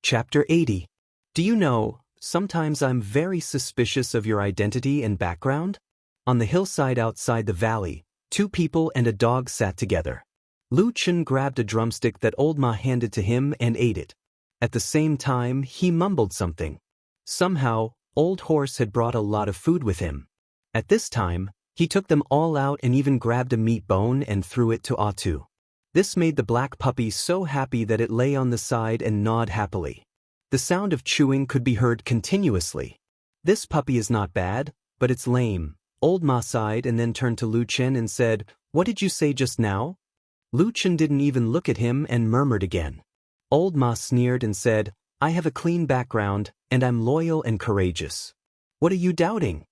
Chapter 80. Do you know, sometimes I'm very suspicious of your identity and background? On the hillside outside the valley, two people and a dog sat together. Lu Chen grabbed a drumstick that old Ma handed to him and ate it. At the same time, he mumbled something. Somehow, Old Horse had brought a lot of food with him. At this time, he took them all out and even grabbed a meat bone and threw it to Atu. This made the black puppy so happy that it lay on the side and gnawed happily. The sound of chewing could be heard continuously. This puppy is not bad, but it's lame. Old Ma sighed and then turned to Lu Chen and said, "What did you say just now?" Lu Chen didn't even look at him and murmured again. Old Ma sneered and said, "I have a clean background, and I'm loyal and courageous. What are you doubting?"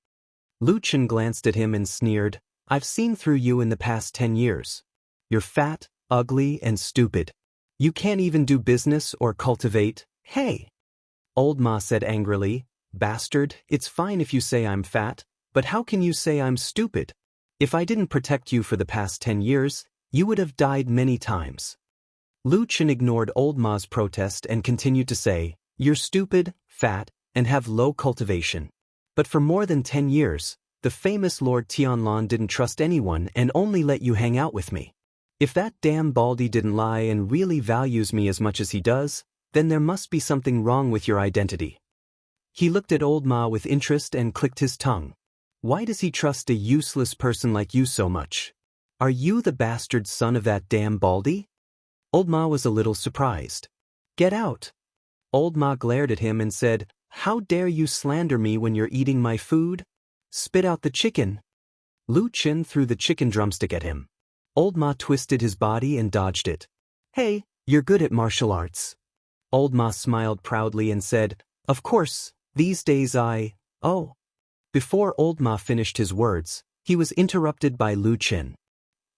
Lu Chen glanced at him and sneered, "I've seen through you in the past 10 years. You're fat, ugly, and stupid. You can't even do business or cultivate. Hey!" Old Ma said angrily, "Bastard, it's fine if you say I'm fat, but how can you say I'm stupid? If I didn't protect you for the past 10 years, you would have died many times." Lu Chen ignored Old Ma's protest and continued to say, "You're stupid, fat, and have low cultivation. But for more than 10 years, the famous Lord Tianlan didn't trust anyone and only let you hang out with me. If that damn Baldy didn't lie and really values me as much as he does, then there must be something wrong with your identity." He looked at Old Ma with interest and clicked his tongue. "Why does he trust a useless person like you so much? Are you the bastard son of that damn Baldy?" Old Ma was a little surprised. "Get out!" Old Ma glared at him and said, "How dare you slander me when you're eating my food? Spit out the chicken." Lu Chen threw the chicken drumstick at him. Old Ma twisted his body and dodged it. "Hey, you're good at martial arts." Old Ma smiled proudly and said, "Of course, these days oh." Before Old Ma finished his words, he was interrupted by Lu Chen.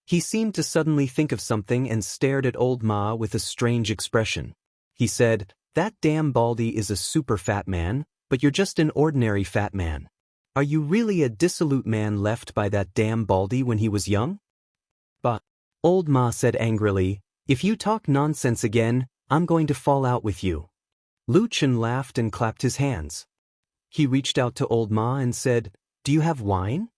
He seemed to suddenly think of something and stared at Old Ma with a strange expression. He said, "That damn Baldy is a super fat man, but you're just an ordinary fat man. Are you really a dissolute man left by that damn Baldy when he was young?" "But," Old Ma said angrily, "if you talk nonsense again, I'm going to fall out with you." Lu Chen laughed and clapped his hands. He reached out to Old Ma and said, "Do you have wine?"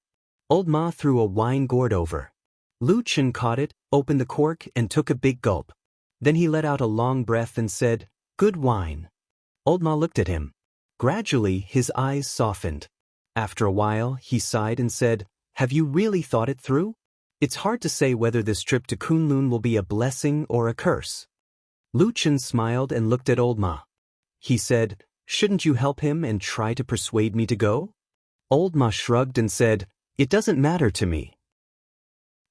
Old Ma threw a wine gourd over. Lu Chen caught it, opened the cork, and took a big gulp. Then he let out a long breath and said, "Good wine." Old Ma looked at him. Gradually, his eyes softened. After a while, he sighed and said, "Have you really thought it through? It's hard to say whether this trip to Kunlun will be a blessing or a curse." Lu Chen smiled and looked at Old Ma. He said, "Shouldn't you help him and try to persuade me to go?" Old Ma shrugged and said, "It doesn't matter to me.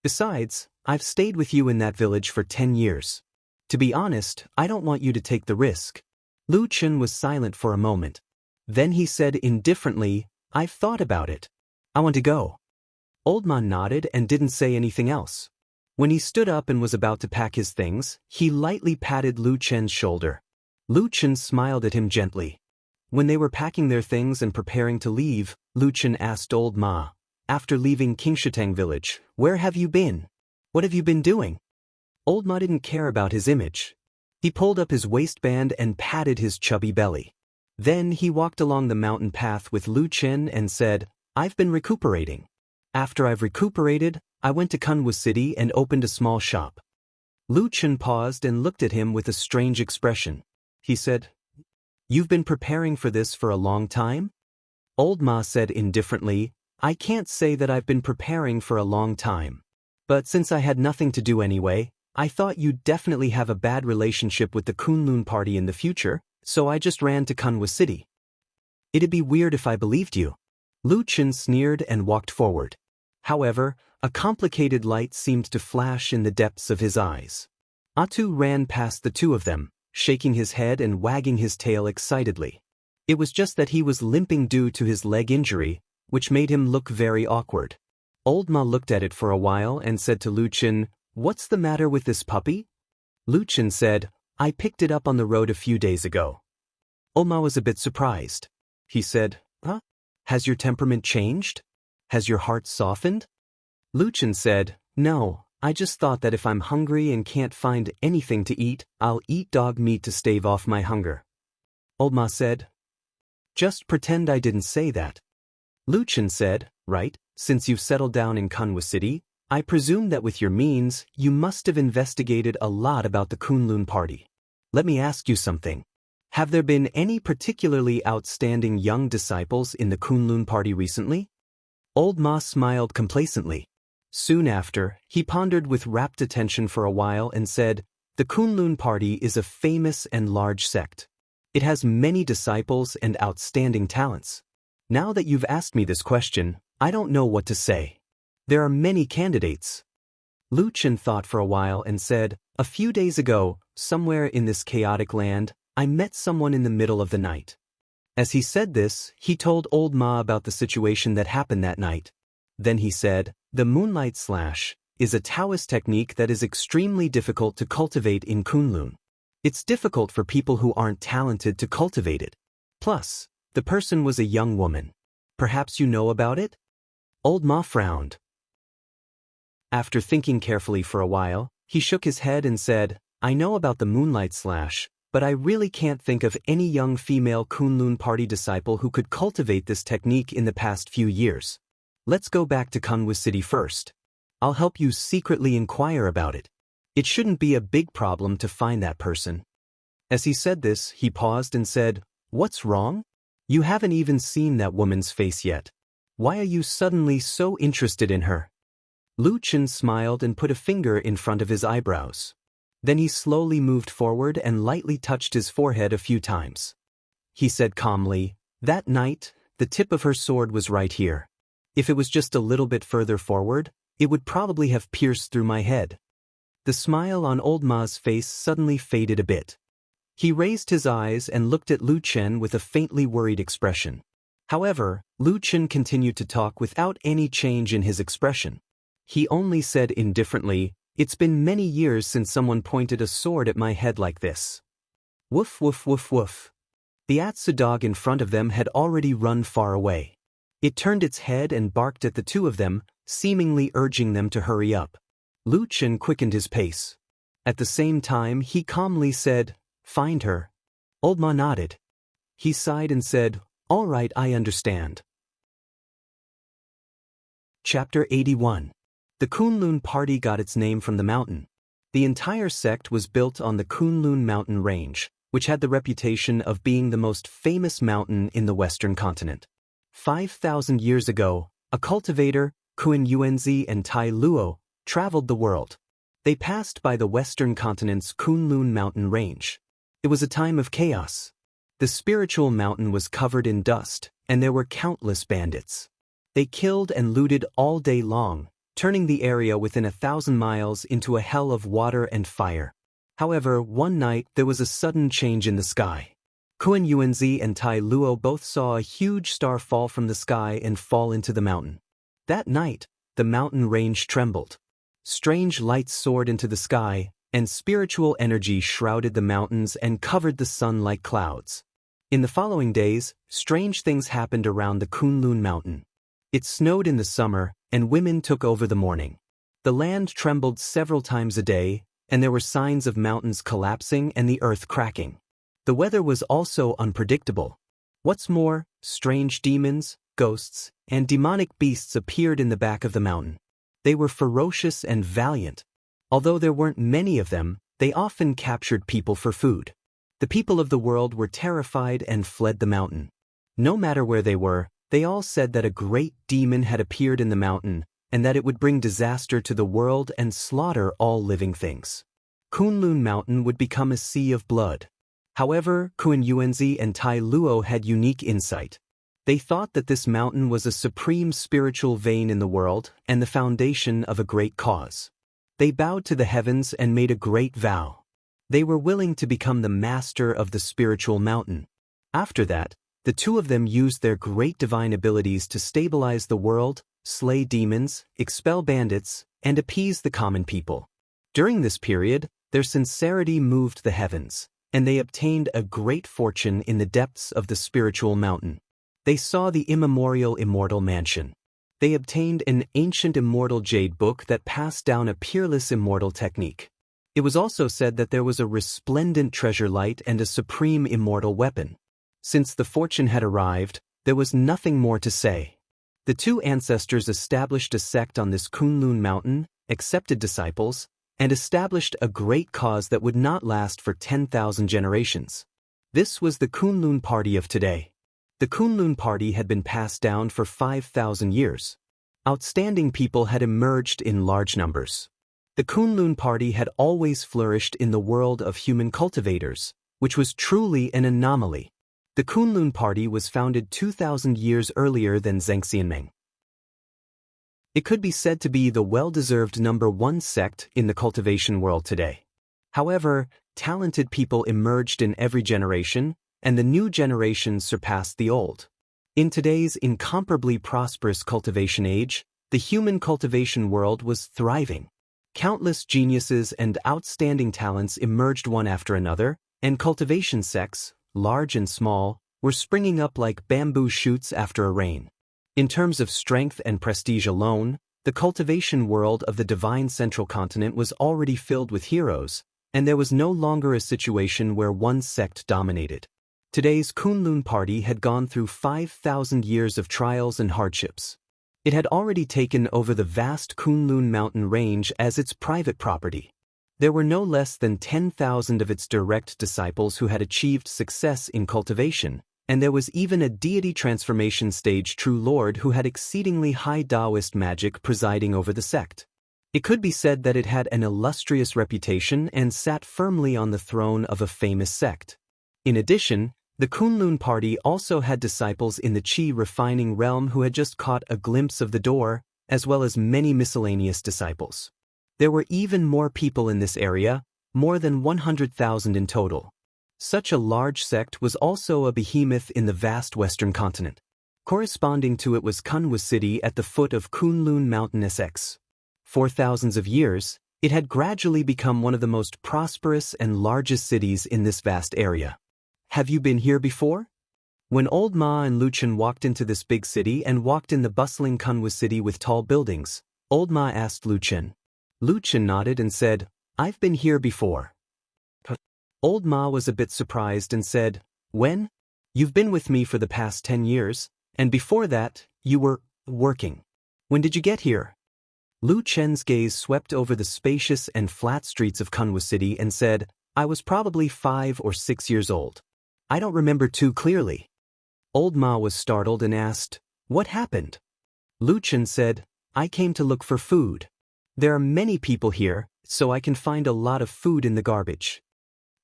Besides, I've stayed with you in that village for 10 years. To be honest, I don't want you to take the risk." Lu Chen was silent for a moment. Then he said indifferently, "I've thought about it. I want to go." Old Ma nodded and didn't say anything else. When he stood up and was about to pack his things, he lightly patted Lu Chen's shoulder. Lu Chen smiled at him gently. When they were packing their things and preparing to leave, Lu Chen asked Old Ma, "After leaving Qingshatang village, where have you been? What have you been doing?" Old Ma didn't care about his image. He pulled up his waistband and patted his chubby belly. Then he walked along the mountain path with Lu Chen and said, "I've been recuperating. After I've recuperated, I went to Kunwu City and opened a small shop." Lu Chen paused and looked at him with a strange expression. He said, "You've been preparing for this for a long time?" Old Ma said indifferently, "I can't say that I've been preparing for a long time. But since I had nothing to do anyway, I thought you'd definitely have a bad relationship with the Kunlun party in the future, so I just ran to Kunwu City. It'd be weird if I believed you." Lu Chen sneered and walked forward. However, a complicated light seemed to flash in the depths of his eyes. Atu ran past the two of them, shaking his head and wagging his tail excitedly. It was just that he was limping due to his leg injury, which made him look very awkward. Old Ma looked at it for a while and said to Lu Chen, "What's the matter with this puppy?" Lu Chen said, "I picked it up on the road a few days ago." Old Ma was a bit surprised. He said, "Huh? Has your temperament changed? Has your heart softened?" Lu Chen said, "No, I just thought that if I'm hungry and can't find anything to eat, I'll eat dog meat to stave off my hunger." Old Ma said. Just pretend I didn't say that. Lu Chen said, right, since you've settled down in Kunwa City, I presume that with your means, you must have investigated a lot about the Kunlun party. Let me ask you something. Have there been any particularly outstanding young disciples in the Kunlun party recently? Old Ma smiled complacently. Soon after, he pondered with rapt attention for a while and said, the Kunlun party is a famous and large sect. It has many disciples and outstanding talents. Now that you've asked me this question, I don't know what to say. There are many candidates. Lu Chen thought for a while and said, a few days ago, somewhere in this chaotic land, I met someone in the middle of the night. As he said this, he told Old Ma about the situation that happened that night. Then he said, the moonlight slash is a Taoist technique that is extremely difficult to cultivate in Kunlun. It's difficult for people who aren't talented to cultivate it. Plus, the person was a young woman. Perhaps you know about it? Old Ma frowned. After thinking carefully for a while, he shook his head and said, I know about the moonlight slash, but I really can't think of any young female Kunlun party disciple who could cultivate this technique in the past few years. Let's go back to Kunwa City first. I'll help you secretly inquire about it. It shouldn't be a big problem to find that person. As he said this, he paused and said, what's wrong? You haven't even seen that woman's face yet. Why are you suddenly so interested in her? Lu Chen smiled and put a finger in front of his eyebrows. Then he slowly moved forward and lightly touched his forehead a few times. He said calmly, that night, the tip of her sword was right here. If it was just a little bit further forward, it would probably have pierced through my head. The smile on Old Ma's face suddenly faded a bit. He raised his eyes and looked at Lu Chen with a faintly worried expression. However, Lu Chen continued to talk without any change in his expression. He only said indifferently, it's been many years since someone pointed a sword at my head like this. Woof woof woof woof. The Atsu dog in front of them had already run far away. It turned its head and barked at the two of them, seemingly urging them to hurry up. Lu Chen quickened his pace. At the same time, he calmly said, find her. Old Ma nodded. He sighed and said, all right, I understand. Chapter 81. The Kunlun party got its name from the mountain. The entire sect was built on the Kunlun mountain range, which had the reputation of being the most famous mountain in the western continent. 5,000 years ago, a cultivator, Kun Yuanzi and Tai Luo, traveled the world. They passed by the western continent's Kunlun mountain range. It was a time of chaos. The spiritual mountain was covered in dust, and there were countless bandits. They killed and looted all day long, turning the area within 1,000 miles into a hell of water and fire. However, one night there was a sudden change in the sky. Kun Yuanzi and Tai Luo both saw a huge star fall from the sky and fall into the mountain. That night, the mountain range trembled. Strange lights soared into the sky, and spiritual energy shrouded the mountains and covered the sun like clouds. In the following days, strange things happened around the Kunlun mountain. It snowed in the summer, and women took over the morning. The land trembled several times a day, and there were signs of mountains collapsing and the earth cracking. The weather was also unpredictable. What's more, strange demons, ghosts, and demonic beasts appeared in the back of the mountain. They were ferocious and valiant. Although there weren't many of them, they often captured people for food. The people of the world were terrified and fled the mountain. No matter where they were, they all said that a great demon had appeared in the mountain, and that it would bring disaster to the world and slaughter all living things. Kunlun Mountain would become a sea of blood. However, Kun Yuanzi and Tai Luo had unique insight. They thought that this mountain was a supreme spiritual vein in the world and the foundation of a great cause. They bowed to the heavens and made a great vow. They were willing to become the master of the spiritual mountain. After that, the two of them used their great divine abilities to stabilize the world, slay demons, expel bandits, and appease the common people. During this period, their sincerity moved the heavens, and they obtained a great fortune in the depths of the spiritual mountain. They saw the immemorial immortal mansion. They obtained an ancient immortal jade book that passed down a peerless immortal technique. It was also said that there was a resplendent treasure light and a supreme immortal weapon. Since the fortune had arrived, there was nothing more to say. The two ancestors established a sect on this Kunlun mountain, accepted disciples, and established a great cause that would not last for 10,000 generations. This was the Kunlun party of today. The Kunlun party had been passed down for 5,000 years. Outstanding people had emerged in large numbers. The Kunlun party had always flourished in the world of human cultivators, which was truly an anomaly. The Kunlun party was founded 2,000 years earlier than Zhengxianmeng. It could be said to be the well-deserved #1 sect in the cultivation world today. However, talented people emerged in every generation, and the new generation surpassed the old. In today's incomparably prosperous cultivation age, the human cultivation world was thriving. Countless geniuses and outstanding talents emerged one after another, and cultivation sects, large and small, were springing up like bamboo shoots after a rain. In terms of strength and prestige alone, the cultivation world of the divine central continent was already filled with heroes, and there was no longer a situation where one sect dominated. Today's Kunlun party had gone through 5,000 years of trials and hardships. It had already taken over the vast Kunlun mountain range as its private property. There were no less than 10,000 of its direct disciples who had achieved success in cultivation, and there was even a deity transformation stage true lord who had exceedingly high Taoist magic presiding over the sect. It could be said that it had an illustrious reputation and sat firmly on the throne of a famous sect. In addition, the Kunlun party also had disciples in the Qi refining realm who had just caught a glimpse of the door, as well as many miscellaneous disciples. There were even more people in this area, more than 100,000 in total. Such a large sect was also a behemoth in the vast western continent. Corresponding to it was Kunwa city at the foot of Kunlun Mountain SX. For thousands of years, it had gradually become one of the most prosperous and largest cities in this vast area. Have you been here before? When Old Ma and Luchen walked into this big city and walked in the bustling Kunwa city with tall buildings, Old Ma asked Luchen. Luchen nodded and said, "I've been here before." Old Ma was a bit surprised and said, "When? You've been with me for the past 10 years, and before that, you were working. When did you get here?" Lu Chen's gaze swept over the spacious and flat streets of Kunwa City and said, "I was probably 5 or 6 years old. I don't remember too clearly." Old Ma was startled and asked, "What happened?" Lu Chen said, "I came to look for food. There are many people here, so I can find a lot of food in the garbage."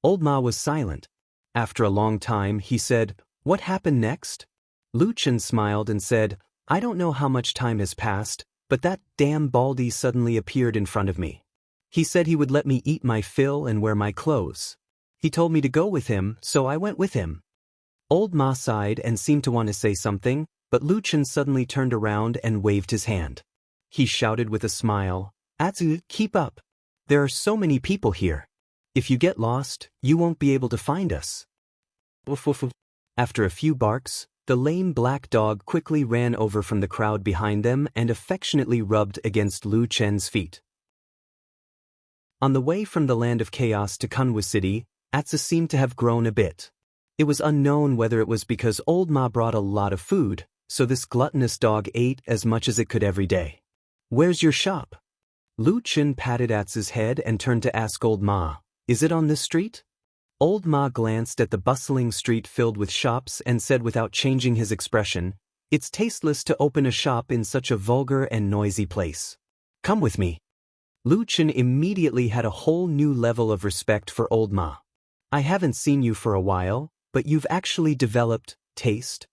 Old Ma was silent. After a long time, he said, "What happened next?" Lu Chen smiled and said, "I don't know how much time has passed, but that damn Baldy suddenly appeared in front of me. He said he would let me eat my fill and wear my clothes. He told me to go with him, so I went with him." Old Ma sighed and seemed to want to say something, but Lu Chen suddenly turned around and waved his hand. He shouted with a smile, "Atsu, keep up. There are so many people here. If you get lost, you won't be able to find us." Woof woof woof. After a few barks, the lame black dog quickly ran over from the crowd behind them and affectionately rubbed against Lu Chen's feet. On the way from the land of chaos to Kunwa City, Atsu seemed to have grown a bit. It was unknown whether it was because Old Ma brought a lot of food, so this gluttonous dog ate as much as it could every day. "Where's your shop?" Lu Chen patted Atsu's head and turned to ask Old Ma, "Is it on this street?" Old Ma glanced at the bustling street filled with shops and said without changing his expression, "It's tasteless to open a shop in such a vulgar and noisy place. Come with me." Lu Chen immediately had a whole new level of respect for Old Ma. "I haven't seen you for a while, but you've actually developed taste."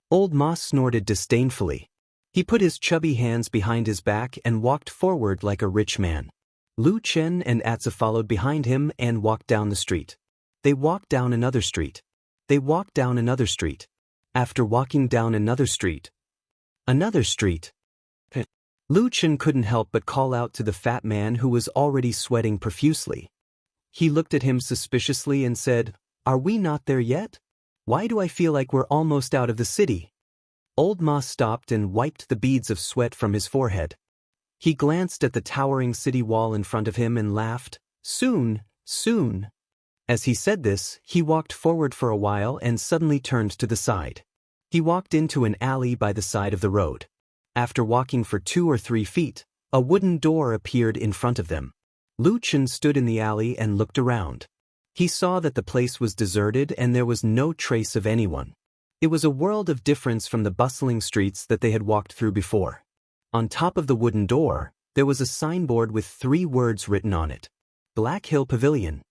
Old Ma snorted disdainfully. He put his chubby hands behind his back and walked forward like a rich man. Lu Chen and Atsu followed behind him and walked down the street. They walked down another street. They walked down another street. After walking down another street. Another street. Lu Chen couldn't help but call out to the fat man who was already sweating profusely. He looked at him suspiciously and said, "Are we not there yet? Why do I feel like we're almost out of the city?" Old Ma stopped and wiped the beads of sweat from his forehead. He glanced at the towering city wall in front of him and laughed, "Soon, soon." As he said this, he walked forward for a while and suddenly turned to the side. He walked into an alley by the side of the road. After walking for 2 or 3 feet, a wooden door appeared in front of them. Lu Chen stood in the alley and looked around. He saw that the place was deserted and there was no trace of anyone. It was a world of difference from the bustling streets that they had walked through before. On top of the wooden door, there was a signboard with 3 words written on it. Black Hill Pavilion.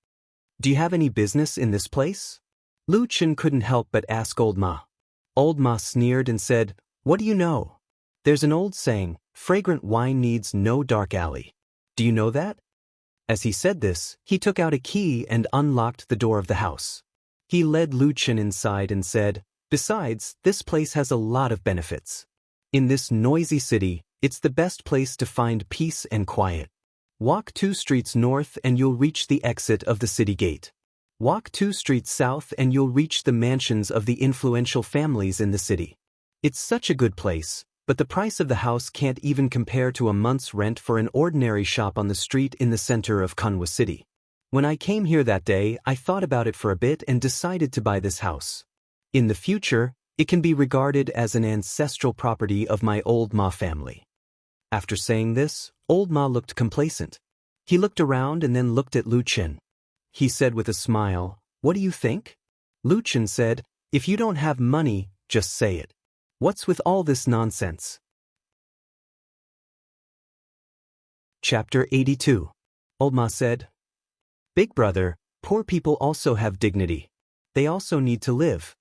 Do you have any business in this place? Lu Chen couldn't help but ask Old Ma. Old Ma sneered and said, What do you know? There's an old saying, fragrant wine needs no dark alley. Do you know that? As he said this, he took out a key and unlocked the door of the house. He led Lu Chen inside and said, Besides, this place has a lot of benefits. In this noisy city, it's the best place to find peace and quiet. Walk 2 streets north and you'll reach the exit of the city gate. Walk 2 streets south and you'll reach the mansions of the influential families in the city. It's such a good place, but the price of the house can't even compare to a month's rent for an ordinary shop on the street in the center of Kunwa City. When I came here that day, I thought about it for a bit and decided to buy this house. In the future, it can be regarded as an ancestral property of my Old Ma family. After saying this, Old Ma looked complacent. He looked around and then looked at Lu Chen. He said with a smile, What do you think? Lu Chen said, If you don't have money, just say it. What's with all this nonsense? Chapter 82. Old Ma said, Big brother, poor people also have dignity. They also need to live.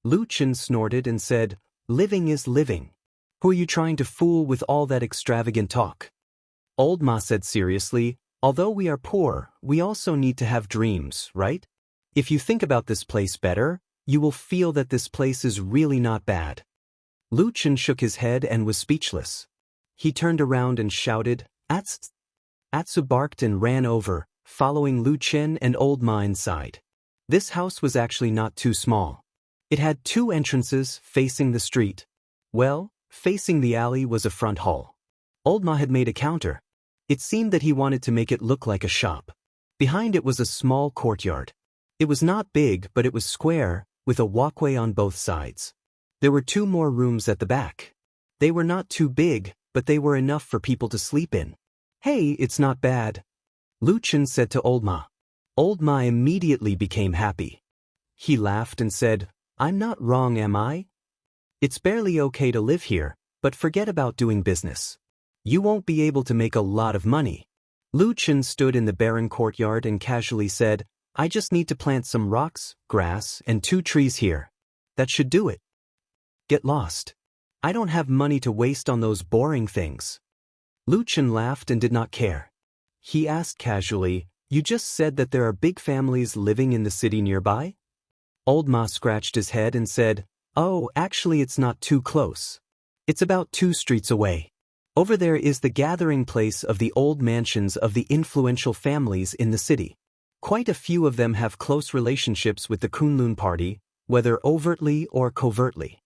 Lu Chen snorted and said, Living is living. Who are you trying to fool with all that extravagant talk? Old Ma said seriously, Although we are poor, we also need to have dreams, right? If you think about this place better, you will feel that this place is really not bad. Lu Chen shook his head and was speechless. He turned around and shouted, Ats! Atsu barked and ran over, following Lu Chen and Old Ma inside. This house was actually not too small. It had 2 entrances facing the street. Well, facing the alley was a front hall. Old Ma had made a counter. It seemed that he wanted to make it look like a shop. Behind it was a small courtyard. It was not big, but it was square, with a walkway on both sides. There were 2 more rooms at the back. They were not too big, but they were enough for people to sleep in. Hey, it's not bad, Lu Chen said to Old Ma. Old Ma immediately became happy. He laughed and said, I'm not wrong, am I? It's barely okay to live here, but forget about doing business. You won't be able to make a lot of money. Lu Chen stood in the barren courtyard and casually said, I just need to plant some rocks, grass, and 2 trees here. That should do it. Get lost. I don't have money to waste on those boring things. Lu Chen laughed and did not care. He asked casually, You just said that there are big families living in the city nearby? Old Ma scratched his head and said, Oh, actually it's not too close. It's about 2 streets away. Over there is the gathering place of the old mansions of the influential families in the city. Quite a few of them have close relationships with the Kunlun party, whether overtly or covertly.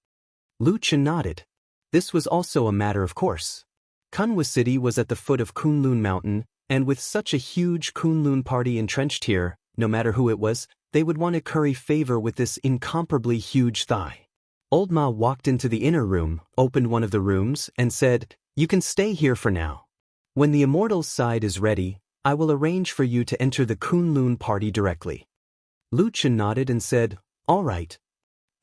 Lu Chen nodded. This was also a matter of course. Kunwa City was at the foot of Kunlun Mountain, and with such a huge Kunlun party entrenched here, no matter who it was, they would want to curry favor with this incomparably huge thigh. Old Ma walked into the inner room, opened one of the rooms, and said, You can stay here for now. When the Immortals' side is ready, I will arrange for you to enter the Kunlun party directly. Lu Chen nodded and said, All right.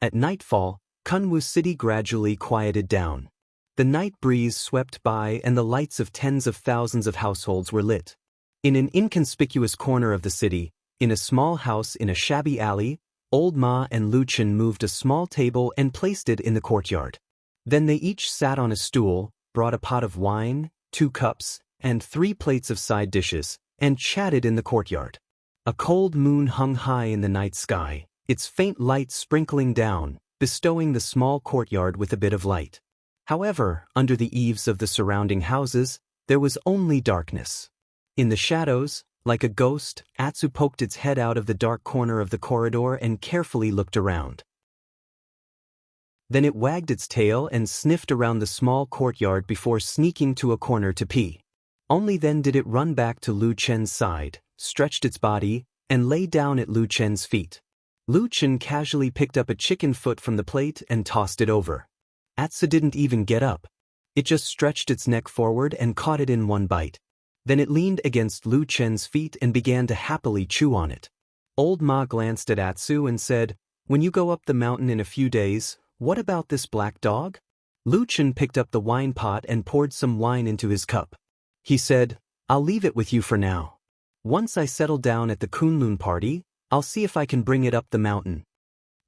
At nightfall, Kunwu City gradually quieted down. The night breeze swept by and the lights of tens of thousands of households were lit. In an inconspicuous corner of the city, in a small house in a shabby alley, Old Ma and Lu Chen moved a small table and placed it in the courtyard. Then they each sat on a stool, brought a pot of wine, 2 cups, and 3 plates of side dishes, and chatted in the courtyard. A cold moon hung high in the night sky, its faint light sprinkling down, bestowing the small courtyard with a bit of light. However, under the eaves of the surrounding houses, there was only darkness. In the shadows, like a ghost, Atsu poked its head out of the dark corner of the corridor and carefully looked around. Then it wagged its tail and sniffed around the small courtyard before sneaking to a corner to pee. Only then did it run back to Lu Chen's side, stretched its body, and lay down at Lu Chen's feet. Lu Chen casually picked up a chicken foot from the plate and tossed it over. Atsu didn't even get up. It just stretched its neck forward and caught it in one bite. Then it leaned against Lu Chen's feet and began to happily chew on it. Old Ma glanced at Atsu and said, "When you go up the mountain in a few days, what about this black dog?" Lu Chen picked up the wine pot and poured some wine into his cup. He said, "I'll leave it with you for now. Once I settle down at the Kunlun party, I'll see if I can bring it up the mountain."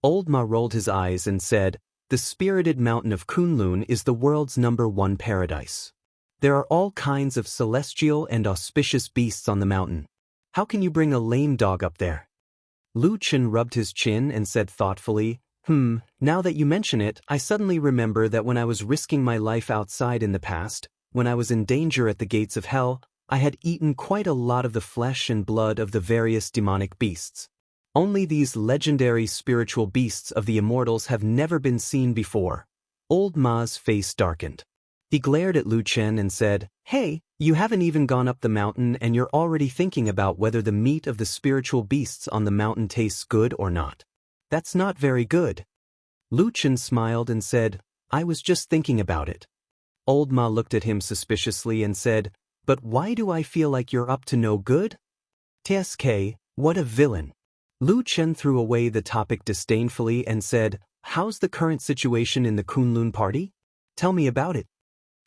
Old Ma rolled his eyes and said, "The spirited mountain of Kunlun is the world's #1 paradise. There are all kinds of celestial and auspicious beasts on the mountain. How can you bring a lame dog up there?" Lu Chen rubbed his chin and said thoughtfully, Now that you mention it, I suddenly remember that when I was risking my life outside in the past, when I was in danger at the gates of hell, I had eaten quite a lot of the flesh and blood of the various demonic beasts. Only these legendary spiritual beasts of the immortals have never been seen before." Old Ma's face darkened. He glared at Lu Chen and said, "Hey, you haven't even gone up the mountain and you're already thinking about whether the meat of the spiritual beasts on the mountain tastes good or not. That's not very good." Lu Chen smiled and said, "I was just thinking about it." Old Ma looked at him suspiciously and said, "But why do I feel like you're up to no good?" "TSK, what a villain." Lu Chen threw away the topic disdainfully and said, "How's the current situation in the Kunlun party? Tell me about it."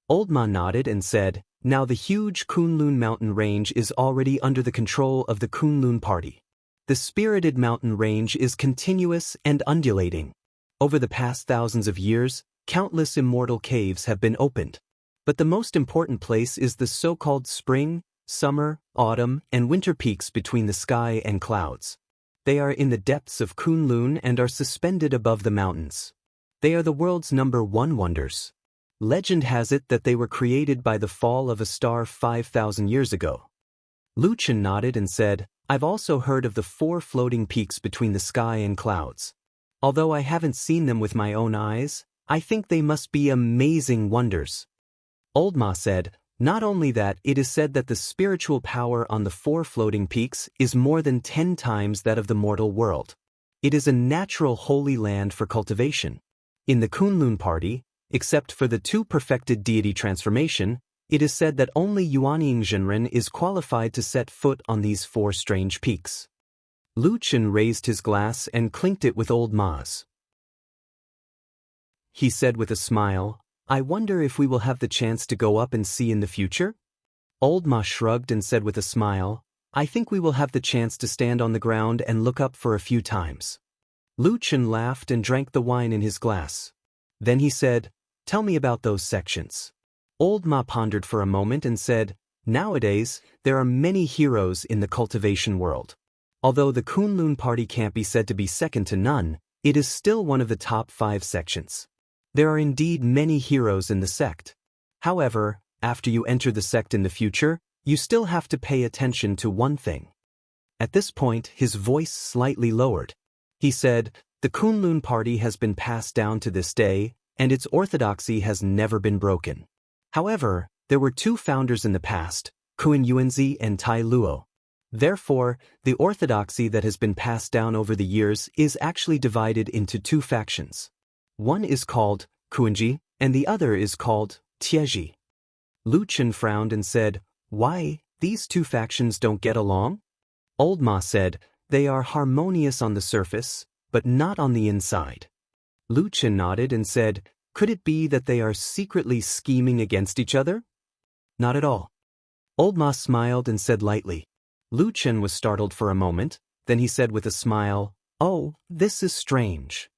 Old Ma nodded and said, "Now the huge Kunlun mountain range is already under the control of the Kunlun party. The spirited mountain range is continuous and undulating. Over the past thousands of years, countless immortal caves have been opened. But the most important place is the so-called spring, summer, autumn, and winter peaks between the sky and clouds. They are in the depths of Kunlun and are suspended above the mountains. They are the world's #1 wonders. Legend has it that they were created by the fall of a star 5,000 years ago." Lu Chen nodded and said, "I've also heard of the 4 floating peaks between the sky and clouds. Although I haven't seen them with my own eyes, I think they must be amazing wonders." Old Ma said, "Not only that, it is said that the spiritual power on the 4 floating peaks is more than 10 times that of the mortal world. It is a natural holy land for cultivation. In the Kunlun party, except for the 2 perfected deity transformation, it is said that only Yuanying Zhenren is qualified to set foot on these 4 strange peaks." Lu Chen raised his glass and clinked it with Old Ma's. He said with a smile, "I wonder if we will have the chance to go up and see in the future?" Old Ma shrugged and said with a smile, "I think we will have the chance to stand on the ground and look up for a few times." Lu Chen laughed and drank the wine in his glass. Then he said, "Tell me about those sections." Old Ma pondered for a moment and said, "Nowadays, there are many heroes in the cultivation world. Although the Kunlun party can't be said to be second to none, it is still one of the top 5 sections. There are indeed many heroes in the sect. However, after you enter the sect in the future, you still have to pay attention to one thing." At this point, his voice slightly lowered. He said, "The Kunlun party has been passed down to this day, and its orthodoxy has never been broken. However, there were 2 founders in the past, Kuan Yuanzi and Tai Luo. Therefore, the orthodoxy that has been passed down over the years is actually divided into 2 factions. One is called Kuanji, and the other is called Tieji." Lu Chen frowned and said, "Why, these 2 factions don't get along?" Old Ma said, "They are harmonious on the surface, but not on the inside." Lu Chen nodded and said, "Could it be that they are secretly scheming against each other?" "Not at all." Old Ma smiled and said lightly. Lu Chen was startled for a moment, then he said with a smile, "Oh, this is strange."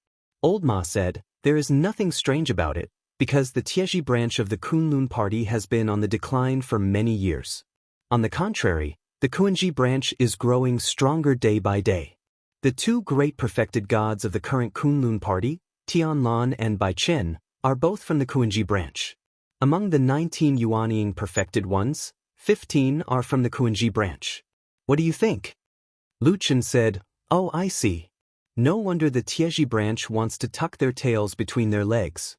Old Ma said, "There is nothing strange about it, because the Tieji branch of the Kunlun party has been on the decline for many years. On the contrary, the Kuanji branch is growing stronger day by day. The 2 great perfected gods of the current Kunlun party, Tianlan and Bai Chen, are both from the Kuanji branch. Among the 19 Yuanying perfected ones, 15 are from the Kuanji branch. What do you think?" Lu Chen said, "Oh, I see. No wonder the Tieji branch wants to tuck their tails between their legs."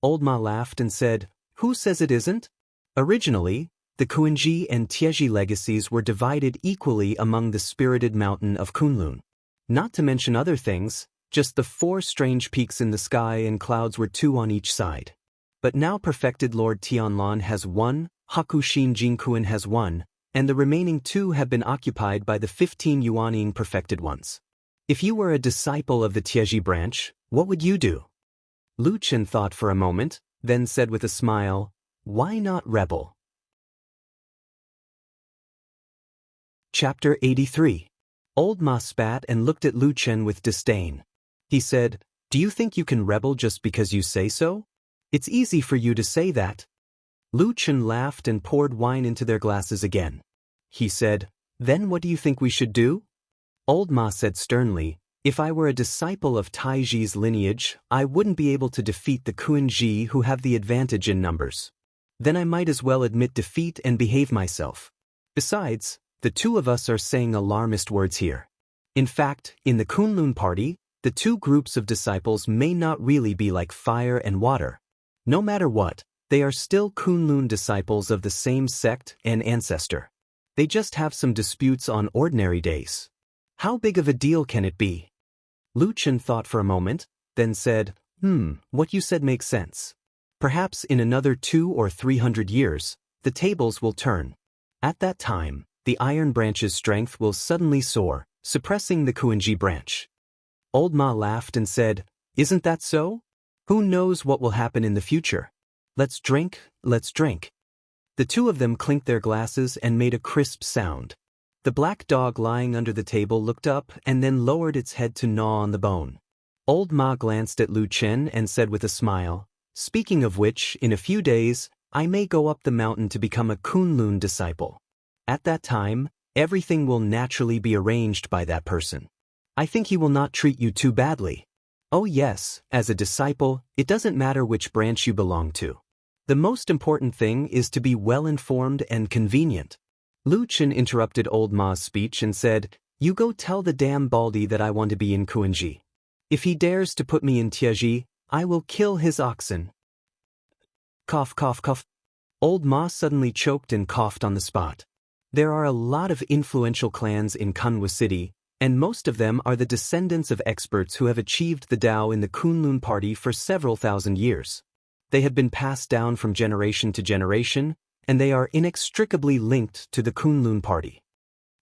Old Ma laughed and said, "Who says it isn't? Originally, the Kuanji and Tieji legacies were divided equally among the spirited mountain of Kunlun. Not to mention other things, just the 4 strange peaks in the sky and clouds were 2 on each side. But now perfected Lord Tianlan has 1, Hakushin Jinkuan has 1, and the remaining 2 have been occupied by the 15 Yuanying perfected ones. If you were a disciple of the Tieji branch, what would you do? Lu Chen thought for a moment, then said with a smile, "Why not rebel?" Chapter 83. Old Ma spat and looked at Lu Chen with disdain. He said, "Do you think you can rebel just because you say so? It's easy for you to say that." Lu Chen laughed and poured wine into their glasses again. He said, "Then what do you think we should do?" Old Ma said sternly, "If I were a disciple of Taiji's lineage, I wouldn't be able to defeat the Kuanji who have the advantage in numbers. Then I might as well admit defeat and behave myself. Besides, the 2 of us are saying alarmist words here. In fact, in the Kunlun party, the 2 groups of disciples may not really be like fire and water. No matter what, they are still Kunlun disciples of the same sect and ancestor. They just have some disputes on ordinary days. How big of a deal can it be?" Lu Chen thought for a moment, then said, "What you said makes sense. Perhaps in another 200 or 300 years, the tables will turn. At that time, the Iron Branch's strength will suddenly soar, suppressing the Kuanji branch." Old Ma laughed and said, "Isn't that so? Who knows what will happen in the future? Let's drink, let's drink." The 2 of them clinked their glasses and made a crisp sound. The black dog lying under the table looked up and then lowered its head to gnaw on the bone. Old Ma glanced at Lu Chen and said with a smile, "Speaking of which, in a few days, I may go up the mountain to become a Kunlun disciple. At that time, everything will naturally be arranged by that person. I think he will not treat you too badly. Oh yes, as a disciple, it doesn't matter which branch you belong to. The most important thing is to be well-informed and convenient." Lu Chen interrupted Old Ma's speech and said, "You go tell the damn baldy that I want to be in Kuanji. If he dares to put me in Tieji, I will kill his oxen." Cough, cough, cough. Old Ma suddenly choked and coughed on the spot. There are a lot of influential clans in Kunwa City, and most of them are the descendants of experts who have achieved the Dao in the Kunlun party for several thousand years. They have been passed down from generation to generation, and they are inextricably linked to the Kunlun party.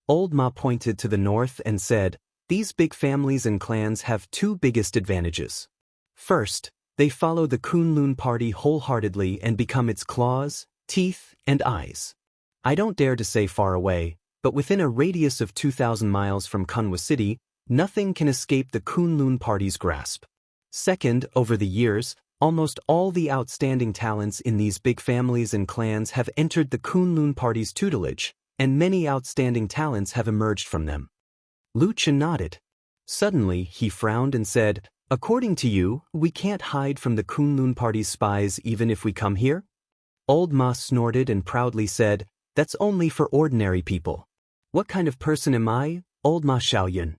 Old Ma pointed to the north and said, "These big families and clans have 2 biggest advantages. First, they follow the Kunlun party wholeheartedly and become its claws, teeth, and eyes. I don't dare to say far away, but within a radius of 2,000 miles from Kunwa City, nothing can escape the Kunlun party's grasp. Second, over the years, almost all the outstanding talents in these big families and clans have entered the Kunlun party's tutelage, and many outstanding talents have emerged from them." Lu Chen nodded. Suddenly, he frowned and said, "According to you, we can't hide from the Kunlun party's spies even if we come here?" Old Ma snorted and proudly said, "That's only for ordinary people. What kind of person am I, Old Ma Xiaoyun?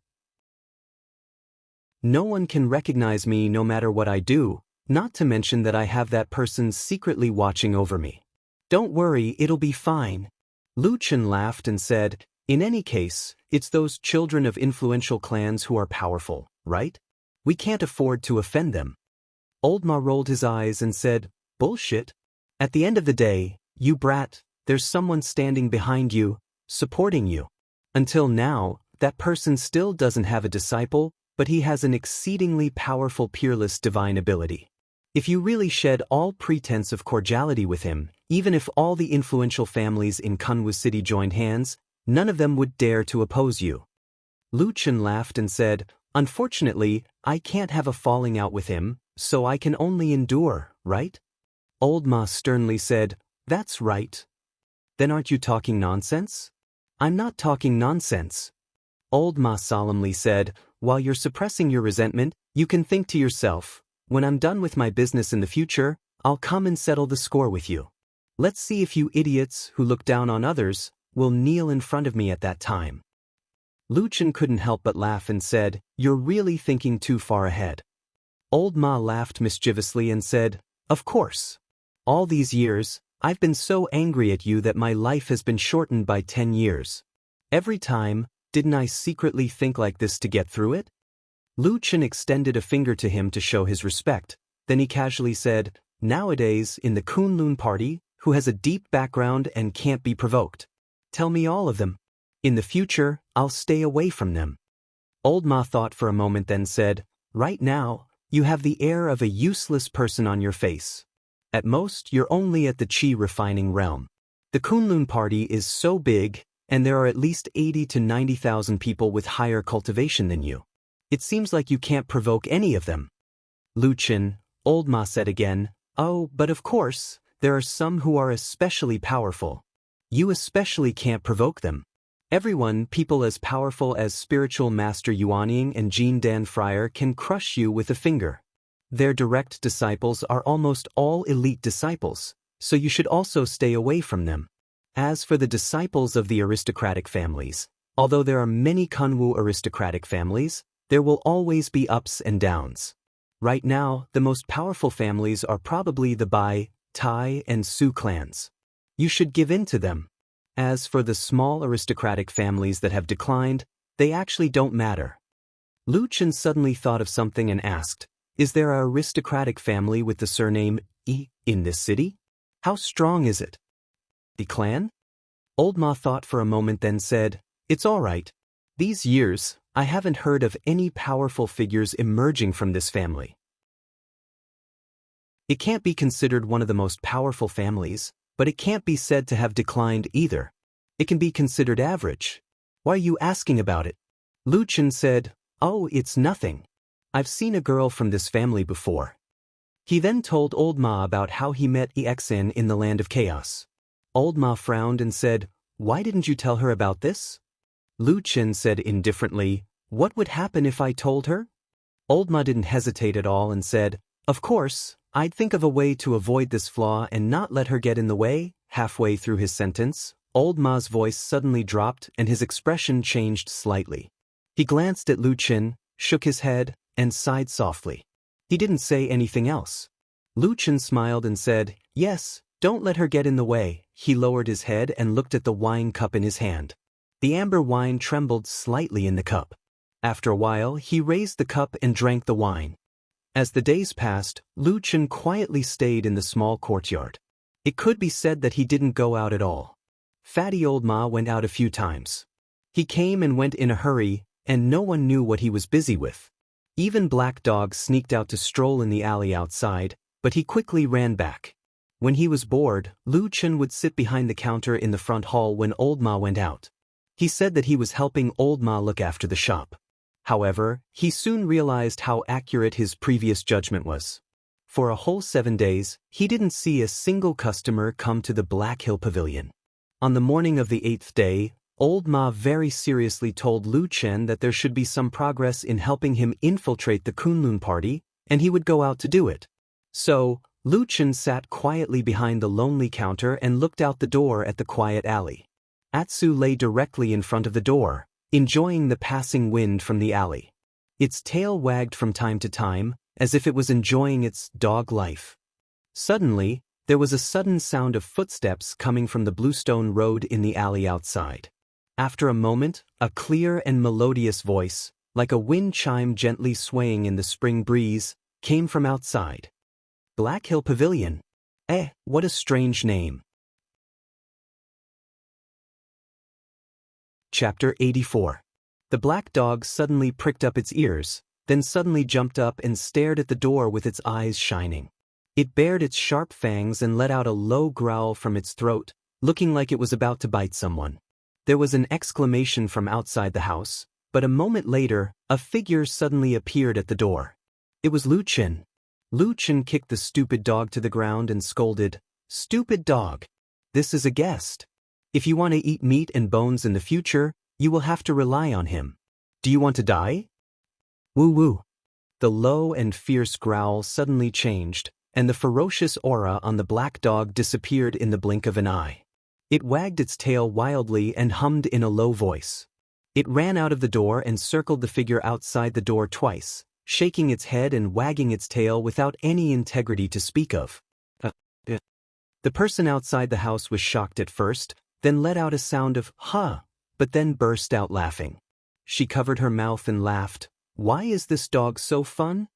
No one can recognize me no matter what I do, not to mention that I have that person secretly watching over me. Don't worry, it'll be fine." Lu Chen laughed and said, "In any case, it's those children of influential clans who are powerful, right? We can't afford to offend them." Old Ma rolled his eyes and said, "Bullshit. At the end of the day, you brat, there's someone standing behind you, supporting you. Until now, that person still doesn't have a disciple, but he has an exceedingly powerful peerless divine ability. If you really shed all pretense of cordiality with him, even if all the influential families in Kunwa City joined hands, none of them would dare to oppose you." Lu Chen laughed and said, "Unfortunately, I can't have a falling out with him, so I can only endure, right?" Old Ma sternly said, "That's right." "Then aren't you talking nonsense?" "I'm not talking nonsense." Old Ma solemnly said, "While you're suppressing your resentment, you can think to yourself, when I'm done with my business in the future, I'll come and settle the score with you. Let's see if you idiots who look down on others will kneel in front of me at that time." Lu Chen couldn't help but laugh and said, "You're really thinking too far ahead." Old Ma laughed mischievously and said, "Of course. All these years, I've been so angry at you that my life has been shortened by 10 years. Every time, didn't I secretly think like this to get through it? Lu Chen extended a finger to him to show his respect, then he casually said, nowadays, in the Kunlun party, who has a deep background and can't be provoked? Tell me all of them. In the future, I'll stay away from them. Old Ma thought for a moment then said, right now, you have the air of a useless person on your face. At most, you're only at the Qi refining realm. The Kunlun party is so big, and there are at least 80 to 90,000 people with higher cultivation than you. It seems like you can't provoke any of them. Lu Chen, Old Ma said again, oh, but of course, there are some who are especially powerful. You especially can't provoke them. Everyone, people as powerful as spiritual master Yuanying and Jin Dan Friar can crush you with a finger. Their direct disciples are almost all elite disciples, so you should also stay away from them. As for the disciples of the aristocratic families, although there are many Kunwu aristocratic families, there will always be ups and downs. Right now, the most powerful families are probably the Bai, Tai, and Su clans. You should give in to them. As for the small aristocratic families that have declined, they actually don't matter. Lu Chen suddenly thought of something and asked, is there an aristocratic family with the surname Yi in this city? How strong is it? The clan? Old Ma thought for a moment then said, it's all right. These years, I haven't heard of any powerful figures emerging from this family. It can't be considered one of the most powerful families, but it can't be said to have declined either. It can be considered average. Why are you asking about it? Lu Chen said, oh, it's nothing. I've seen a girl from this family before. He then told Old Ma about how he met Exin in the Land of Chaos. Old Ma frowned and said, why didn't you tell her about this? Lu Chen said indifferently, what would happen if I told her? Old Ma didn't hesitate at all and said, of course, I'd think of a way to avoid this flaw and not let her get in the way. Halfway through his sentence, Old Ma's voice suddenly dropped and his expression changed slightly. He glanced at Lu Chen, shook his head, and sighed softly. He didn't say anything else. Lu Chen smiled and said, yes, don't let her get in the way. He lowered his head and looked at the wine cup in his hand. The amber wine trembled slightly in the cup. After a while, he raised the cup and drank the wine. As the days passed, Lu Chen quietly stayed in the small courtyard. It could be said that he didn't go out at all. Fatty Old Ma went out a few times. He came and went in a hurry, and no one knew what he was busy with. Even Black Dog sneaked out to stroll in the alley outside, but he quickly ran back. When he was bored, Lu Chen would sit behind the counter in the front hall when Old Ma went out. He said that he was helping Old Ma look after the shop. However, he soon realized how accurate his previous judgment was. For a whole 7 days, he didn't see a single customer come to the Black Hill Pavilion. On the morning of the 8th day, Old Ma very seriously told Lu Chen that there should be some progress in helping him infiltrate the Kunlun party, and he would go out to do it. So, Lu Chen sat quietly behind the lonely counter and looked out the door at the quiet alley. Atsu lay directly in front of the door, enjoying the passing wind from the alley. Its tail wagged from time to time, as if it was enjoying its dog life. Suddenly, there was a sudden sound of footsteps coming from the bluestone road in the alley outside. After a moment, a clear and melodious voice, like a wind chime gently swaying in the spring breeze, came from outside. Black Hill Pavilion. What a strange name. Chapter 84. The black dog suddenly pricked up its ears, then suddenly jumped up and stared at the door with its eyes shining. It bared its sharp fangs and let out a low growl from its throat, looking like it was about to bite someone. There was an exclamation from outside the house, but a moment later, a figure suddenly appeared at the door. It was Lu Chen. Lu Chen kicked the stupid dog to the ground and scolded, "Stupid dog! This is a guest. If you want to eat meat and bones in the future, you will have to rely on him. Do you want to die?" Woo-woo. The low and fierce growl suddenly changed, and the ferocious aura on the black dog disappeared in the blink of an eye. It wagged its tail wildly and hummed in a low voice. It ran out of the door and circled the figure outside the door twice, shaking its head and wagging its tail without any integrity to speak of. The person outside the house was shocked at first, then let out a sound of, "Huh," but then burst out laughing. She covered her mouth and laughed. "Why is this dog so fun?"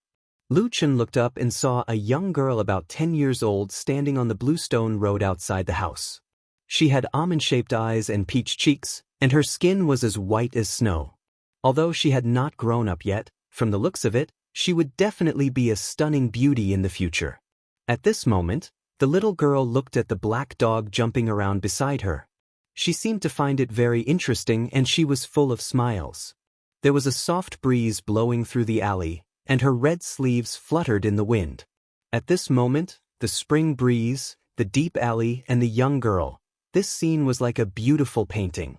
Lu Chen looked up and saw a young girl about 10 years old standing on the bluestone road outside the house. She had almond-shaped eyes and peach cheeks, and her skin was as white as snow. Although she had not grown up yet, from the looks of it, she would definitely be a stunning beauty in the future. At this moment, the little girl looked at the black dog jumping around beside her. She seemed to find it very interesting and she was full of smiles. There was a soft breeze blowing through the alley, and her red sleeves fluttered in the wind. At this moment, the spring breeze, the deep alley, and the young girl, this scene was like a beautiful painting.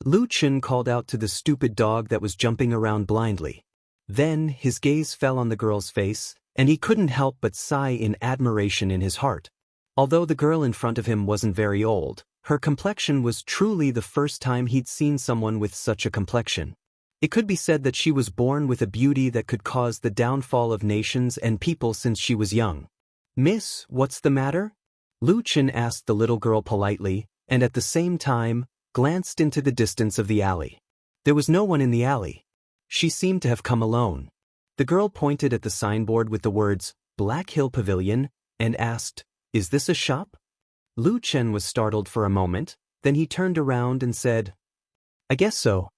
Lu Chen called out to the stupid dog that was jumping around blindly. Then his gaze fell on the girl's face, and he couldn't help but sigh in admiration in his heart. Although the girl in front of him wasn't very old, her complexion was truly the first time he'd seen someone with such a complexion. It could be said that she was born with a beauty that could cause the downfall of nations and people since she was young. "Miss, what's the matter?" Lu Chen asked the little girl politely, and at the same time, glanced into the distance of the alley. There was no one in the alley. She seemed to have come alone. The girl pointed at the signboard with the words, "Black Hill Pavilion," and asked, "Is this a shop?" Lu Chen was startled for a moment, then he turned around and said, "I guess so."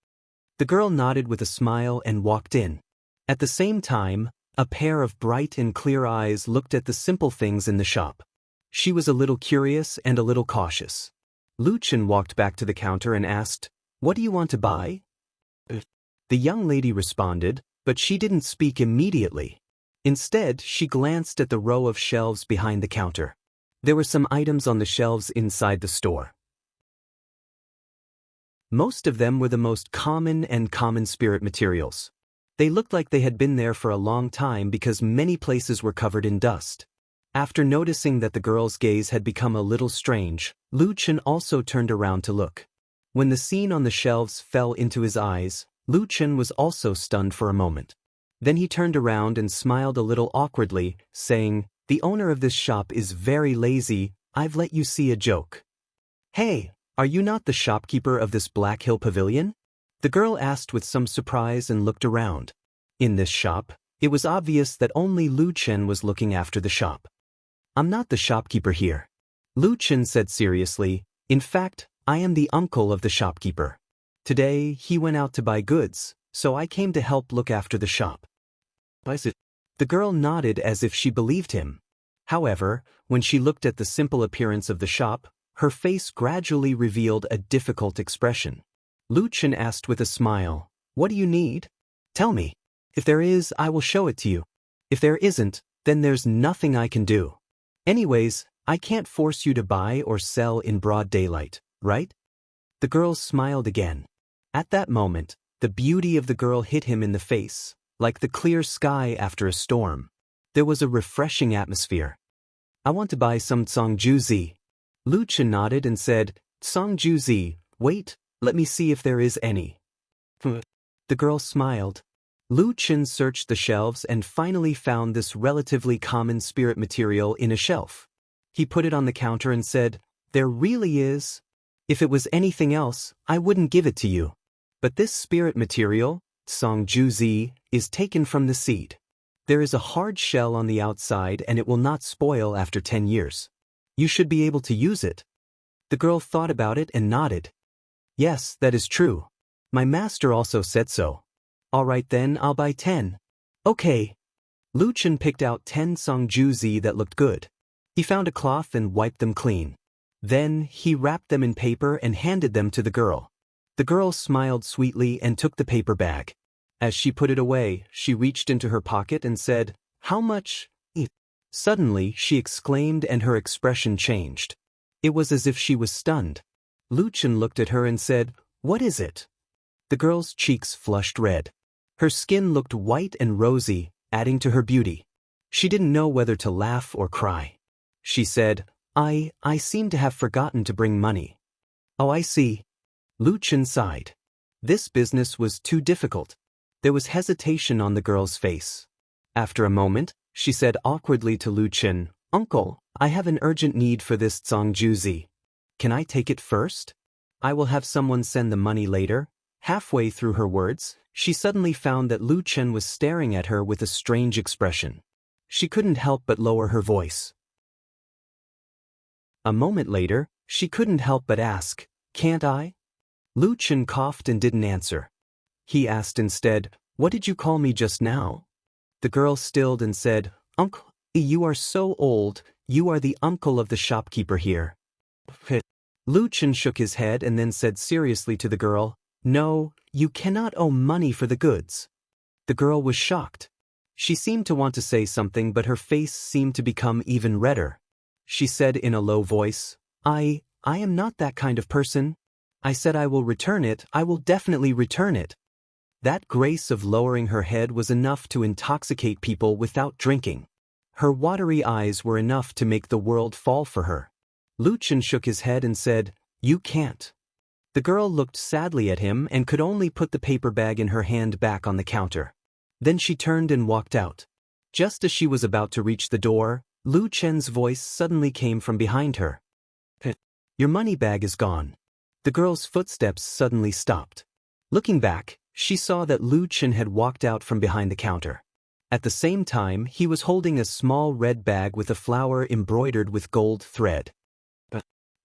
The girl nodded with a smile and walked in. At the same time, a pair of bright and clear eyes looked at the simple things in the shop. She was a little curious and a little cautious. Lu Chen walked back to the counter and asked, "What do you want to buy?" The young lady responded, but she didn't speak immediately. Instead, she glanced at the row of shelves behind the counter. There were some items on the shelves inside the store. Most of them were the most common and common spirit materials. They looked like they had been there for a long time because many places were covered in dust. After noticing that the girl's gaze had become a little strange, Lu Chen also turned around to look. When the scene on the shelves fell into his eyes, Lu Chen was also stunned for a moment. Then he turned around and smiled a little awkwardly, saying, "The owner of this shop is very lazy. I've let you see a joke." "Hey, are you not the shopkeeper of this Black Hill Pavilion?" The girl asked with some surprise and looked around. In this shop, it was obvious that only Lu Chen was looking after the shop. "I'm not the shopkeeper here," Lu Chen said seriously. "In fact, I am the uncle of the shopkeeper. Today, he went out to buy goods, so I came to help look after the shop." The girl nodded as if she believed him. However, when she looked at the simple appearance of the shop, her face gradually revealed a difficult expression. Lu Chen asked with a smile, "What do you need? Tell me. If there is, I will show it to you. If there isn't, then there's nothing I can do. Anyways, I can't force you to buy or sell in broad daylight, right?" The girl smiled again. At that moment, the beauty of the girl hit him in the face, like the clear sky after a storm. There was a refreshing atmosphere. "I want to buy some Songjuzi." Lu Chen nodded and said, "Songjuzi, wait, let me see if there is any." The girl smiled. Lu Chen searched the shelves and finally found this relatively common spirit material in a shelf. He put it on the counter and said, "There really is. If it was anything else, I wouldn't give it to you. But this spirit material, Songjuzi, is taken from the seed. There is a hard shell on the outside and it will not spoil after 10 years. You should be able to use it." The girl thought about it and nodded. "Yes, that is true. My master also said so." "All right then, I'll buy 10. "Okay." Lu Chen picked out 10 Songjuzi that looked good. He found a cloth and wiped them clean. Then, he wrapped them in paper and handed them to the girl. The girl smiled sweetly and took the paper bag. As she put it away, she reached into her pocket and said, "How much?" Suddenly, she exclaimed and her expression changed. It was as if she was stunned. Lu Chen looked at her and said, "What is it?" The girl's cheeks flushed red. Her skin looked white and rosy, adding to her beauty. She didn't know whether to laugh or cry. She said, I seem to have forgotten to bring money." "Oh, I see." Lu Chen sighed. This business was too difficult. There was hesitation on the girl's face. After a moment, she said awkwardly to Lu Chen, Uncle, I have an urgent need for this zongjuzi. Can I take it first? I will have someone send the money later. Halfway through her words, she suddenly found that Lu Chen was staring at her with a strange expression. She couldn't help but lower her voice. A moment later, she couldn't help but ask, "Can't I?" Lu Chen coughed and didn't answer. He asked instead, "What did you call me just now?" The girl stilled and said, "Uncle, you are so old, you are the uncle of the shopkeeper here." Lu Chen shook his head and then said seriously to the girl, "No, you cannot owe money for the goods." The girl was shocked. She seemed to want to say something, but her face seemed to become even redder. She said in a low voice, I am not that kind of person. I said I will return it, I will definitely return it." That grace of lowering her head was enough to intoxicate people without drinking. Her watery eyes were enough to make the world fall for her. Lu Chen shook his head and said, "You can't." The girl looked sadly at him and could only put the paper bag in her hand back on the counter. Then she turned and walked out. Just as she was about to reach the door, Lu Chen's voice suddenly came from behind her. "Your money bag is gone." The girl's footsteps suddenly stopped. Looking back, she saw that Lu Chen had walked out from behind the counter. At the same time, he was holding a small red bag with a flower embroidered with gold thread.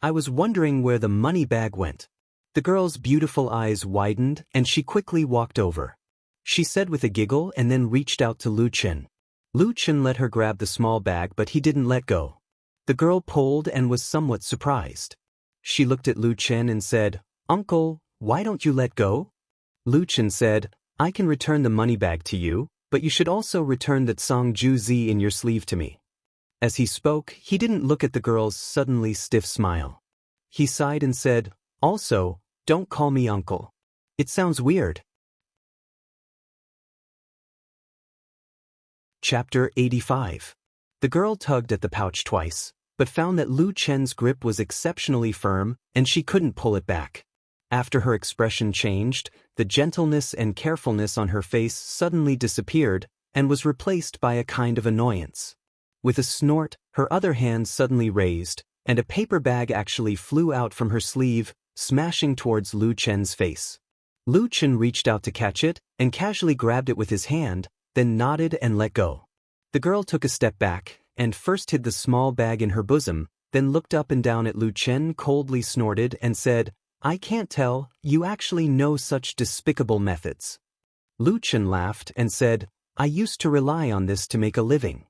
"I was wondering where the money bag went." The girl's beautiful eyes widened and she quickly walked over. She said with a giggle and then reached out to Lu Chen. Lu Chen let her grab the small bag, but he didn't let go. The girl pulled and was somewhat surprised. She looked at Lu Chen and said, "Uncle, why don't you let go?" Lu Chen said, "I can return the money bag to you, but you should also return that zongjuzi in your sleeve to me." As he spoke, he didn't look at the girl's suddenly stiff smile. He sighed and said, "Also, don't call me uncle. It sounds weird." Chapter 85. The girl tugged at the pouch twice, but found that Lu Chen's grip was exceptionally firm and she couldn't pull it back. After her expression changed, the gentleness and carefulness on her face suddenly disappeared and was replaced by a kind of annoyance. With a snort, her other hand suddenly raised, and a paper bag actually flew out from her sleeve, smashing towards Lu Chen's face. Lu Chen reached out to catch it and casually grabbed it with his hand, then nodded and let go. The girl took a step back and first hid the small bag in her bosom, then looked up and down at Lu Chen, coldly snorted and said, "I can't tell, you actually know such despicable methods." Lu Chen laughed and said, "I used to rely on this to make a living."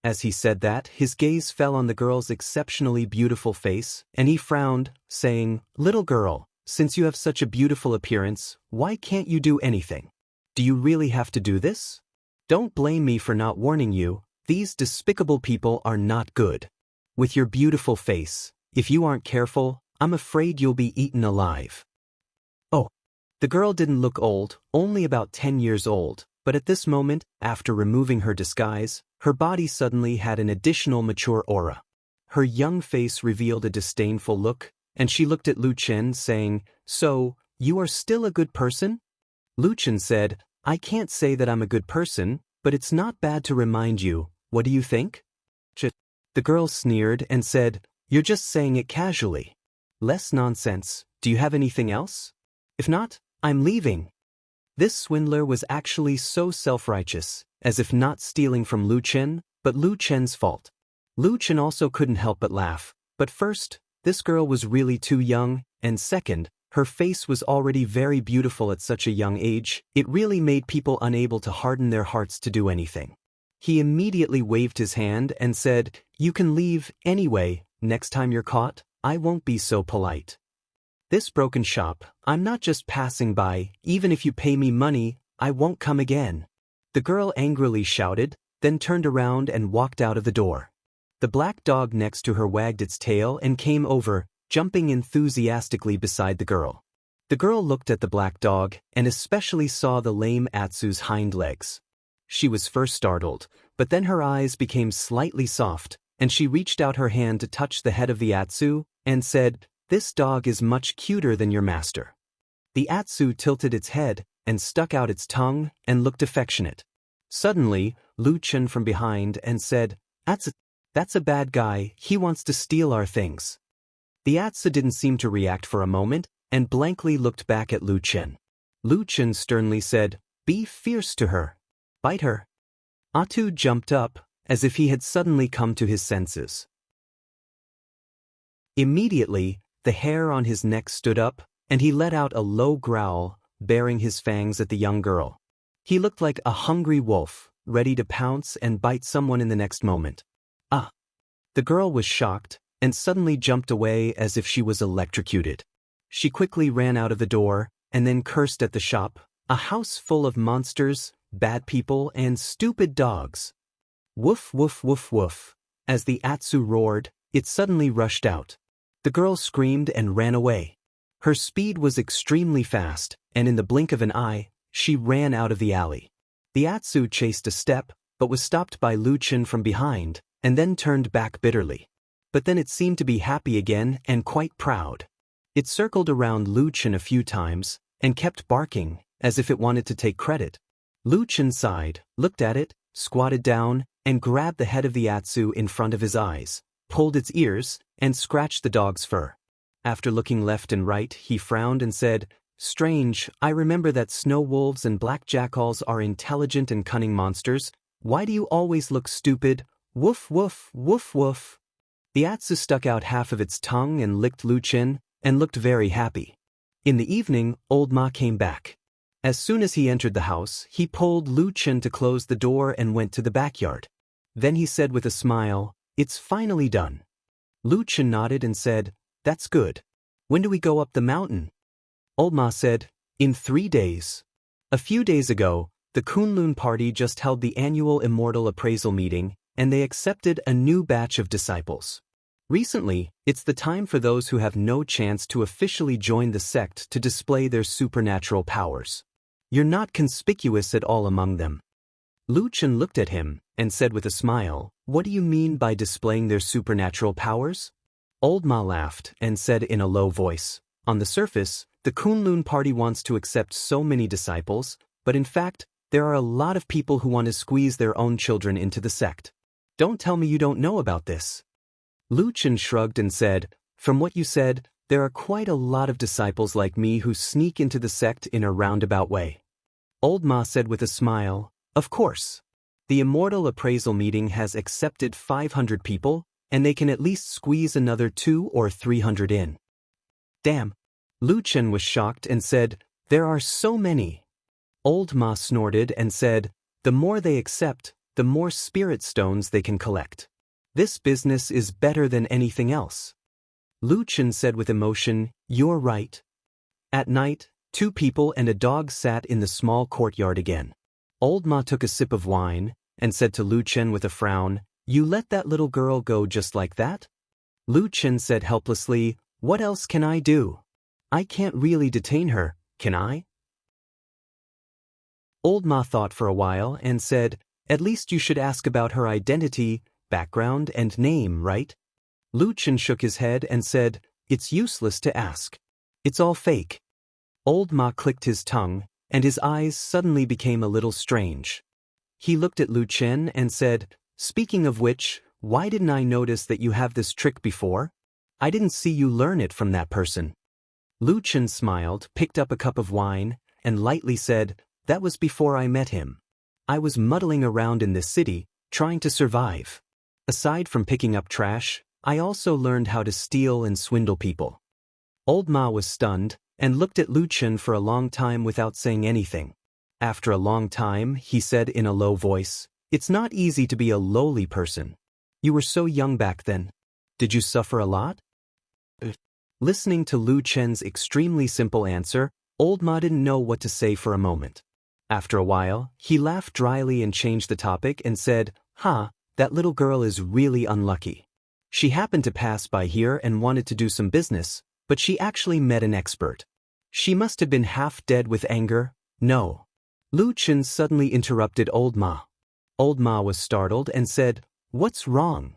As he said that, his gaze fell on the girl's exceptionally beautiful face, and he frowned, saying, "Little girl, since you have such a beautiful appearance, why can't you do anything? Do you really have to do this? Don't blame me for not warning you, these despicable people are not good. With your beautiful face, if you aren't careful, I'm afraid you'll be eaten alive." Oh. The girl didn't look old, only about 10 years old, but at this moment, after removing her disguise, her body suddenly had an additional mature aura. Her young face revealed a disdainful look, and she looked at Lu Chen saying, "So, you are still a good person?" Lu Chen said, "I can't say that I'm a good person, but it's not bad to remind you, what do you think?" The girl sneered and said, "You're just saying it casually. Less nonsense, do you have anything else? If not, I'm leaving." This swindler was actually so self-righteous, as if not stealing from Lu Chen, but Lu Chen's fault. Lu Chen also couldn't help but laugh, but first, this girl was really too young, and second, her face was already very beautiful at such a young age, it really made people unable to harden their hearts to do anything. He immediately waved his hand and said, "You can leave, anyway, next time you're caught, I won't be so polite. This broken shop, I'm not just passing by, even if you pay me money, I won't come again." The girl angrily shouted, then turned around and walked out of the door. The black dog next to her wagged its tail and came over, jumping enthusiastically beside the girl. The girl looked at the black dog and especially saw the lame Atsu's hind legs. She was first startled, but then her eyes became slightly soft, and she reached out her hand to touch the head of the Atsu and said, "This dog is much cuter than your master." The Atsu tilted its head and stuck out its tongue and looked affectionate. Suddenly, Lu Chen from behind and said, "Atsu, That's a bad guy, he wants to steal our things. The Atsu didn't seem to react for a moment, and blankly looked back at Lu Chen. Lu Chen sternly said, "Be fierce to her. Bite her." Atu jumped up, as if he had suddenly come to his senses. Immediately, the hair on his neck stood up, and he let out a low growl, baring his fangs at the young girl. He looked like a hungry wolf, ready to pounce and bite someone in the next moment. Ah! The girl was shocked, and suddenly jumped away as if she was electrocuted. She quickly ran out of the door, and then cursed at the shop, a house full of monsters, bad people, and stupid dogs. Woof woof woof woof. As the Atsu roared, it suddenly rushed out. The girl screamed and ran away. Her speed was extremely fast, and in the blink of an eye, she ran out of the alley. The Atsu chased a step, but was stopped by Lu Chen from behind, and then turned back bitterly. But then it seemed to be happy again and quite proud. It circled around Lu Chen a few times, and kept barking, as if it wanted to take credit. Lu Chen sighed, looked at it, squatted down, and grabbed the head of the Atsu in front of his eyes, pulled its ears, and scratched the dog's fur. After looking left and right, he frowned and said, "Strange, I remember that snow wolves and black jackals are intelligent and cunning monsters. Why do you always look stupid? Woof woof, woof woof." The Atsu stuck out half of its tongue and licked Lu Chen, and looked very happy. In the evening, old Ma came back. As soon as he entered the house, he pulled Lu Chen to close the door and went to the backyard. Then he said with a smile, "It's finally done." Lu Chen nodded and said, "That's good. When do we go up the mountain?" Old Ma said, "In 3 days. A few days ago, the Kunlun party just held the annual Immortal Appraisal meeting, and they accepted a new batch of disciples. Recently, it's the time for those who have no chance to officially join the sect to display their supernatural powers. You're not conspicuous at all among them." Lu Chen looked at him, and said with a smile, "What do you mean by displaying their supernatural powers?" Old Ma laughed, and said in a low voice, "On the surface, the Kunlun party wants to accept so many disciples, but in fact, there are a lot of people who want to squeeze their own children into the sect. Don't tell me you don't know about this." Lu Chen shrugged and said, "From what you said, there are quite a lot of disciples like me who sneak into the sect in a roundabout way." Old Ma said with a smile, "Of course. The Immortal Appraisal meeting has accepted 500 people, and they can at least squeeze another 200 or 300 in." "Damn." Lu Chen was shocked and said, "There are so many." Old Ma snorted and said, "The more they accept, the more spirit stones they can collect. This business is better than anything else." Lu Chen said with emotion, "You're right." At night, 2 people and a dog sat in the small courtyard again. Old Ma took a sip of wine, and said to Lu Chen with a frown, "You let that little girl go just like that?" Lu Chen said helplessly, "What else can I do? I can't really detain her, can I?" Old Ma thought for a while and said, "At least you should ask about her identity, background, and name, right?" Lu Chen shook his head and said, "It's useless to ask. It's all fake." Old Ma clicked his tongue, and his eyes suddenly became a little strange. He looked at Lu Chen and said, "Speaking of which, why didn't I notice that you have this trick before? I didn't see you learn it from that person." Lu Chen smiled, picked up a cup of wine, and lightly said, "That was before I met him. I was muddling around in this city, trying to survive. Aside from picking up trash, I also learned how to steal and swindle people." Old Ma was stunned, and looked at Lu Chen for a long time without saying anything. After a long time, he said in a low voice, "It's not easy to be a lowly person. You were so young back then. Did you suffer a lot?" Listening to Lu Chen's extremely simple answer, Old Ma didn't know what to say for a moment. After a while, he laughed dryly and changed the topic and said, That little girl is really unlucky. She happened to pass by here and wanted to do some business, but she actually met an expert. She must have been half dead with anger." "No." Lu Chen suddenly interrupted Old Ma. Old Ma was startled and said, "What's wrong?"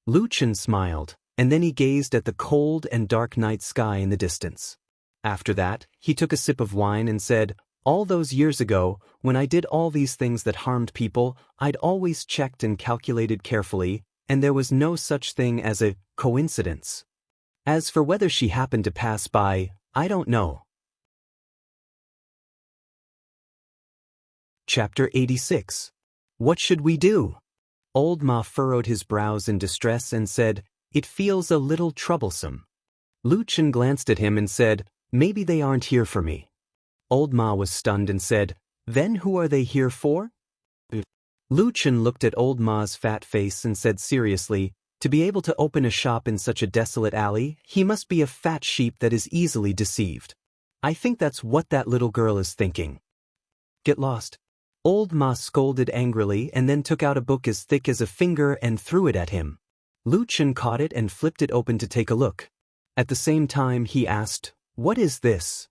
Lu Chen smiled, and then he gazed at the cold and dark night sky in the distance. After that, he took a sip of wine and said, "All those years ago, when I did all these things that harmed people, I'd always checked and calculated carefully, and there was no such thing as a coincidence. As for whether she happened to pass by, I don't know. Chapter 86. What should we do? Old Ma furrowed his brows in distress and said, "It feels a little troublesome." Lu Chen glanced at him and said, "Maybe they aren't here for me." Old Ma was stunned and said, "Then who are they here for?" Lu Chen looked at Old Ma's fat face and said seriously, "To be able to open a shop in such a desolate alley, he must be a fat sheep that is easily deceived. I think that's what that little girl is thinking." "Get lost." Old Ma scolded angrily and then took out a book as thick as a finger and threw it at him. Lu Chen caught it and flipped it open to take a look. At the same time he asked, "What is this?"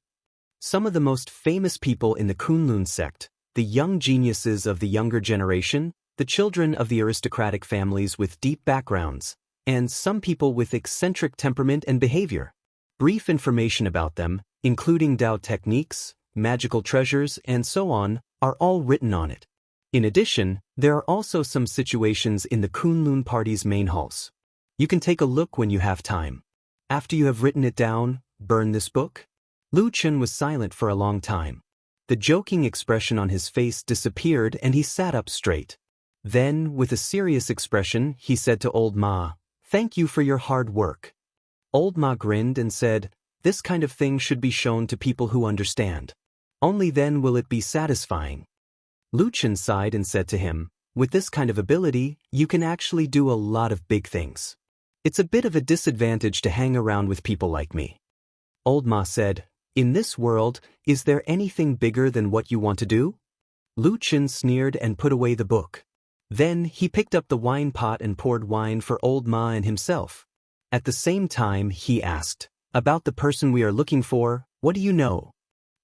Some of the most famous people in the Kunlun sect, the young geniuses of the younger generation, the children of the aristocratic families with deep backgrounds, and some people with eccentric temperament and behavior. Brief information about them, including Dao techniques, magical treasures, and so on, are all written on it. In addition, there are also some situations in the Kunlun party's main halls. You can take a look when you have time. After you have written it down, burn this book. Lu Chen was silent for a long time. The joking expression on his face disappeared and he sat up straight. Then, with a serious expression, he said to Old Ma, "Thank you for your hard work." Old Ma grinned and said, "This kind of thing should be shown to people who understand. Only then will it be satisfying." Lu Chen sighed and said to him, "With this kind of ability, you can actually do a lot of big things. It's a bit of a disadvantage to hang around with people like me." Old Ma said, "In this world, is there anything bigger than what you want to do?" Lu Chen sneered and put away the book. Then he picked up the wine pot and poured wine for Old Ma and himself. At the same time he asked, "About the person we are looking for, what do you know?"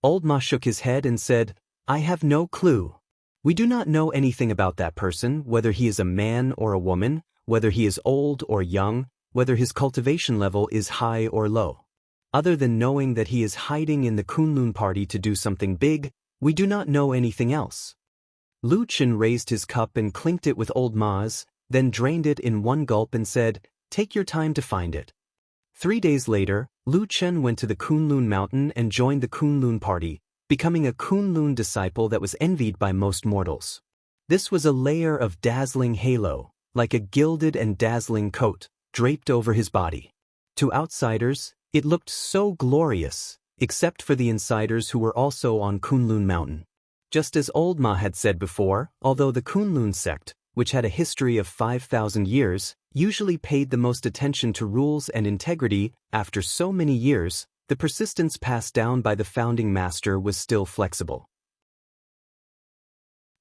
Old Ma shook his head and said, "I have no clue. We do not know anything about that person, whether he is a man or a woman, whether he is old or young, whether his cultivation level is high or low. Other than knowing that he is hiding in the Kunlun party to do something big, we do not know anything else." Lu Chen raised his cup and clinked it with Old Ma's, then drained it in one gulp and said, "Take your time to find it." 3 days later, Lu Chen went to the Kunlun mountain and joined the Kunlun party, becoming a Kunlun disciple that was envied by most mortals. This was a layer of dazzling halo, like a gilded and dazzling coat, draped over his body. To outsiders, it looked so glorious, except for the insiders who were also on Kunlun mountain. Just as Old Ma had said before, although the Kunlun sect, which had a history of 5,000 years, usually paid the most attention to rules and integrity, after so many years, the persistence passed down by the founding master was still flexible.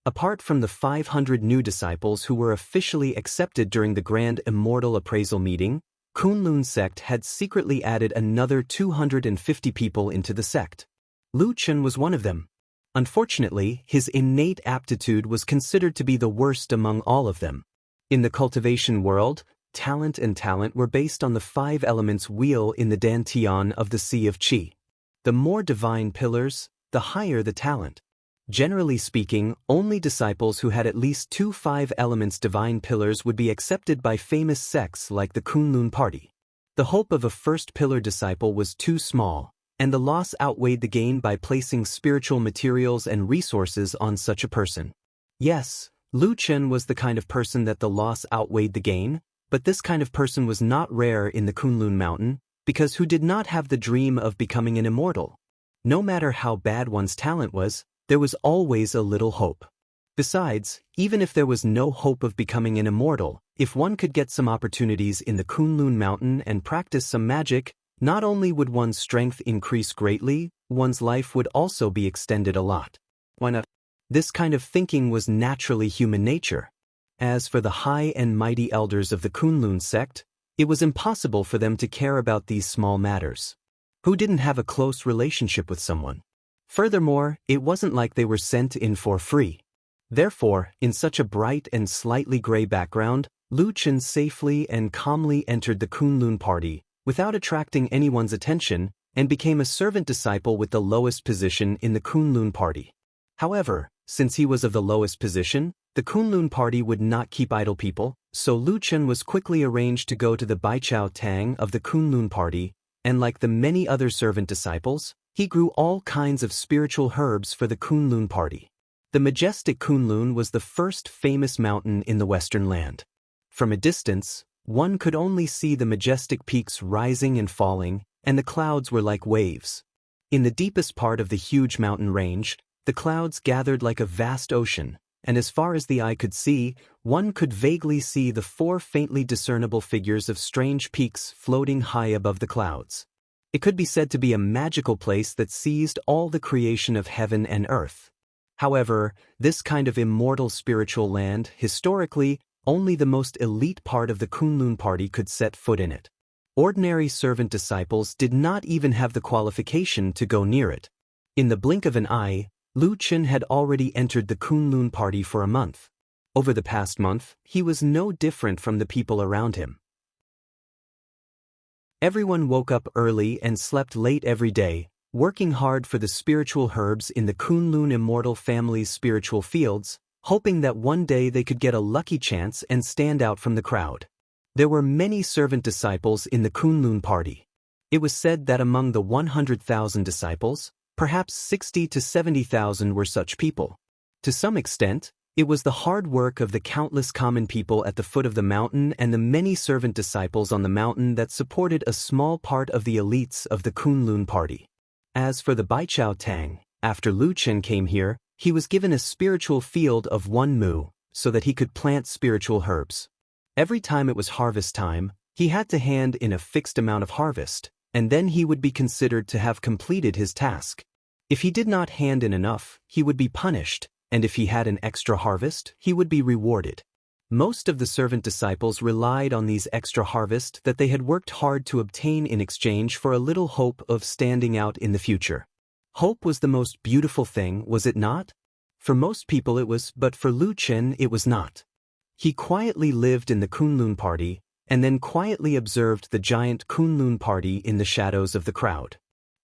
Apart from the 500 new disciples who were officially accepted during the Grand Immortal Appraisal meeting, Kunlun sect had secretly added another 250 people into the sect. Lu Chen was one of them. Unfortunately, his innate aptitude was considered to be the worst among all of them. In the cultivation world, talent and talent were based on the 5 elements wheel in the dantian of the Sea of Qi. The more divine pillars, the higher the talent. Generally speaking, only disciples who had at least 2 5 elements divine pillars would be accepted by famous sects like the Kunlun party. The hope of a first pillar disciple was too small, and the loss outweighed the gain by placing spiritual materials and resources on such a person. Yes, Lu Chen was the kind of person that the loss outweighed the gain, but this kind of person was not rare in the Kunlun mountain, because who did not have the dream of becoming an immortal? No matter how bad one's talent was, there was always a little hope. Besides, even if there was no hope of becoming an immortal, if one could get some opportunities in the Kunlun mountain and practice some magic, not only would one's strength increase greatly, one's life would also be extended a lot. Why not? This kind of thinking was naturally human nature. As for the high and mighty elders of the Kunlun sect, it was impossible for them to care about these small matters. Who didn't have a close relationship with someone? Furthermore, it wasn't like they were sent in for free. Therefore, in such a bright and slightly gray background, Lu Chen safely and calmly entered the Kunlun party, without attracting anyone's attention, and became a servant disciple with the lowest position in the Kunlun party. However, since he was of the lowest position, The Kunlun party would not keep idle people, so Lu Chen was quickly arranged to go to the Baichao Tang of the Kunlun party, and like the many other servant disciples, he grew all kinds of spiritual herbs for the Kunlun party. The majestic Kunlun was the first famous mountain in the Western land. From a distance, one could only see the majestic peaks rising and falling, and the clouds were like waves. In the deepest part of the huge mountain range, the clouds gathered like a vast ocean, and as far as the eye could see, one could vaguely see the 4 faintly discernible figures of strange peaks floating high above the clouds. It could be said to be a magical place that seized all the creation of heaven and earth. However, this kind of immortal spiritual land, historically, only the most elite part of the Kunlun party could set foot in it. Ordinary servant disciples did not even have the qualification to go near it. In the blink of an eye, Lu Chen had already entered the Kunlun party for a month. Over the past month, he was no different from the people around him. Everyone woke up early and slept late every day, working hard for the spiritual herbs in the Kunlun immortal family's spiritual fields, hoping that one day they could get a lucky chance and stand out from the crowd. There were many servant disciples in the Kunlun party. It was said that among the 100,000 disciples, perhaps 60 to 70,000 were such people. To some extent, it was the hard work of the countless common people at the foot of the mountain and the many servant disciples on the mountain that supported a small part of the elites of the Kunlun party. As for the Baichao Tang, after Lu Chen came here, he was given a spiritual field of 1 mu, so that he could plant spiritual herbs. Every time it was harvest time, he had to hand in a fixed amount of harvest, and then he would be considered to have completed his task. If he did not hand in enough, he would be punished, and if he had an extra harvest, he would be rewarded. Most of the servant disciples relied on these extra harvests that they had worked hard to obtain in exchange for a little hope of standing out in the future. Hope was the most beautiful thing, was it not? For most people it was, but for Lu Chen it was not. He quietly lived in the Kunlun party, and then quietly observed the giant Kunlun party in the shadows of the crowd.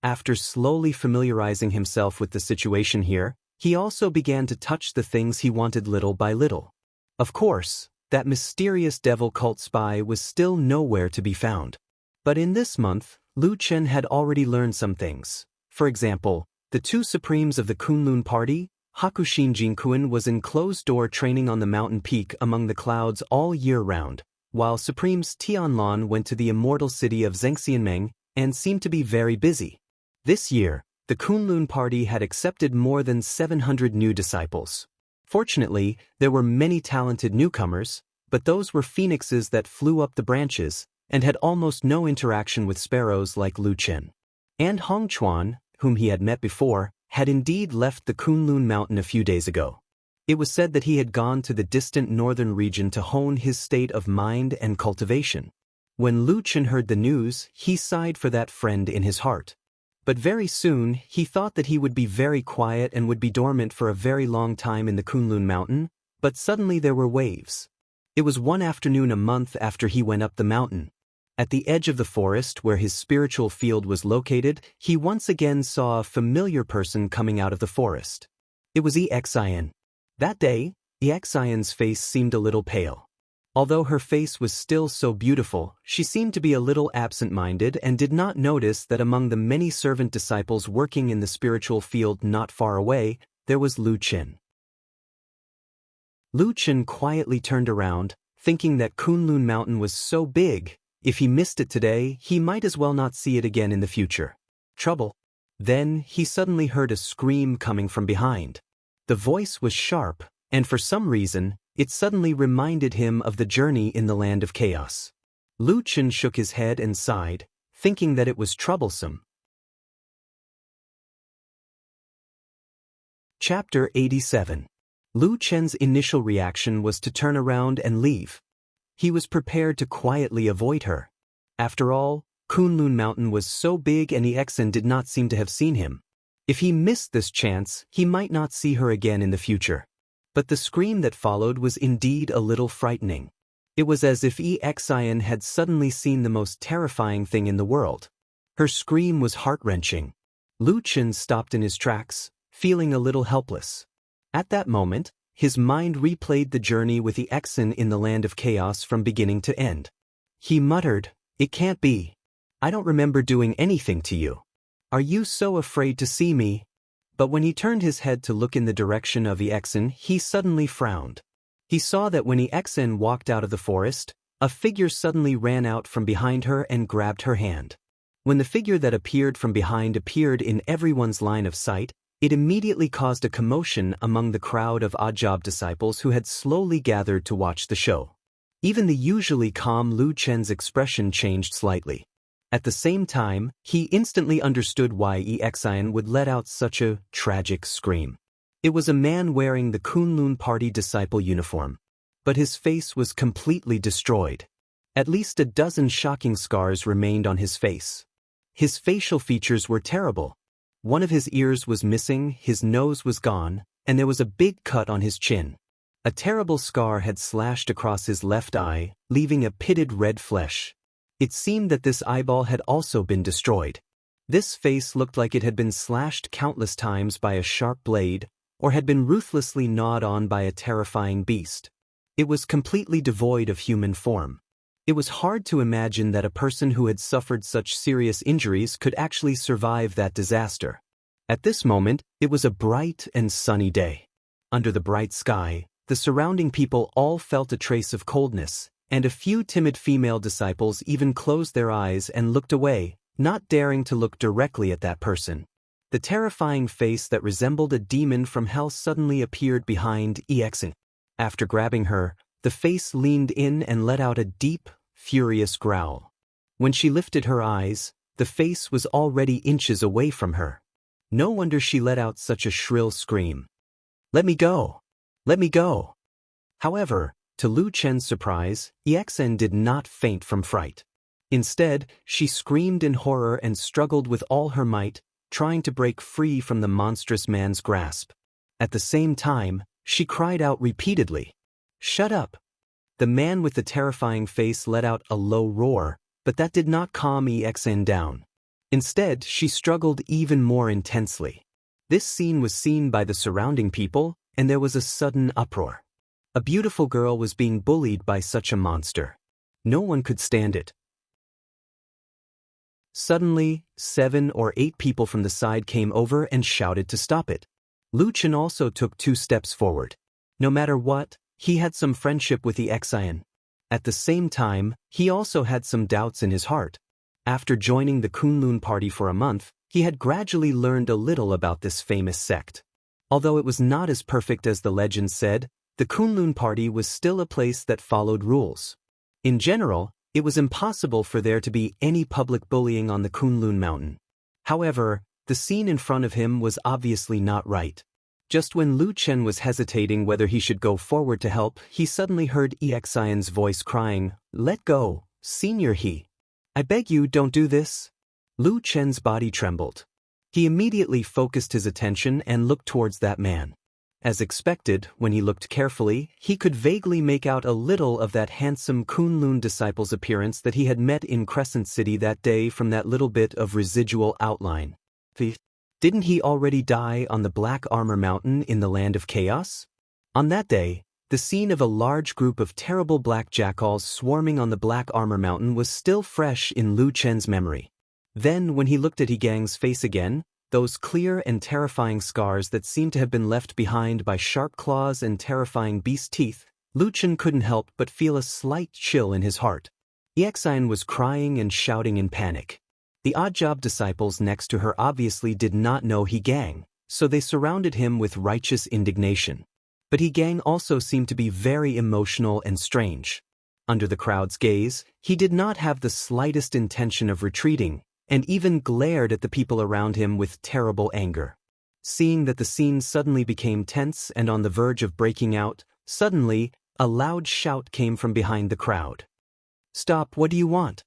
After slowly familiarizing himself with the situation here, he also began to touch the things he wanted little by little. Of course, that mysterious devil cult spy was still nowhere to be found. But in this month, Lu Chen had already learned some things. For example, the 2 supremes of the Kunlun party, Hakushin Jinkuan was in closed-door training on the mountain peak among the clouds all year round, while Supremes Tianlan went to the immortal city of Zhengxianmeng and seemed to be very busy. This year, the Kunlun party had accepted more than 700 new disciples. Fortunately, there were many talented newcomers, but those were phoenixes that flew up the branches and had almost no interaction with sparrows like Lu Chen. And Hongchuan, whom he had met before, had indeed left the Kunlun mountain a few days ago. It was said that he had gone to the distant northern region to hone his state of mind and cultivation. When Lu Chen heard the news, he sighed for that friend in his heart. But very soon, he thought that he would be very quiet and would be dormant for a very long time in the Kunlun mountain, but suddenly there were waves. It was one afternoon a month after he went up the mountain. At the edge of the forest where his spiritual field was located, he once again saw a familiar person coming out of the forest. It was Exian. That day, Exian's face seemed a little pale. Although her face was still so beautiful, she seemed to be a little absent-minded and did not notice that among the many servant disciples working in the spiritual field not far away, there was Lu Chen. Lu Chen quietly turned around, thinking that Kunlun Mountain was so big, if he missed it today, he might as well not see it again in the future. Trouble. Then he suddenly heard a scream coming from behind. The voice was sharp, and for some reason, it suddenly reminded him of the journey in the land of chaos. Lu Chen shook his head and sighed, thinking that it was troublesome. Chapter 87. Lu Chen's initial reaction was to turn around and leave. He was prepared to quietly avoid her. After all, Kunlun Mountain was so big and Exen did not seem to have seen him. If he missed this chance, he might not see her again in the future. But the scream that followed was indeed a little frightening. It was as if Exian had suddenly seen the most terrifying thing in the world. Her scream was heart-wrenching. Lu Chen stopped in his tracks, feeling a little helpless. At that moment, His mind replayed the journey with the Exen in the land of chaos from beginning to end. He muttered, "It can't be. I don't remember doing anything to you. Are you so afraid to see me?" But when he turned his head to look in the direction of the Exen, he suddenly frowned. He saw that when the Exen walked out of the forest, a figure suddenly ran out from behind her and grabbed her hand. When the figure that appeared from behind appeared in everyone's line of sight, it immediately caused a commotion among the crowd of odd-job disciples who had slowly gathered to watch the show. Even the usually calm Lu Chen's expression changed slightly. At the same time, he instantly understood why Exian would let out such a tragic scream. It was a man wearing the Kunlun Party disciple uniform. But his face was completely destroyed. At least a dozen shocking scars remained on his face. His facial features were terrible. One of his ears was missing, his nose was gone, and there was a big cut on his chin. A terrible scar had slashed across his left eye, leaving a pitted red flesh. It seemed that this eyeball had also been destroyed. This face looked like it had been slashed countless times by a sharp blade, or had been ruthlessly gnawed on by a terrifying beast. It was completely devoid of human form. It was hard to imagine that a person who had suffered such serious injuries could actually survive that disaster. At this moment, it was a bright and sunny day. Under the bright sky, the surrounding people all felt a trace of coldness, and a few timid female disciples even closed their eyes and looked away, not daring to look directly at that person. The terrifying face that resembled a demon from hell suddenly appeared behind Exin. After grabbing her, the face leaned in and let out a deep, furious growl. When she lifted her eyes, the face was already inches away from her. No wonder she let out such a shrill scream. "Let me go! Let me go!" However, to Lu Chen's surprise, Exen did not faint from fright. Instead, she screamed in horror and struggled with all her might, trying to break free from the monstrous man's grasp. At the same time, she cried out repeatedly, "Shut up!" The man with the terrifying face let out a low roar, but that did not calm Exen down. Instead, she struggled even more intensely. This scene was seen by the surrounding people, and there was a sudden uproar. A beautiful girl was being bullied by such a monster. No one could stand it. Suddenly, 7 or 8 people from the side came over and shouted to stop it. Lu Chen also took 2 steps forward. No matter what, he had some friendship with the Exian. At the same time, he also had some doubts in his heart. After joining the Kunlun Party for a month, he had gradually learned a little about this famous sect. Although it was not as perfect as the legend said, the Kunlun Party was still a place that followed rules. In general, it was impossible for there to be any public bullying on the Kunlun mountain. However, the scene in front of him was obviously not right. Just when Lu Chen was hesitating whether he should go forward to help, he suddenly heard Exian's voice crying, "Let go, Senior He. I beg you, don't do this." Lu Chen's body trembled. He immediately focused his attention and looked towards that man. As expected, when he looked carefully, he could vaguely make out a little of that handsome Kunlun disciple's appearance that he had met in Crescent City that day from that little bit of residual outline. Didn't he already die on the Black Armor Mountain in the Land of Chaos? On that day, the scene of a large group of terrible black jackals swarming on the Black Armor Mountain was still fresh in Lu Chen's memory. Then, when he looked at Gang's face again, those clear and terrifying scars that seemed to have been left behind by sharp claws and terrifying beast teeth, Lu Chen couldn't help but feel a slight chill in his heart. Exian was crying and shouting in panic. The odd-job disciples next to her obviously did not know Gang, so they surrounded him with righteous indignation. But Gang also seemed to be very emotional and strange. Under the crowd's gaze, he did not have the slightest intention of retreating, and even glared at the people around him with terrible anger. Seeing that the scene suddenly became tense and on the verge of breaking out, suddenly, a loud shout came from behind the crowd. "Stop, what do you want?"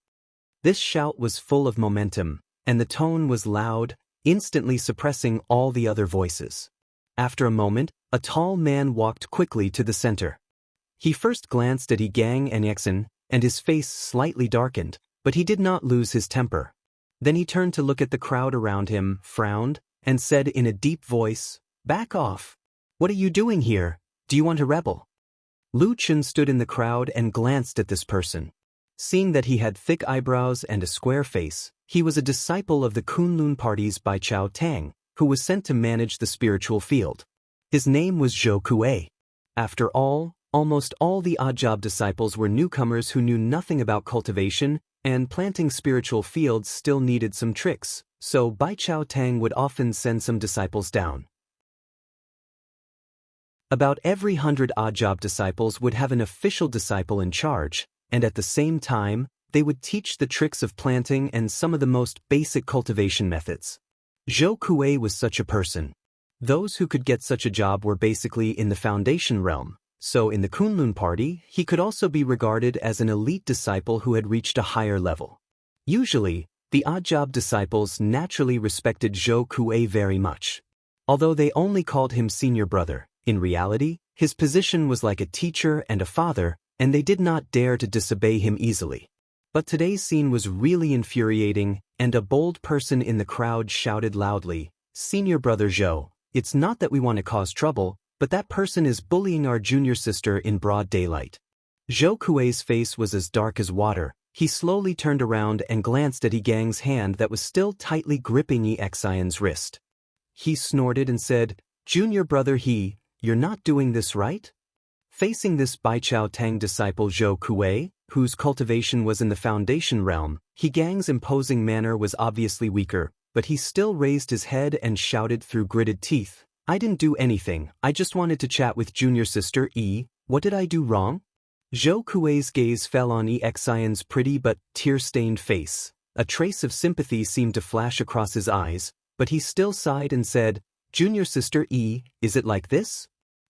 This shout was full of momentum, and the tone was loud, instantly suppressing all the other voices. After a moment, a tall man walked quickly to the center. He first glanced at Gang and Exen, and his face slightly darkened, but he did not lose his temper. Then he turned to look at the crowd around him, frowned, and said in a deep voice, "Back off. What are you doing here? Do you want to rebel? Lu Chen stood in the crowd and glanced at this person. Seeing that he had thick eyebrows and a square face, he was a disciple of the Kunlun parties by Chao Tang, who was sent to manage the spiritual field. His name was Zhou Kuei. After all, almost all the odd-job disciples were newcomers who knew nothing about cultivation, and planting spiritual fields still needed some tricks, so Bai Chao Tang would often send some disciples down. About every 100 odd-job disciples would have an official disciple in charge, and at the same time, they would teach the tricks of planting and some of the most basic cultivation methods. Zhou Kuei was such a person. Those who could get such a job were basically in the foundation realm, so in the Kunlun party, he could also be regarded as an elite disciple who had reached a higher level. Usually, the odd-job disciples naturally respected Zhou Kuei very much. Although they only called him senior brother, in reality, his position was like a teacher and a father, and they did not dare to disobey him easily. But today's scene was really infuriating, and a bold person in the crowd shouted loudly, "Senior brother Zhou, it's not that we want to cause trouble, but that person is bullying our junior sister in broad daylight." Zhou Kuei's face was as dark as water. He slowly turned around and glanced at Yi Gang's hand that was still tightly gripping Yi Xian's wrist. He snorted and said, "Junior brother He, you're not doing this right?" Facing this Bai Chao Tang disciple Zhou Kuei, whose cultivation was in the foundation realm, Yi Gang's imposing manner was obviously weaker, but he still raised his head and shouted through gritted teeth, "I didn't do anything, I just wanted to chat with junior sister Yi, what did I do wrong?" Zhou Kuei's gaze fell on Yi Xian's pretty but tear-stained face. A trace of sympathy seemed to flash across his eyes, but he still sighed and said, "Junior sister Yi, is it like this?"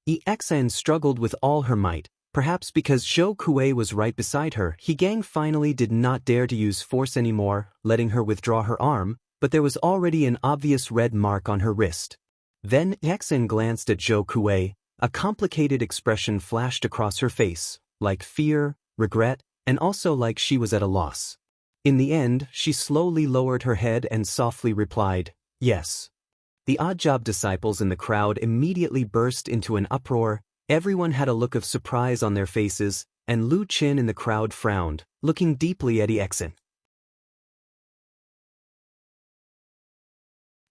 Yi Xian struggled with all her might. Perhaps because Zhou Kuei was right beside her, Yi Gang finally did not dare to use force anymore, letting her withdraw her arm, but there was already an obvious red mark on her wrist. Then Yi Xian glanced at Zhou Kuei. A complicated expression flashed across her face, like fear, regret, and also like she was at a loss. In the end, she slowly lowered her head and softly replied, "Yes." The odd-job disciples in the crowd immediately burst into an uproar. Everyone had a look of surprise on their faces, and Lu Qin in the crowd frowned, looking deeply at Yi Xian.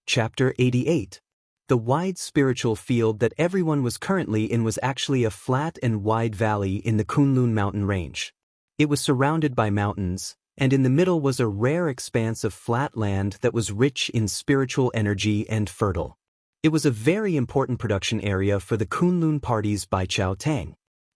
Chapter 88. The wide spiritual field that everyone was currently in was actually a flat and wide valley in the Kunlun mountain range. It was surrounded by mountains, and in the middle was a rare expanse of flat land that was rich in spiritual energy and fertile. It was a very important production area for the Kunlun parties by Chao Tang.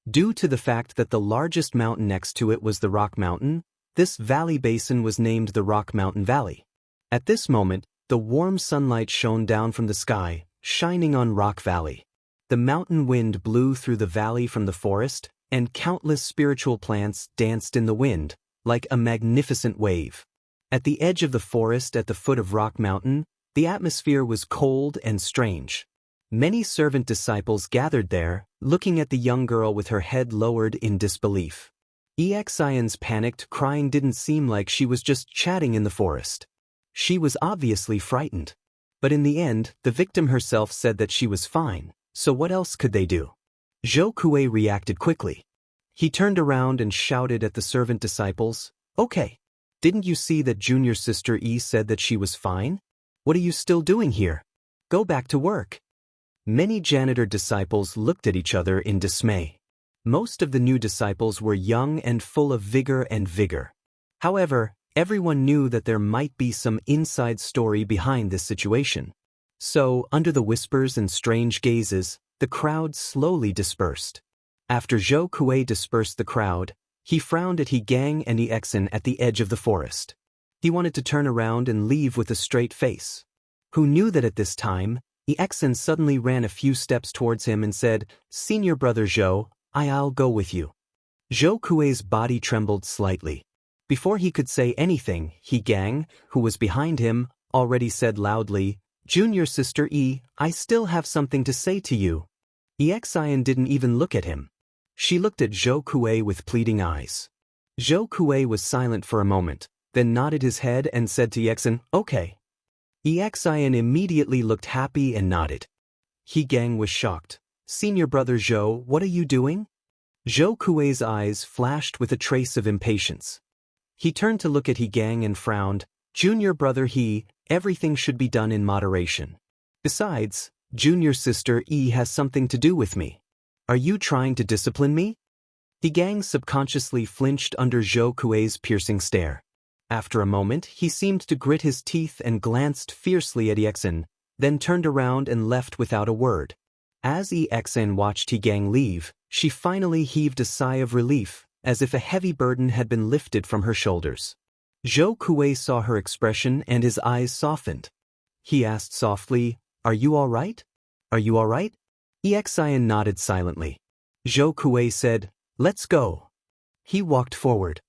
Due to the fact that the largest mountain next to it was the Rock Mountain, this valley basin was named the Rock Mountain Valley. At this moment, the warm sunlight shone down from the sky, shining on Rock Valley. The mountain wind blew through the valley from the forest, and countless spiritual plants danced in the wind, like a magnificent wave. At the edge of the forest at the foot of Rock Mountain, the atmosphere was cold and strange. Many servant disciples gathered there, looking at the young girl with her head lowered in disbelief. Yi Xian's panicked crying didn't seem like she was just chatting in the forest. She was obviously frightened. But in the end, the victim herself said that she was fine, so what else could they do? Zhou Kuei reacted quickly. He turned around and shouted at the servant disciples, "Okay, didn't you see that junior sister Yi said that she was fine? What are you still doing here? Go back to work." Many janitor disciples looked at each other in dismay. Most of the new disciples were young and full of vigor. However, everyone knew that there might be some inside story behind this situation. So, under the whispers and strange gazes, the crowd slowly dispersed. After Zhou Kuei dispersed the crowd, he frowned at Yi Gang and Yi Xian at the edge of the forest. He wanted to turn around and leave with a straight face. Who knew that at this time, Yi Xian suddenly ran a few steps towards him and said, "Senior brother Zhou, I'll go with you." Zhou Kuei's body trembled slightly. Before he could say anything, Yi Gang, who was behind him, already said loudly, "Junior sister Yi, I still have something to say to you." Yi Xian didn't even look at him. She looked at Zhou Kuei with pleading eyes. Zhou Kuei was silent for a moment, then nodded his head and said to Yi Xian, "Okay." Yi Xian immediately looked happy and nodded. Yi Gang was shocked. Senior brother Zhou, what are you doing? Zhou Kuei's eyes flashed with a trace of impatience. He turned to look at He Gang and frowned. Junior brother He, everything should be done in moderation. Besides, junior sister Yi has something to do with me. Are you trying to discipline me? He Gang subconsciously flinched under Zhou Kuei's piercing stare. After a moment, he seemed to grit his teeth and glanced fiercely at Exen, then turned around and left without a word. As Exen watched He Gang leave, she finally heaved a sigh of relief, as if a heavy burden had been lifted from her shoulders. Zhou Kuei saw her expression and his eyes softened. He asked softly, "Are you all right? Are you all right?" Exen nodded silently. Zhou Kuei said, "Let's go." He walked forward.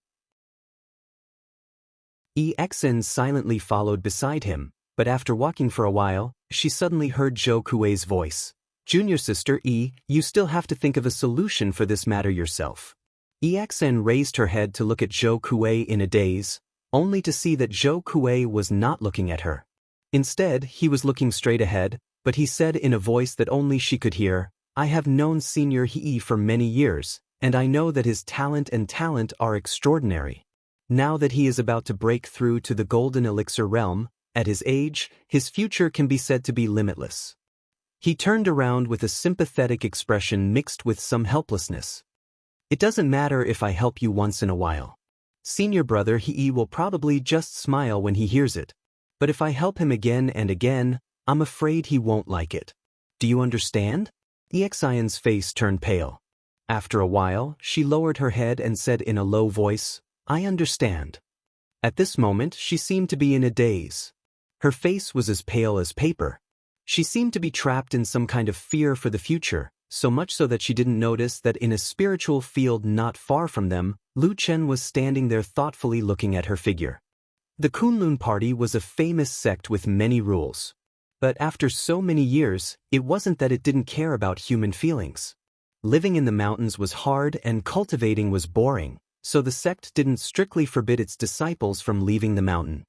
Exen silently followed beside him, but after walking for a while, she suddenly heard Zhou Kuei's voice. "Junior sister E, you still have to think of a solution for this matter yourself." Exen raised her head to look at Zhou Kuei in a daze, only to see that Zhou Kuei was not looking at her. Instead, he was looking straight ahead, but he said in a voice that only she could hear, "I have known Senior He for many years, and I know that his talent are extraordinary. Now that he is about to break through to the Golden Elixir realm, at his age, his future can be said to be limitless." He turned around with a sympathetic expression mixed with some helplessness. "It doesn't matter if I help you once in a while. Senior brother He will probably just smile when he hears it. But if I help him again and again, I'm afraid he won't like it. Do you understand?" Exen's face turned pale. After a while, she lowered her head and said in a low voice, "I understand." At this moment, she seemed to be in a daze. Her face was as pale as paper. She seemed to be trapped in some kind of fear for the future, so much so that she didn't notice that in a spiritual field not far from them, Lu Chen was standing there thoughtfully looking at her figure. The Kunlun party was a famous sect with many rules. But after so many years, it wasn't that it didn't care about human feelings. Living in the mountains was hard and cultivating was boring, so the sect didn't strictly forbid its disciples from leaving the mountain.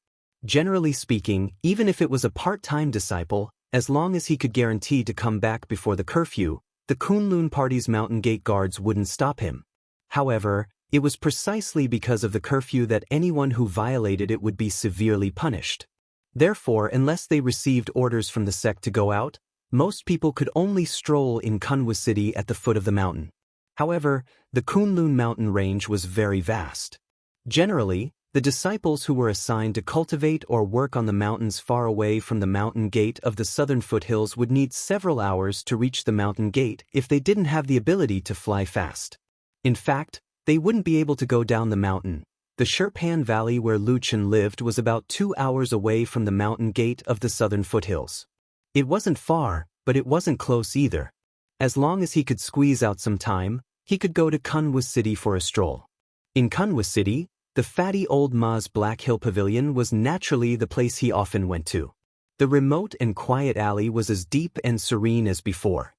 Generally speaking, even if it was a part-time disciple, as long as he could guarantee to come back before the curfew, the Kunlun party's mountain gate guards wouldn't stop him. However, it was precisely because of the curfew that anyone who violated it would be severely punished. Therefore, unless they received orders from the sect to go out, most people could only stroll in Kunwa City at the foot of the mountain. However, the Kunlun mountain range was very vast. Generally, the disciples who were assigned to cultivate or work on the mountains far away from the mountain gate of the southern foothills would need several hours to reach the mountain gate if they didn't have the ability to fly fast. In fact, they wouldn't be able to go down the mountain. The Sherpan Valley where Lu Chen lived was about 2 hours away from the mountain gate of the southern foothills. It wasn't far, but it wasn't close either. As long as he could squeeze out some time, he could go to Kunwa City for a stroll. In Kunwa City, the fatty old Ma's Black Hill Pavilion was naturally the place he often went to. The remote and quiet alley was as deep and serene as before.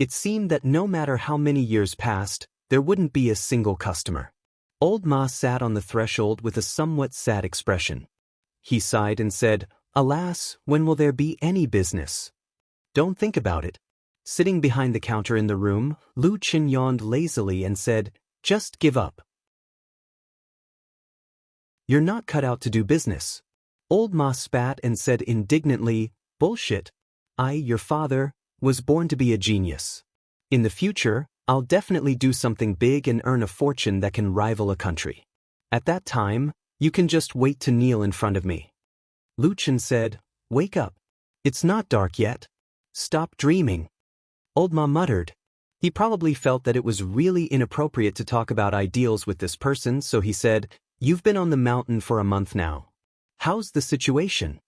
It seemed that no matter how many years passed, there wouldn't be a single customer. Old Ma sat on the threshold with a somewhat sad expression. He sighed and said, "Alas, when will there be any business?" "Don't think about it." Sitting behind the counter in the room, Lu Chen yawned lazily and said, "Just give up. You're not cut out to do business." Old Ma spat and said indignantly, "Bullshit. I, your father, was born to be a genius. In the future, I'll definitely do something big and earn a fortune that can rival a country. At that time, you can just wait to kneel in front of me." Lu Chen said, "Wake up. It's not dark yet. Stop dreaming." Old Ma muttered. He probably felt that it was really inappropriate to talk about ideals with this person, so he said, "You've been on the mountain for a month now. How's the situation?"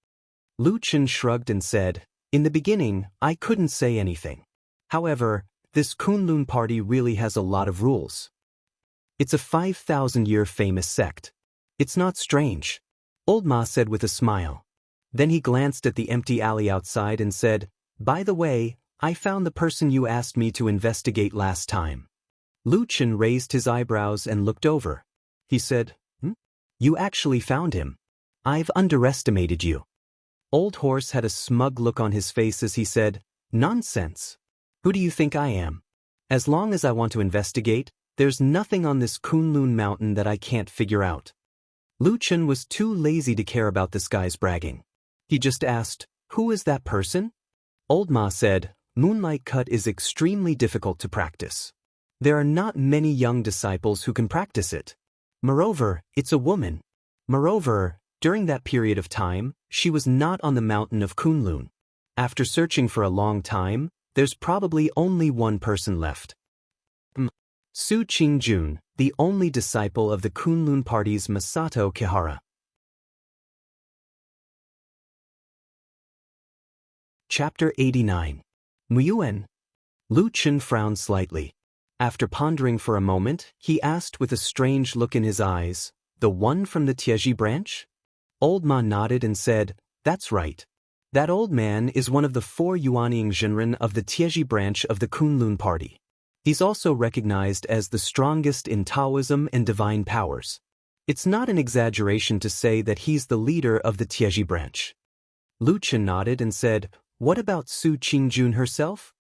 Lu Chen shrugged and said, "In the beginning, I couldn't say anything. However, this Kunlun party really has a lot of rules. It's a 5,000-year famous sect. It's not strange," Old Ma said with a smile. Then he glanced at the empty alley outside and said, "By the way, I found the person you asked me to investigate last time." Lu Chen raised his eyebrows and looked over. He said, "You actually found him. I've underestimated you." Old Horse had a smug look on his face as he said, "Nonsense. Who do you think I am? As long as I want to investigate, there's nothing on this Kunlun mountain that I can't figure out. Lu Chen was too lazy to care about this guy's bragging. He just asked, "Who is that person?" Old Ma said, "Moonlight cut is extremely difficult to practice. There are not many young disciples who can practice it. Moreover, it's a woman. Moreover, during that period of time, she was not on the mountain of Kunlun. After searching for a long time, there's probably only one person left. Su Qingjun, the only disciple of the Kunlun party's Masato Kihara." Chapter 89. Muyuan. Lu Chen frowned slightly. After pondering for a moment, he asked with a strange look in his eyes, "The one from the Tieji branch?" Old Ma nodded and said, "That's right. That old man is one of the 4 Yuanying Jinren of the Tieji branch of the Kunlun party. He's also recognized as the strongest in Taoism and divine powers. It's not an exaggeration to say that he's the leader of the Tieji branch." Lu Chen nodded and said, "What about Su Qingjun herself?"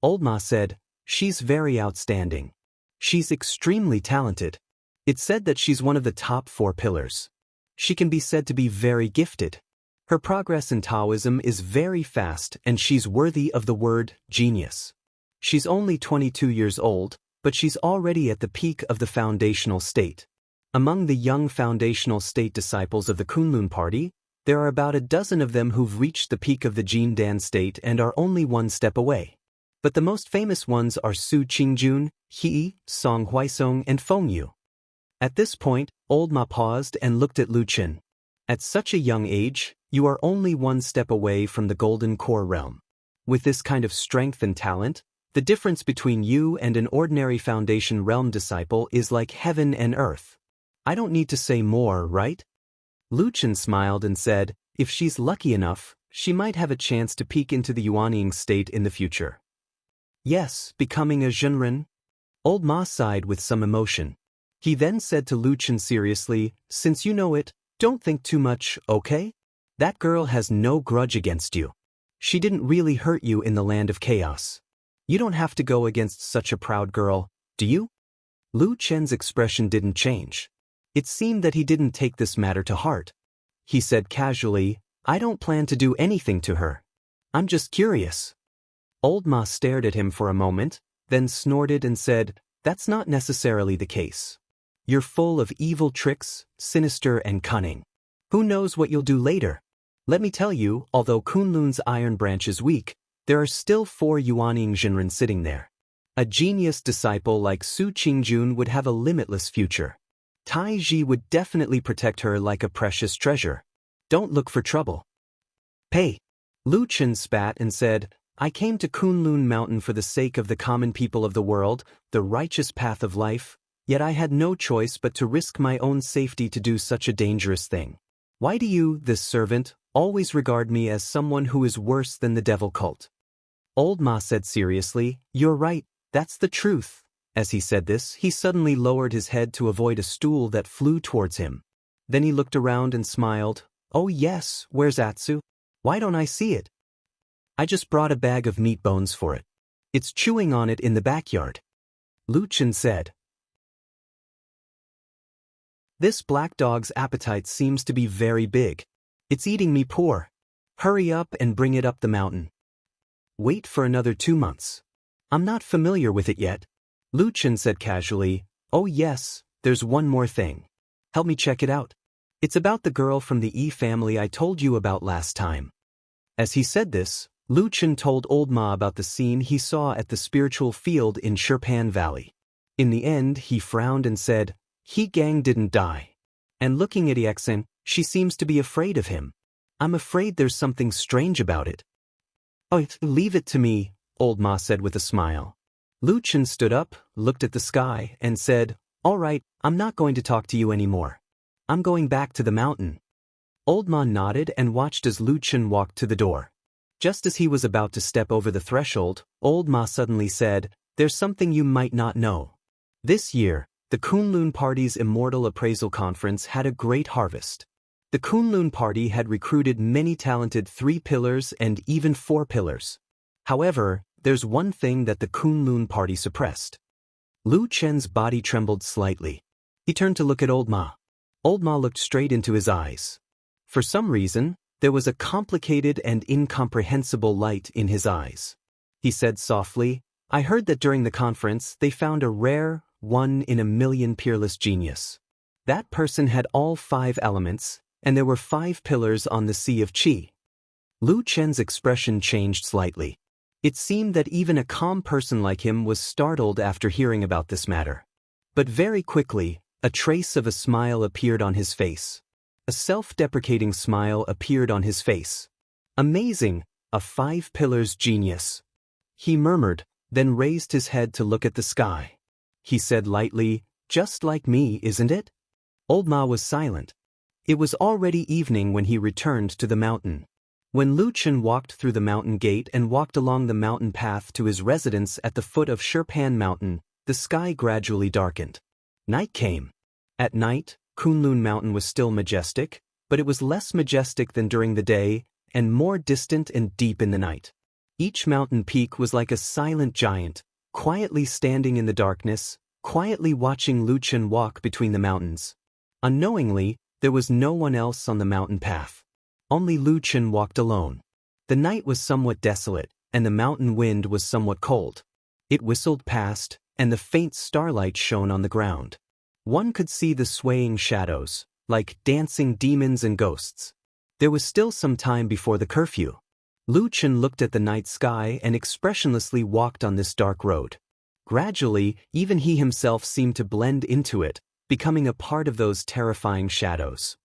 Old Ma said, "She's very outstanding. She's extremely talented. It's said that she's one of the top 4 pillars. She can be said to be very gifted. Her progress in Taoism is very fast and she's worthy of the word genius. She's only 22 years old, but she's already at the peak of the foundational state. Among the young foundational state disciples of the Kunlun party, there are about a dozen of them who've reached the peak of the Jin Dan state and are only one step away. But the most famous ones are Su Qingjun, He, Song Huaisong, and Feng Yu." At this point, Old Ma paused and looked at Lu Chen. "At such a young age, you are only one step away from the Golden Core realm. With this kind of strength and talent, the difference between you and an ordinary Foundation realm disciple is like heaven and earth. I don't need to say more, right?" Lu Chen smiled and said, "If she's lucky enough, she might have a chance to peek into the Yuanying state in the future." "Yes, becoming a Jinren." Old Ma sighed with some emotion. He then said to Lu Chen seriously, "Since you know it, don't think too much, okay? That girl has no grudge against you. She didn't really hurt you in the land of chaos. You don't have to go against such a proud girl, do you?" Lu Chen's expression didn't change. It seemed that he didn't take this matter to heart. He said casually, "I don't plan to do anything to her. I'm just curious." Old Ma stared at him for a moment, then snorted and said, "That's not necessarily the case. You're full of evil tricks, sinister and cunning. Who knows what you'll do later? Let me tell you, although Kunlun's iron branch is weak, there are still 4 Yuanying Jinren sitting there. A genius disciple like Su Qingjun would have a limitless future. Tai Ji would definitely protect her like a precious treasure. Don't look for trouble." "Hey!" Lu Chen spat and said, "I came to Kunlun Mountain for the sake of the common people of the world, the righteous path of life, yet I had no choice but to risk my own safety to do such a dangerous thing. Why do you, this servant, always regard me as someone who is worse than the devil cult?" Old Ma said seriously, "You're right, that's the truth." As he said this, he suddenly lowered his head to avoid a stool that flew towards him. Then he looked around and smiled. "Oh yes, where's Atsu? Why don't I see it? I just brought a bag of meat bones for it. It's chewing on it in the backyard." Lu Chen said, "This black dog's appetite seems to be very big. It's eating me poor. Hurry up and bring it up the mountain. Wait for another 2 months. I'm not familiar with it yet." Lu Chen said casually, "Oh yes, there's one more thing. Help me check it out. It's about the girl from the E family I told you about last time." As he said this, Lu Chen told Old Ma about the scene he saw at the spiritual field in Shirpan Valley. In the end, he frowned and said, "He Gang didn't die. And looking at Yexen, she seems to be afraid of him. I'm afraid there's something strange about it." "Oh, leave it to me," Old Ma said with a smile. Lu Chen stood up, looked at the sky, and said, "All right, I'm not going to talk to you anymore. I'm going back to the mountain." Old Ma nodded and watched as Lu Chen walked to the door. Just as he was about to step over the threshold, Old Ma suddenly said, "There's something you might not know. This year, the Kunlun Party's Immortal Appraisal Conference had a great harvest. The Kunlun Party had recruited many talented 3 pillars and even 4 pillars. However, there's one thing that the Kunlun party suppressed. Lu Chen's body trembled slightly. He turned to look at Old Ma. Old Ma looked straight into his eyes. For some reason, there was a complicated and incomprehensible light in his eyes. He said softly, "I heard that during the conference they found a rare, one-in-a-million peerless genius. That person had all 5 elements, and there were 5 pillars on the Sea of Qi." Lu Chen's expression changed slightly. It seemed that even a calm person like him was startled after hearing about this matter. But very quickly, a trace of a smile appeared on his face. A self-deprecating smile appeared on his face. "Amazing, a 5 pillars genius," he murmured, then raised his head to look at the sky. He said lightly, "Just like me, isn't it?" Old Ma was silent. It was already evening when he returned to the mountain. When Lu Chen walked through the mountain gate and walked along the mountain path to his residence at the foot of Shirpan Mountain, the sky gradually darkened. Night came. At night, Kunlun Mountain was still majestic, but it was less majestic than during the day, and more distant and deep in the night. Each mountain peak was like a silent giant, quietly standing in the darkness, quietly watching Lu Chen walk between the mountains. Unknowingly, there was no one else on the mountain path. Only Lu Chen walked alone. The night was somewhat desolate, and the mountain wind was somewhat cold. It whistled past, and the faint starlight shone on the ground. One could see the swaying shadows, like dancing demons and ghosts. There was still some time before the curfew. Lu Chen looked at the night sky and expressionlessly walked on this dark road. Gradually, even he himself seemed to blend into it, becoming a part of those terrifying shadows.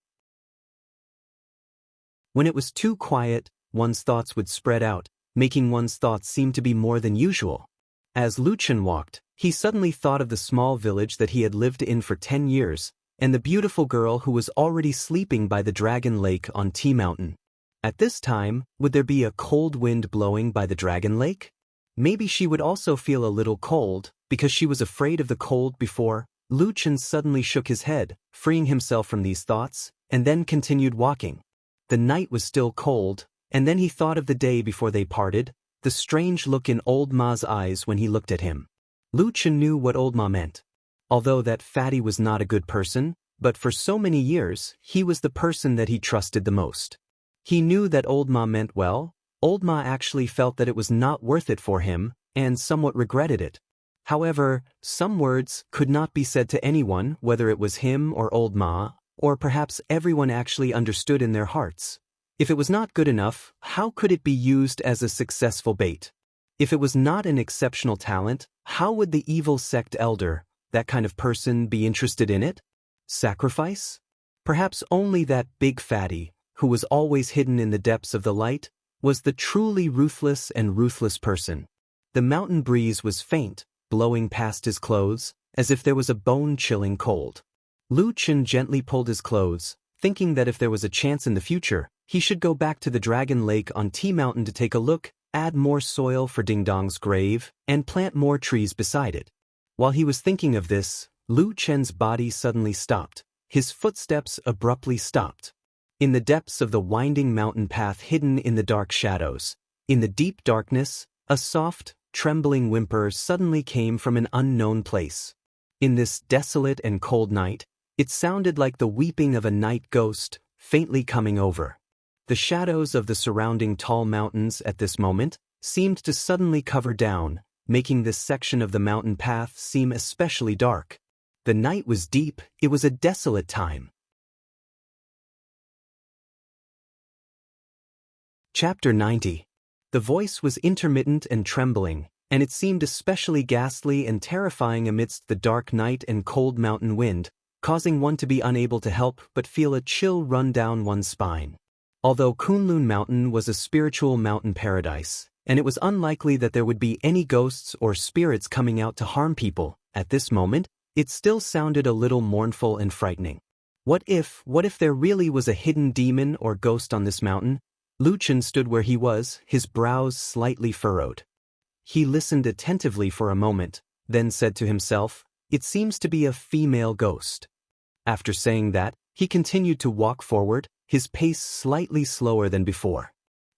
When it was too quiet, one's thoughts would spread out, making one's thoughts seem to be more than usual. As Lu Chen walked, he suddenly thought of the small village that he had lived in for 10 years, and the beautiful girl who was already sleeping by the Dragon Lake on Tea Mountain. At this time, would there be a cold wind blowing by the Dragon Lake? Maybe she would also feel a little cold, because she was afraid of the cold before. Lu Chen suddenly shook his head, freeing himself from these thoughts, and then continued walking. The night was still cold, and then he thought of the day before they parted, the strange look in Old Ma's eyes when he looked at him. Lu Chen knew what Old Ma meant. Although that fatty was not a good person, but for so many years, he was the person that he trusted the most. He knew that Old Ma meant well. Old Ma actually felt that it was not worth it for him, and somewhat regretted it. However, some words could not be said to anyone, whether it was him or Old Ma, or perhaps everyone actually understood in their hearts. If it was not good enough, how could it be used as a successful bait? If it was not an exceptional talent, how would the evil sect elder, that kind of person, be interested in it? Sacrifice? Perhaps only that big fatty, who was always hidden in the depths of the light, was the truly ruthless and ruthless person. The mountain breeze was faint, blowing past his clothes, as if there was a bone-chilling cold. Lu Chen gently pulled his clothes, thinking that if there was a chance in the future, he should go back to the Dragon Lake on Tea Mountain to take a look, add more soil for Ding Dong's grave, and plant more trees beside it. While he was thinking of this, Lu Chen's body suddenly stopped. His footsteps abruptly stopped. In the depths of the winding mountain path hidden in the dark shadows, in the deep darkness, a soft, trembling whimper suddenly came from an unknown place. In this desolate and cold night, it sounded like the weeping of a night ghost, faintly coming over. The shadows of the surrounding tall mountains at this moment seemed to suddenly cover down, making this section of the mountain path seem especially dark. The night was deep, it was a desolate time. Chapter 90. The voice was intermittent and trembling, and it seemed especially ghastly and terrifying amidst the dark night and cold mountain wind, causing one to be unable to help but feel a chill run down one's spine. Although Kunlun Mountain was a spiritual mountain paradise, and it was unlikely that there would be any ghosts or spirits coming out to harm people, at this moment, it still sounded a little mournful and frightening. What if there really was a hidden demon or ghost on this mountain? Lu Chen stood where he was, his brows slightly furrowed. He listened attentively for a moment, then said to himself, "It seems to be a female ghost." After saying that, he continued to walk forward, his pace slightly slower than before.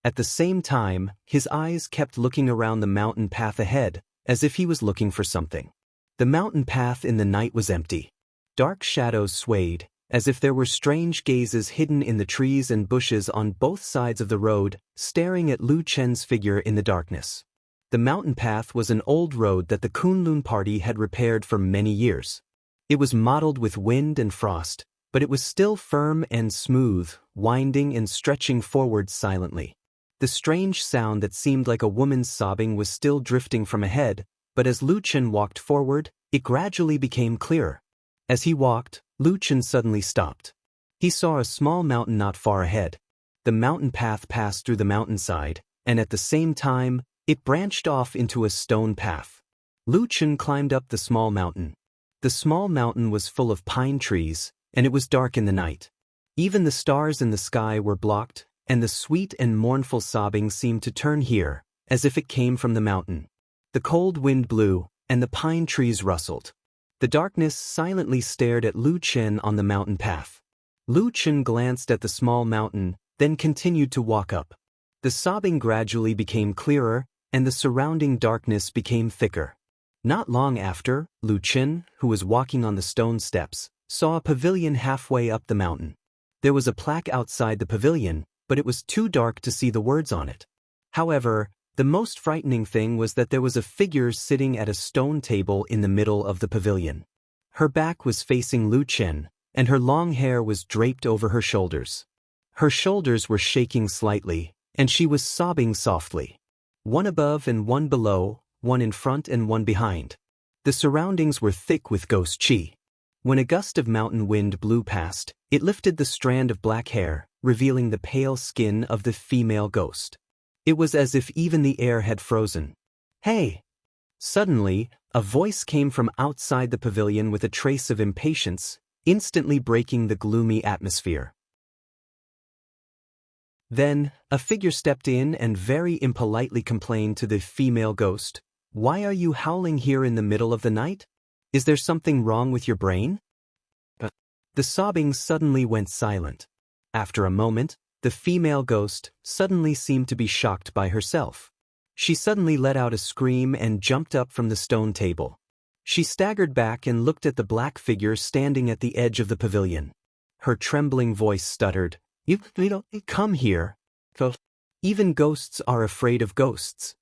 At the same time, his eyes kept looking around the mountain path ahead, as if he was looking for something. The mountain path in the night was empty. Dark shadows swayed, as if there were strange gazes hidden in the trees and bushes on both sides of the road, staring at Lu Chen's figure in the darkness. The mountain path was an old road that the Kunlun party had repaired for many years. It was mottled with wind and frost, but it was still firm and smooth, winding and stretching forward silently. The strange sound that seemed like a woman's sobbing was still drifting from ahead, but as Lu Chen walked forward, it gradually became clearer. As he walked, Lu Chen suddenly stopped. He saw a small mountain not far ahead. The mountain path passed through the mountainside, and at the same time, it branched off into a stone path. Lu Chen climbed up the small mountain. The small mountain was full of pine trees, and it was dark in the night. Even the stars in the sky were blocked, and the sweet and mournful sobbing seemed to turn here, as if it came from the mountain. The cold wind blew, and the pine trees rustled. The darkness silently stared at Lu Chen on the mountain path. Lu Chen glanced at the small mountain, then continued to walk up. The sobbing gradually became clearer, and the surrounding darkness became thicker. Not long after, Lu Chen, who was walking on the stone steps, saw a pavilion halfway up the mountain. There was a plaque outside the pavilion, but it was too dark to see the words on it. However, the most frightening thing was that there was a figure sitting at a stone table in the middle of the pavilion. Her back was facing Lu Chen, and her long hair was draped over her shoulders. Her shoulders were shaking slightly, and she was sobbing softly. One above and one below, one in front and one behind. The surroundings were thick with ghost chi. When a gust of mountain wind blew past, it lifted the strand of black hair, revealing the pale skin of the female ghost. It was as if even the air had frozen. "Hey!" Suddenly, a voice came from outside the pavilion with a trace of impatience, instantly breaking the gloomy atmosphere. Then, a figure stepped in and very impolitely complained to the female ghost, "Why are you howling here in the middle of the night? Is there something wrong with your brain?" The sobbing suddenly went silent. After a moment, the female ghost suddenly seemed to be shocked by herself. She suddenly let out a scream and jumped up from the stone table. She staggered back and looked at the black figure standing at the edge of the pavilion. Her trembling voice stuttered, "You don't come here. Even ghosts are afraid of ghosts."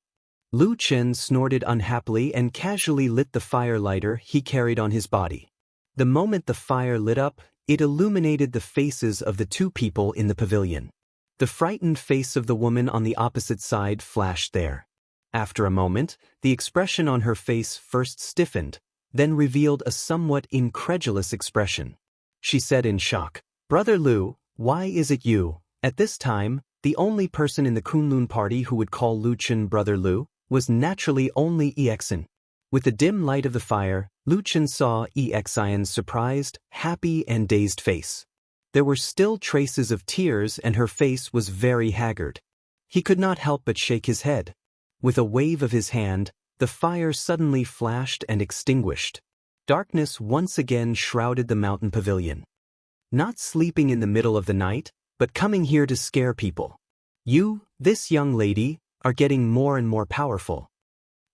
Lu Chen snorted unhappily and casually lit the fire lighter he carried on his body. The moment the fire lit up, it illuminated the faces of the two people in the pavilion. The frightened face of the woman on the opposite side flashed there. After a moment, the expression on her face first stiffened, then revealed a somewhat incredulous expression. She said in shock, "Brother Lu, why is it you?" At this time, the only person in the Kunlun party who would call Lu Chen Brother Lu was naturally only Exin. With the dim light of the fire, Lu Chen saw Exin's surprised, happy and dazed face. There were still traces of tears and her face was very haggard. He could not help but shake his head. With a wave of his hand, the fire suddenly flashed and extinguished. Darkness once again shrouded the mountain pavilion. Not sleeping in the middle of the night, but coming here to scare people. You, this young lady, are getting more and more powerful.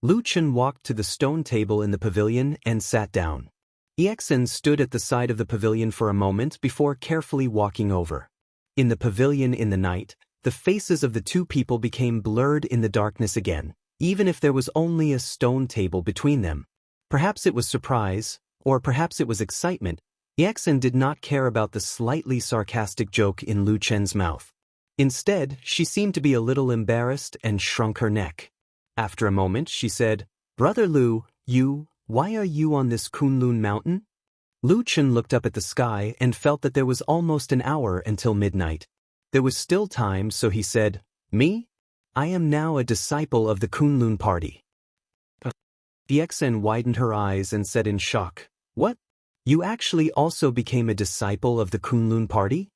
Lu Chen walked to the stone table in the pavilion and sat down. Exin stood at the side of the pavilion for a moment before carefully walking over. In the pavilion in the night, the faces of the two people became blurred in the darkness again, even if there was only a stone table between them. Perhaps it was surprise, or perhaps it was excitement. Exin did not care about the slightly sarcastic joke in Lu Chen's mouth. Instead, she seemed to be a little embarrassed and shrunk her neck. After a moment, she said, "Brother Lu, why are you on this Kunlun mountain?" Lu Chen looked up at the sky and felt that there was almost an hour until midnight. There was still time, so he said, "Me? I am now a disciple of the Kunlun party." Exin widened her eyes and said in shock, "What? You actually also became a disciple of the Kunlun party?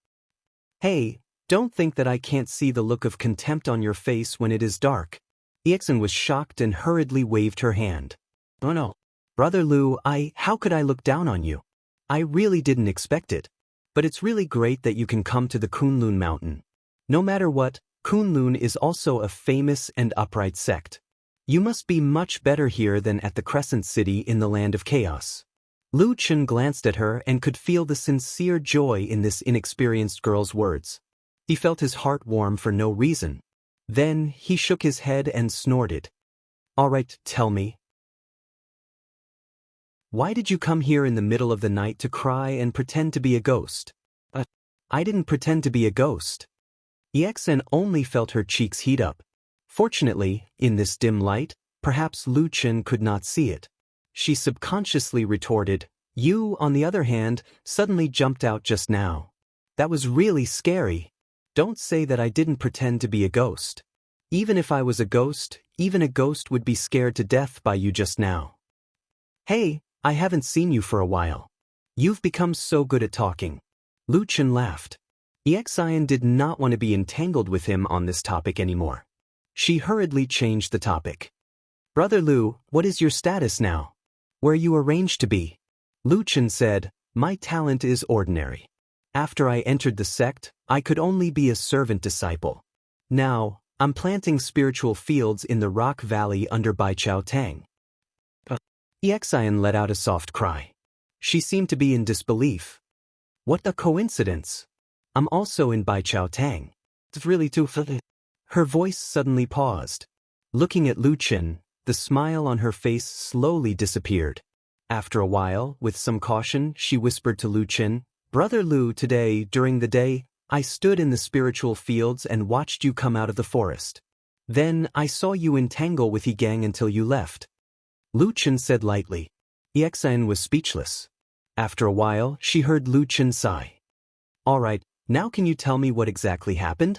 Hey, don't think that I can't see the look of contempt on your face when it is dark." Exin was shocked and hurriedly waved her hand. "Oh no. Brother Lu, how could I look down on you? I really didn't expect it. But it's really great that you can come to the Kunlun mountain. No matter what, Kunlun is also a famous and upright sect. You must be much better here than at the Crescent City in the Land of Chaos. Lu Chen glanced at her and could feel the sincere joy in this inexperienced girl's words. He felt his heart warm for no reason. Then he shook his head and snorted. All right, tell me. Why did you come here in the middle of the night to cry and pretend to be a ghost? I didn't pretend to be a ghost. EXN only felt her cheeks heat up. Fortunately, in this dim light, perhaps Lu Chen could not see it. She subconsciously retorted, You, on the other hand, suddenly jumped out just now. That was really scary. Don't say that I didn't pretend to be a ghost. Even if I was a ghost, even a ghost would be scared to death by you just now. Hey, I haven't seen you for a while. You've become so good at talking. Lu Chen laughed. EXIN did not want to be entangled with him on this topic anymore. She hurriedly changed the topic. Brother Lu, what is your status now? Where you arranged to be? Lu Chen said, My talent is ordinary. After I entered the sect, I could only be a servant disciple. Now, I'm planting spiritual fields in the rock valley under Baichao Tang. EXIN let out a soft cry. She seemed to be in disbelief. What a coincidence. I'm also in Baichao Tang. It's really too funny. Her voice suddenly paused. Looking at Lu Chen, the smile on her face slowly disappeared. After a while, with some caution, she whispered to Lu Chen, Brother Lu, today, during the day, I stood in the spiritual fields and watched you come out of the forest. Then I saw you entangle with Yi Gang until you left. Lu Chen said lightly. EXIN was speechless. After a while, she heard Lu Chen sigh. All right, now can you tell me what exactly happened?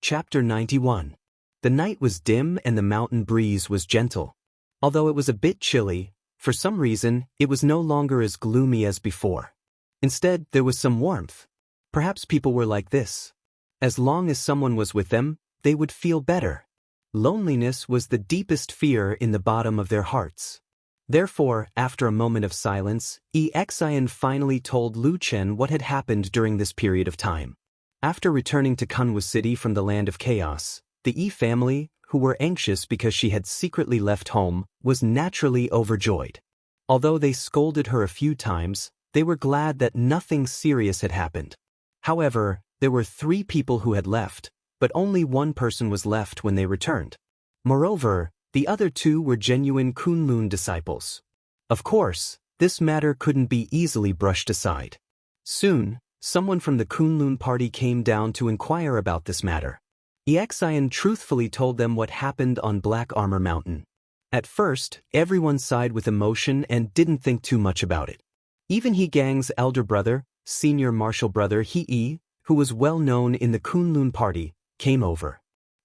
Chapter 91. The night was dim and the mountain breeze was gentle. Although it was a bit chilly, for some reason, it was no longer as gloomy as before. Instead, there was some warmth. Perhaps people were like this. As long as someone was with them, they would feel better. Loneliness was the deepest fear in the bottom of their hearts. Therefore, after a moment of silence, EXIN finally told Lu Chen what had happened during this period of time. After returning to Kunwu City from the Land of Chaos, the Yi family, who were anxious because she had secretly left home, was naturally overjoyed. Although they scolded her a few times, they were glad that nothing serious had happened. However, there were 3 people who had left, but only one person was left when they returned. Moreover, the other 2 were genuine Kunlun disciples. Of course, this matter couldn't be easily brushed aside. Soon, someone from the Kunlun party came down to inquire about this matter. EXIN truthfully told them what happened on Black Armor Mountain. At first, everyone sighed with emotion and didn't think too much about it. Even Yi Gang's elder brother, senior martial brother Yi, who was well known in the Kunlun party, came over.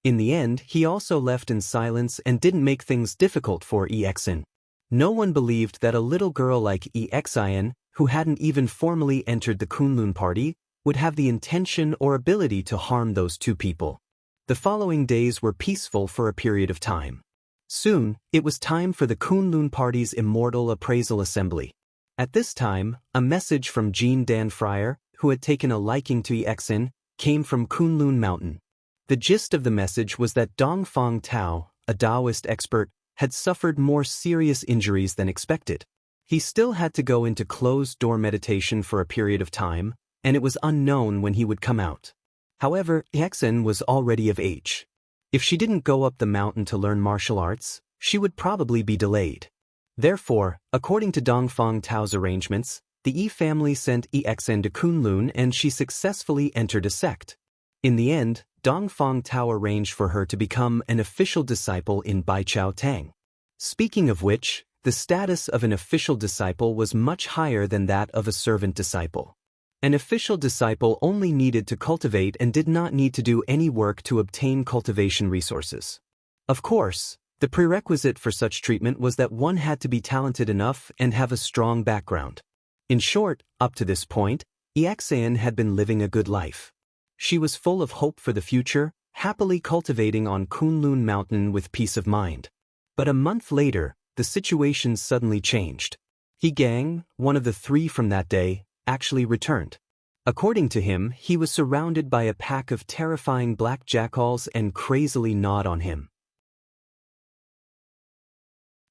In the end, he also left in silence and didn't make things difficult for EXIN. No one believed that a little girl like EXIN, who hadn't even formally entered the Kunlun party, would have the intention or ability to harm those 2 people. The following days were peaceful for a period of time. Soon, it was time for the Kunlun party's Immortal Appraisal Assembly. At this time, a message from Jean Dan Fryer, who had taken a liking to EXIN, came from Kunlun Mountain. The gist of the message was that Dongfang Tao, a Taoist expert, had suffered more serious injuries than expected. He still had to go into closed-door meditation for a period of time, and it was unknown when he would come out. However, EXIN was already of age. If she didn't go up the mountain to learn martial arts, she would probably be delayed. Therefore, according to Dongfang Tao's arrangements, the Yi family sent EXIN to Kunlun and she successfully entered a sect. In the end, Dongfang Tao arranged for her to become an official disciple in Baichao Tang. Speaking of which, the status of an official disciple was much higher than that of a servant disciple. An official disciple only needed to cultivate and did not need to do any work to obtain cultivation resources. Of course, the prerequisite for such treatment was that one had to be talented enough and have a strong background. In short, up to this point, EXIN had been living a good life. She was full of hope for the future, happily cultivating on Kunlun Mountain with peace of mind. But a month later, the situation suddenly changed. Yi Gang, one of the 3 from that day, actually returned. According to him, he was surrounded by a pack of terrifying black jackals and crazily gnawed on him.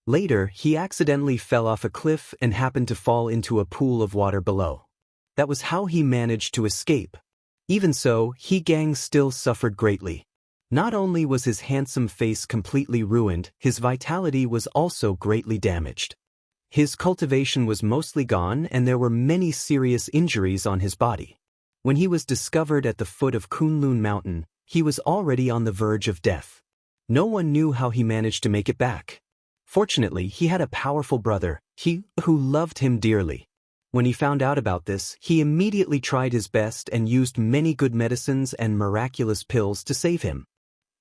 Later, he accidentally fell off a cliff and happened to fall into a pool of water below. That was how he managed to escape. Even so, He Gang still suffered greatly. Not only was his handsome face completely ruined, his vitality was also greatly damaged. His cultivation was mostly gone and there were many serious injuries on his body. When he was discovered at the foot of Kunlun Mountain, he was already on the verge of death. No one knew how he managed to make it back. Fortunately, he had a powerful brother, who loved him dearly. When he found out about this, he immediately tried his best and used many good medicines and miraculous pills to save him.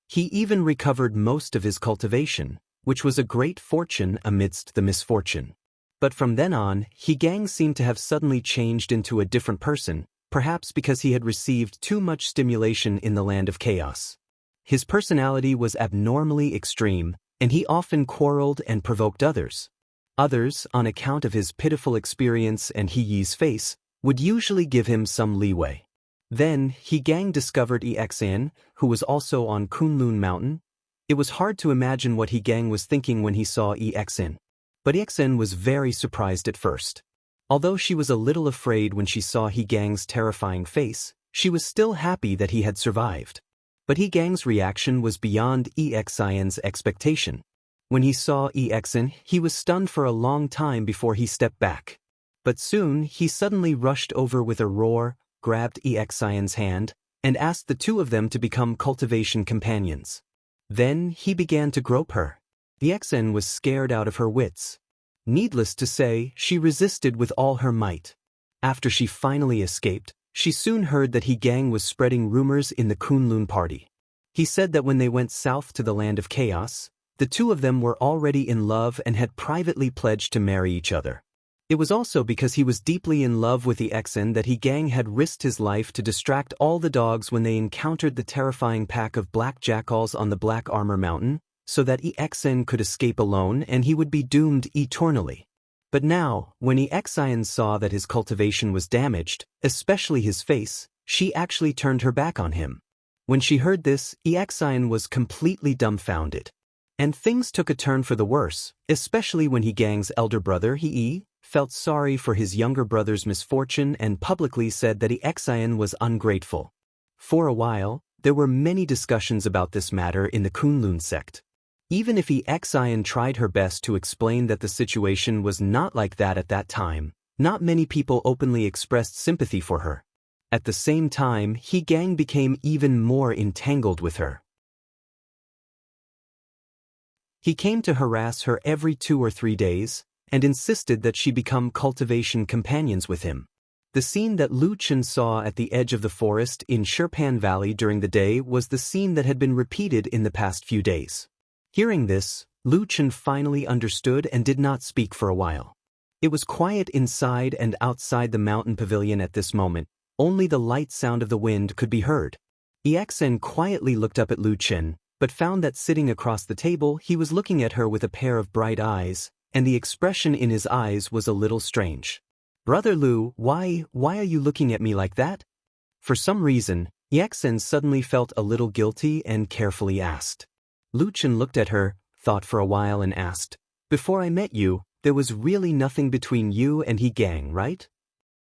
He even recovered most of his cultivation, which was a great fortune amidst the misfortune. But from then on, He Gang seemed to have suddenly changed into a different person, perhaps because he had received too much stimulation in the land of chaos. His personality was abnormally extreme, and he often quarreled and provoked others. Others, on account of his pitiful experience and Heyi's face, would usually give him some leeway. Then, He Gang discovered Exin, who was also on Kunlun Mountain. It was hard to imagine what He Gang was thinking when he saw Exin. But Exin was very surprised at first. Although she was a little afraid when she saw He Gang's terrifying face, she was still happy that he had survived. But He Gang's reaction was beyond Exin's expectation. When he saw Exin, he was stunned for a long time before he stepped back. But soon, he suddenly rushed over with a roar, grabbed Exin's hand, and asked the two of them to become cultivation companions. Then, he began to grope her. Exin was scared out of her wits. Needless to say, she resisted with all her might. After she finally escaped, she soon heard that He Gang was spreading rumors in the Kunlun party. He said that when they went south to the land of chaos, the two of them were already in love and had privately pledged to marry each other. It was also because he was deeply in love with Exin that He Gang had risked his life to distract all the dogs when they encountered the terrifying pack of black jackals on the Black Armor Mountain, so that Exin could escape alone and he would be doomed eternally. But now, when Exin saw that his cultivation was damaged, especially his face, she actually turned her back on him. When she heard this, Exin was completely dumbfounded. And things took a turn for the worse, especially when He Gang's elder brother, Hei, felt sorry for his younger brother's misfortune and publicly said that Exin was ungrateful. For a while, there were many discussions about this matter in the Kunlun sect. Even if Exin tried her best to explain that the situation was not like that at that time, not many people openly expressed sympathy for her. At the same time, He Gang became even more entangled with her. He came to harass her every 2 or 3 days, and insisted that she become cultivation companions with him. The scene that Lu Chen saw at the edge of the forest in Shirpan Valley during the day was the scene that had been repeated in the past few days. Hearing this, Lu Chen finally understood and did not speak for a while. It was quiet inside and outside the mountain pavilion at this moment. Only the light sound of the wind could be heard. Exin quietly looked up at Lu Chen, but found that sitting across the table he was looking at her with a pair of bright eyes, and the expression in his eyes was a little strange. "Brother Lu, why are you looking at me like that?" For some reason, Exin suddenly felt a little guilty and carefully asked. Lu Chen looked at her, thought for a while and asked, "Before I met you, there was really nothing between you and He Gang, right?"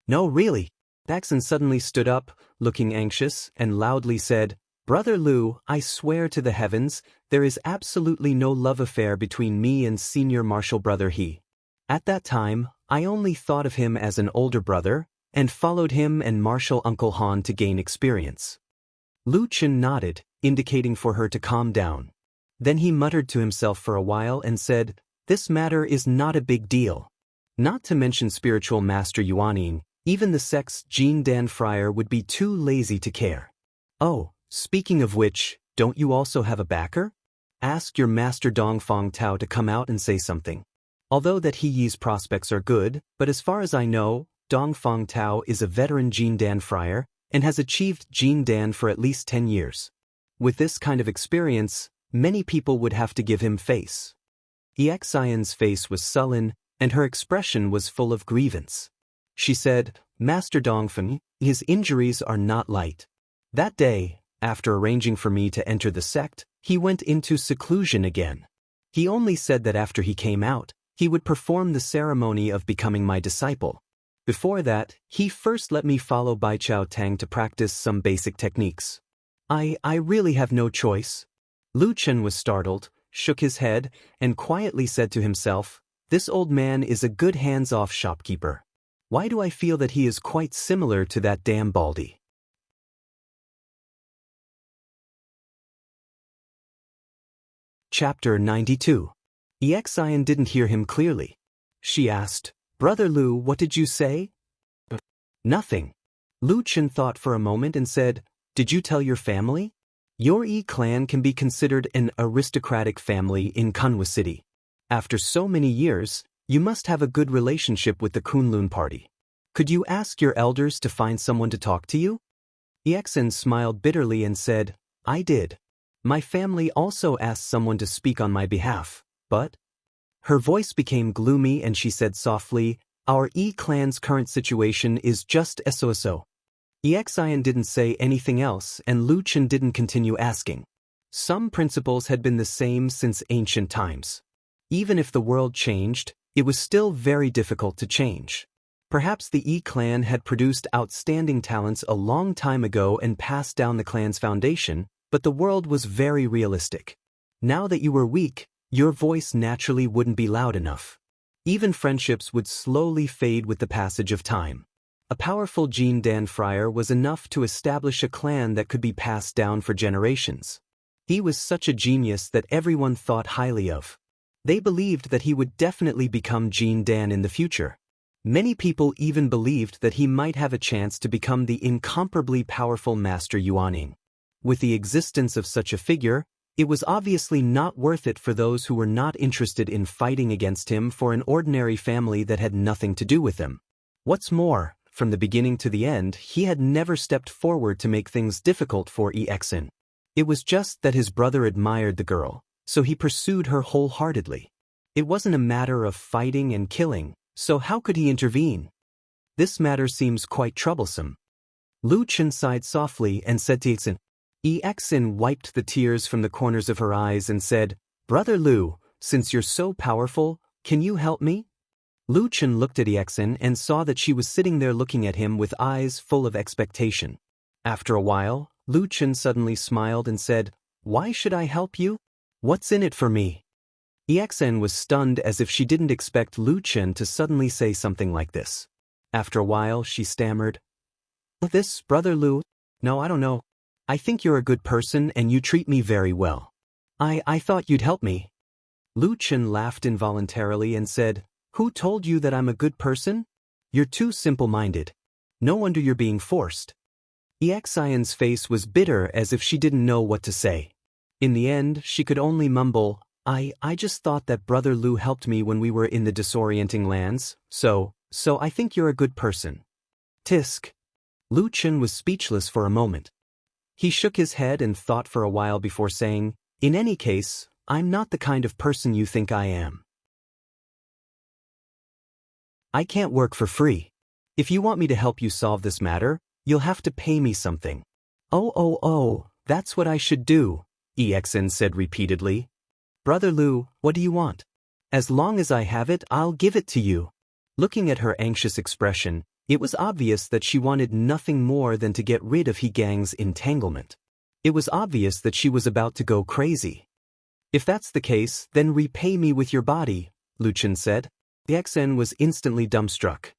"No, really." Exin suddenly stood up, looking anxious, and loudly said, "Brother Lu, I swear to the heavens, there is absolutely no love affair between me and senior martial brother He. At that time, I only thought of him as an older brother, and followed him and martial Uncle Han to gain experience." Lu Chen nodded, indicating for her to calm down. Then he muttered to himself for a while and said, "This matter is not a big deal. Not to mention spiritual master Yuaning, even the sect's Jin Dan friar would be too lazy to care. Oh, speaking of which, don't you also have a backer? Ask your master Dongfang Tao to come out and say something. Although that Heyi's prospects are good, but as far as I know, Dongfang Tao is a veteran Jin Dan friar, and has achieved Jin Dan for at least 10 years. With this kind of experience, many people would have to give him face." Exion's face was sullen, and her expression was full of grievance. She said, Master Dongfen, his injuries are not light. That day, after arranging for me to enter the sect, he went into seclusion again. He only said that after he came out, he would perform the ceremony of becoming my disciple. Before that, he first let me follow Bai Chao Tang to practice some basic techniques. I really have no choice. Lu Chen was startled, shook his head, and quietly said to himself, "This old man is a good hands-off shopkeeper. Why do I feel that he is quite similar to that damn Baldy?" Chapter 92. Exian didn't hear him clearly. She asked, "Brother Lu, what did you say?" "Nothing." Lu Chen thought for a moment and said, "Did you tell your family? Your clan can be considered an aristocratic family in Kunwa City. After so many years, you must have a good relationship with the Kunlun party. Could you ask your elders to find someone to talk to you?" Exian smiled bitterly and said, "I did. My family also asked someone to speak on my behalf, but..." Her voice became gloomy and she said softly, "Our clan's current situation is just so. Exian didn't say anything else and Lu Chen didn't continue asking. Some principles had been the same since ancient times. Even if the world changed, it was still very difficult to change. Perhaps the clan had produced outstanding talents a long time ago and passed down the clan's foundation, but the world was very realistic. Now that you were weak, your voice naturally wouldn't be loud enough. Even friendships would slowly fade with the passage of time. A powerful Jin Dan friar was enough to establish a clan that could be passed down for generations. He was such a genius that everyone thought highly of. They believed that he would definitely become Jin Dan in the future. Many people even believed that he might have a chance to become the incomparably powerful Master Yuaning. With the existence of such a figure, it was obviously not worth it for those who were not interested in fighting against him for an ordinary family that had nothing to do with him. What's more, from the beginning to the end, he had never stepped forward to make things difficult for Exian. It was just that his brother admired the girl, so he pursued her wholeheartedly. It wasn't a matter of fighting and killing, so how could he intervene? This matter seems quite troublesome. Lu Chen sighed softly and said to Exian. Exian wiped the tears from the corners of her eyes and said, "Brother Lu, since you're so powerful, can you help me?" Lu Chen looked at Exian and saw that she was sitting there looking at him with eyes full of expectation. After a while, Lu Chen suddenly smiled and said, "Why should I help you? What's in it for me?" Exian was stunned as if she didn't expect Lu Chen to suddenly say something like this. After a while, she stammered, "This, Brother Lu? No, I don't know. I think you're a good person and you treat me very well. I thought you'd help me." Lu Chen laughed involuntarily and said, "Who told you that I'm a good person? You're too simple-minded. No wonder you're being forced." Exian's face was bitter as if she didn't know what to say. In the end, she could only mumble, I just thought that Brother Lu helped me when we were in the disorienting lands, so I think you're a good person." Tisk. Lu Chen was speechless for a moment. He shook his head and thought for a while before saying, "In any case, I'm not the kind of person you think I am. I can't work for free. If you want me to help you solve this matter, you'll have to pay me something." Oh, that's what I should do," Exian said repeatedly. "Brother Lu, what do you want? As long as I have it, I'll give it to you." Looking at her anxious expression, it was obvious that she wanted nothing more than to get rid of He Gang's entanglement. It was obvious that she was about to go crazy. "If that's the case, then repay me with your body," Lu Chen said. Exian was instantly dumbstruck.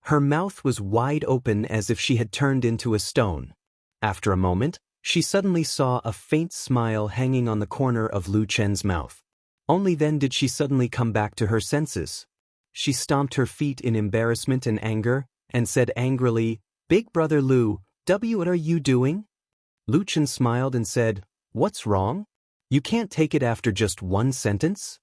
Her mouth was wide open as if she had turned into a stone. After a moment, she suddenly saw a faint smile hanging on the corner of Lu Chen's mouth. Only then did she suddenly come back to her senses. She stomped her feet in embarrassment and anger, and said angrily, "Big Brother Lu, what are you doing?" Lu Chen smiled and said, "What's wrong? You can't take it after just one sentence?"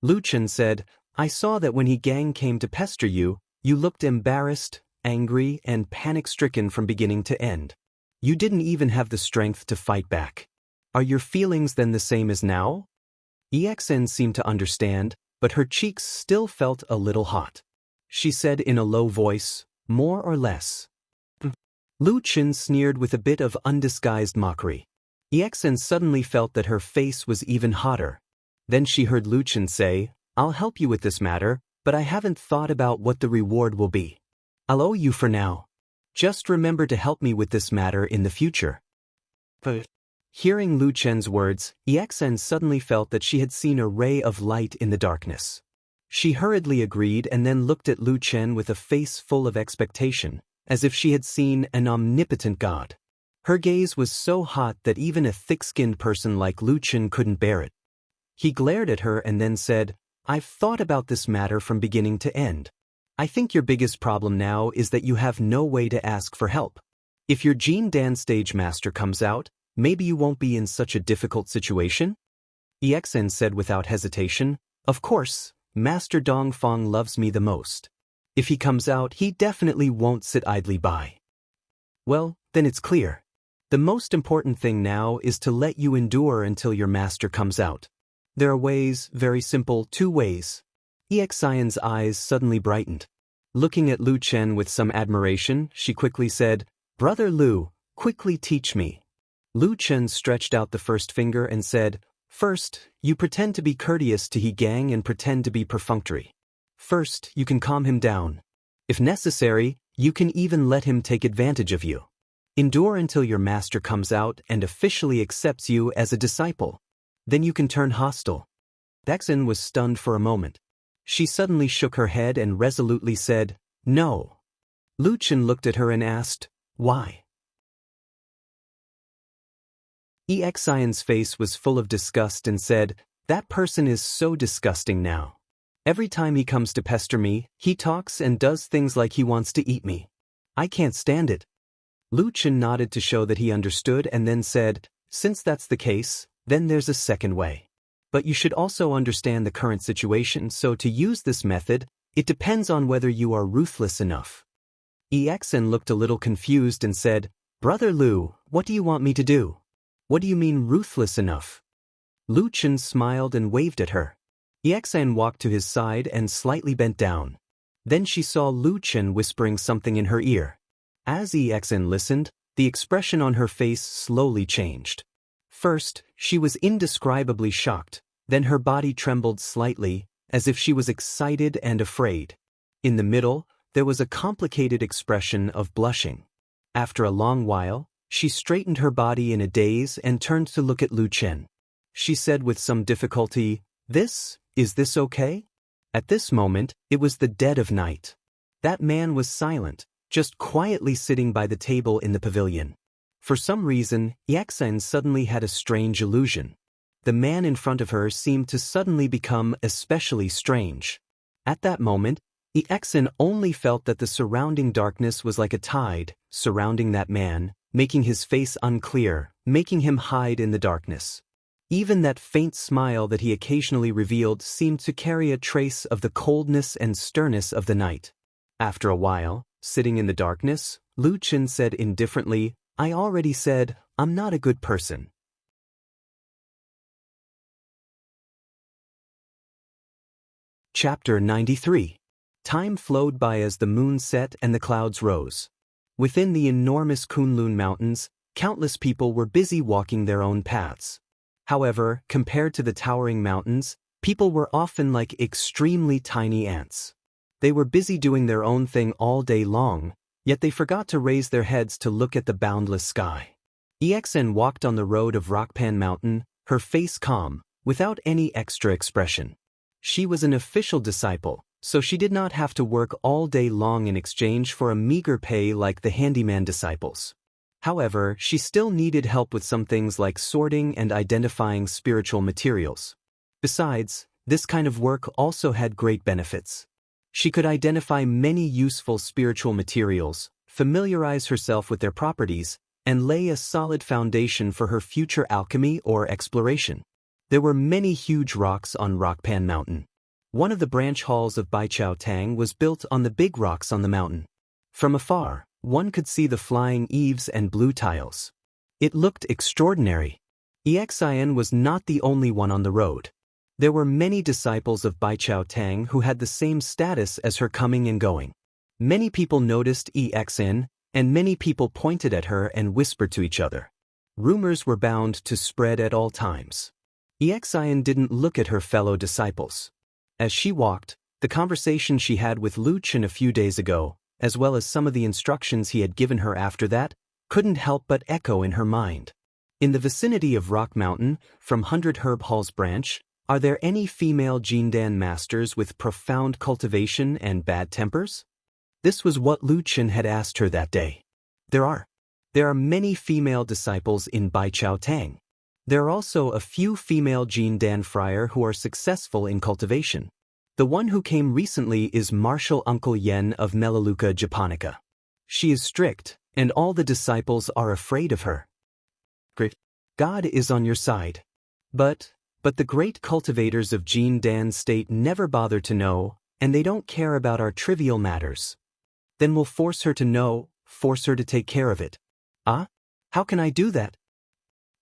Lu Chen said, "I saw that when He Gang came to pester you, you looked embarrassed, angry, and panic-stricken from beginning to end. You didn't even have the strength to fight back. Are your feelings then the same as now?" Exian seemed to understand, but her cheeks still felt a little hot. She said in a low voice, more or less. Lu Chen sneered with a bit of undisguised mockery. Exen suddenly felt that her face was even hotter. Then she heard Lu Chen say, "I'll help you with this matter, but I haven't thought about what the reward will be. I'll owe you for now. Just remember to help me with this matter in the future." Hearing Lu Chen's words, Exen suddenly felt that she had seen a ray of light in the darkness. She hurriedly agreed and then looked at Lu Chen with a face full of expectation, as if she had seen an omnipotent god. Her gaze was so hot that even a thick-skinned person like Lu Chen couldn't bear it. He glared at her and then said, "I've thought about this matter from beginning to end. I think your biggest problem now is that you have no way to ask for help. If your Jin Dan stage master comes out, maybe you won't be in such a difficult situation?" Exen said without hesitation, "Of course, Master Dongfang loves me the most. If he comes out, he definitely won't sit idly by." "Well, then it's clear. The most important thing now is to let you endure until your master comes out. There are ways, very simple, 2 ways. Exion's eyes suddenly brightened. Looking at Lu Chen with some admiration, she quickly said, "Brother Lu, quickly teach me." Lu Chen stretched out the first finger and said, "First, you pretend to be courteous to He Gang and pretend to be perfunctory. First, you can calm him down. If necessary, you can even let him take advantage of you. Endure until your master comes out and officially accepts you as a disciple. Then you can turn hostile." Exen was stunned for a moment. She suddenly shook her head and resolutely said, "No." Lu Chen looked at her and asked, "Why?" Exion's face was full of disgust and said, "That person is so disgusting now. Every time he comes to pester me, he talks and does things like he wants to eat me. I can't stand it." Lu Chen nodded to show that he understood and then said, "Since that's the case, then there's a second way. But you should also understand the current situation, so to use this method, it depends on whether you are ruthless enough." Exen looked a little confused and said, "Brother Lu, what do you want me to do? What do you mean ruthless enough?" Lu Chen smiled and waved at her. Exen walked to his side and slightly bent down. Then she saw Lu Chen whispering something in her ear. As Exen listened, the expression on her face slowly changed. First, she was indescribably shocked, then her body trembled slightly, as if she was excited and afraid. In the middle, there was a complicated expression of blushing. After a long while, she straightened her body in a daze and turned to look at Lu Chen. She said with some difficulty, Is this okay?" At this moment, it was the dead of night. That man was silent, just quietly sitting by the table in the pavilion. For some reason, Exen suddenly had a strange illusion. The man in front of her seemed to suddenly become especially strange. At that moment, Exen only felt that the surrounding darkness was like a tide, surrounding that man, making his face unclear, making him hide in the darkness. Even that faint smile that he occasionally revealed seemed to carry a trace of the coldness and sternness of the night. After a while, sitting in the darkness, Lu Chen said indifferently, "I already said, I'm not a good person." Chapter 93. Time flowed by as the moon set and the clouds rose. Within the enormous Kunlun Mountains, countless people were busy walking their own paths. However, compared to the towering mountains, people were often like extremely tiny ants. They were busy doing their own thing all day long, yet they forgot to raise their heads to look at the boundless sky. Exen walked on the road of Rockpan Mountain, her face calm, without any extra expression. She was an official disciple, so she did not have to work all day long in exchange for a meager pay like the handyman disciples. However, she still needed help with some things like sorting and identifying spiritual materials. Besides, this kind of work also had great benefits. She could identify many useful spiritual materials, familiarize herself with their properties, and lay a solid foundation for her future alchemy or exploration. There were many huge rocks on Rockpan Mountain. One of the branch halls of Baichao Tang was built on the big rocks on the mountain. From afar, one could see the flying eaves and blue tiles. It looked extraordinary. Exien was not the only one on the road. There were many disciples of Baichao Tang who had the same status as her coming and going. Many people noticed EXN, and many people pointed at her and whispered to each other. Rumors were bound to spread at all times. EXN didn't look at her fellow disciples. As she walked, the conversation she had with Lu Chen a few days ago, as well as some of the instructions he had given her after that, couldn't help but echo in her mind. In the vicinity of Rock Mountain, from 100 Herb Hall's branch, are there any female Jindan masters with profound cultivation and bad tempers? This was what Lu Chen had asked her that day. There are many female disciples in Baichao Tang. There are also a few female Jindan friar who are successful in cultivation. The one who came recently is Martial Uncle Yen of Melaleuca japonica. She is strict, and all the disciples are afraid of her. God is on your side. But the great cultivators of Jindan state never bother to know, and they don't care about our trivial matters. Then we'll force her to know, force her to take care of it. Ah? How can I do that?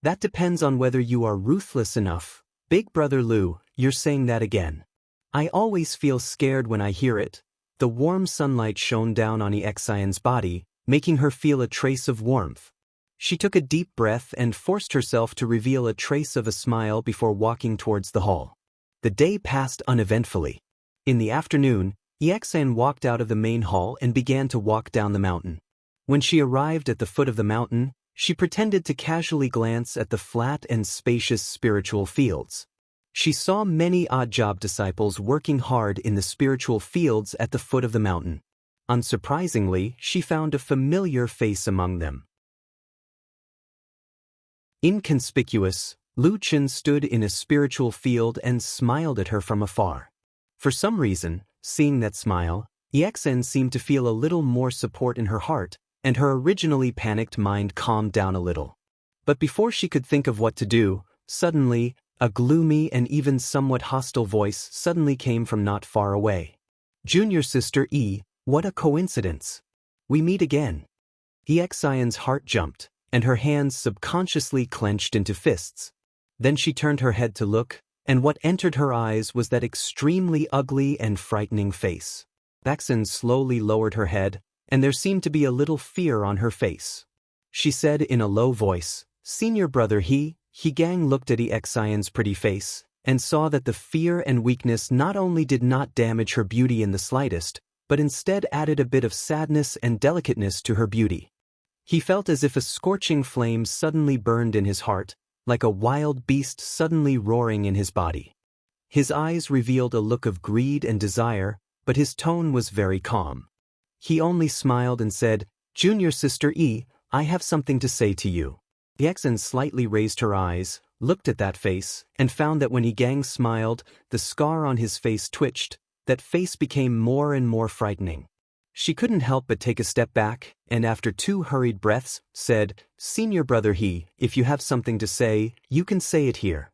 That depends on whether you are ruthless enough. Big Brother Lu, you're saying that again. I always feel scared when I hear it. The warm sunlight shone down on Exian's body, making her feel a trace of warmth. She took a deep breath and forced herself to reveal a trace of a smile before walking towards the hall. The day passed uneventfully. In the afternoon, Exian walked out of the main hall and began to walk down the mountain. When she arrived at the foot of the mountain, she pretended to casually glance at the flat and spacious spiritual fields. She saw many odd-job disciples working hard in the spiritual fields at the foot of the mountain. Unsurprisingly, she found a familiar face among them. Inconspicuous, Lu Chen stood in a spiritual field and smiled at her from afar. For some reason, seeing that smile, Exen seemed to feel a little more support in her heart, and her originally panicked mind calmed down a little. But before she could think of what to do, suddenly, a gloomy and even somewhat hostile voice suddenly came from not far away. Junior Sister E, what a coincidence. We meet again. Exian's heart jumped, and her hands subconsciously clenched into fists. Then she turned her head to look, and what entered her eyes was that extremely ugly and frightening face. Exen slowly lowered her head, and there seemed to be a little fear on her face. She said in a low voice, Senior Brother He Gang looked at Exian's pretty face, and saw that the fear and weakness not only did not damage her beauty in the slightest, but instead added a bit of sadness and delicateness to her beauty. He felt as if a scorching flame suddenly burned in his heart, like a wild beast suddenly roaring in his body. His eyes revealed a look of greed and desire, but his tone was very calm. He only smiled and said, Junior Sister E, I have something to say to you. Exen slightly raised her eyes, looked at that face, and found that when Gang smiled, the scar on his face twitched. That face became more and more frightening. She couldn't help but take a step back, and after 2 hurried breaths, said, Senior Brother He, if you have something to say, you can say it here.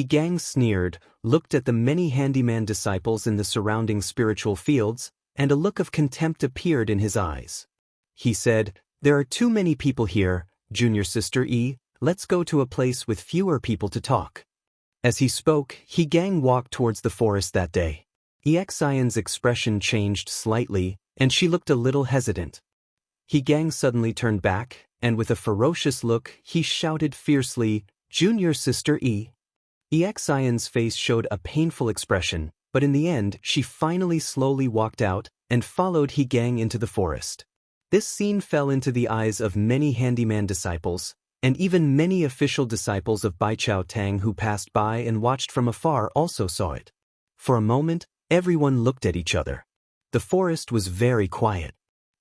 Gang sneered, looked at the many handyman disciples in the surrounding spiritual fields, and a look of contempt appeared in his eyes. He said, There are too many people here, Junior Sister E, let's go to a place with fewer people to talk. As he spoke, Gang walked towards the forest that day. Exian's expression changed slightly, and she looked a little hesitant. Gang suddenly turned back, and with a ferocious look, he shouted fiercely, Junior Sister E. Exian's face showed a painful expression, but in the end, she finally slowly walked out, and followed Gang into the forest. This scene fell into the eyes of many handyman disciples, and even many official disciples of Baichao Tang who passed by and watched from afar also saw it. For a moment, everyone looked at each other. The forest was very quiet.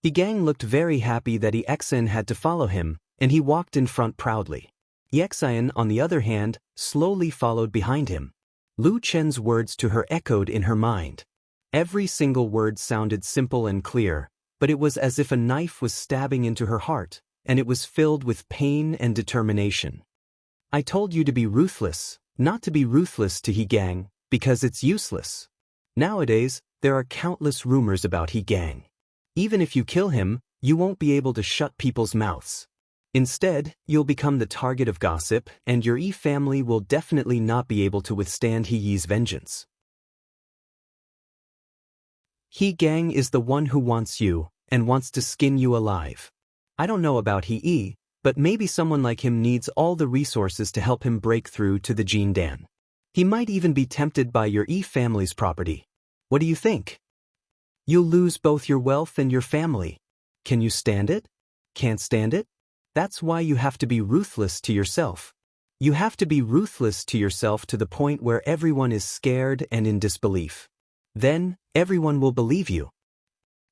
Gang looked very happy that Exen had to follow him, and he walked in front proudly. Exian, on the other hand, slowly followed behind him. Lu Chen's words to her echoed in her mind. Every single word sounded simple and clear, but it was as if a knife was stabbing into her heart, and it was filled with pain and determination. I told you to be ruthless, not to be ruthless to Gang, because it's useless. Nowadays, there are countless rumors about Gang. Even if you kill him, you won't be able to shut people's mouths. Instead, you'll become the target of gossip, and your family will definitely not be able to withstand He Yi's vengeance. He Gang is the one who wants you, and wants to skin you alive. I don't know about he, but maybe someone like him needs all the resources to help him break through to the Gene Dan. He might even be tempted by your family's property. What do you think? You'll lose both your wealth and your family. Can you stand it? Can't stand it? That's why you have to be ruthless to yourself. You have to be ruthless to yourself to the point where everyone is scared and in disbelief. Then, everyone will believe you.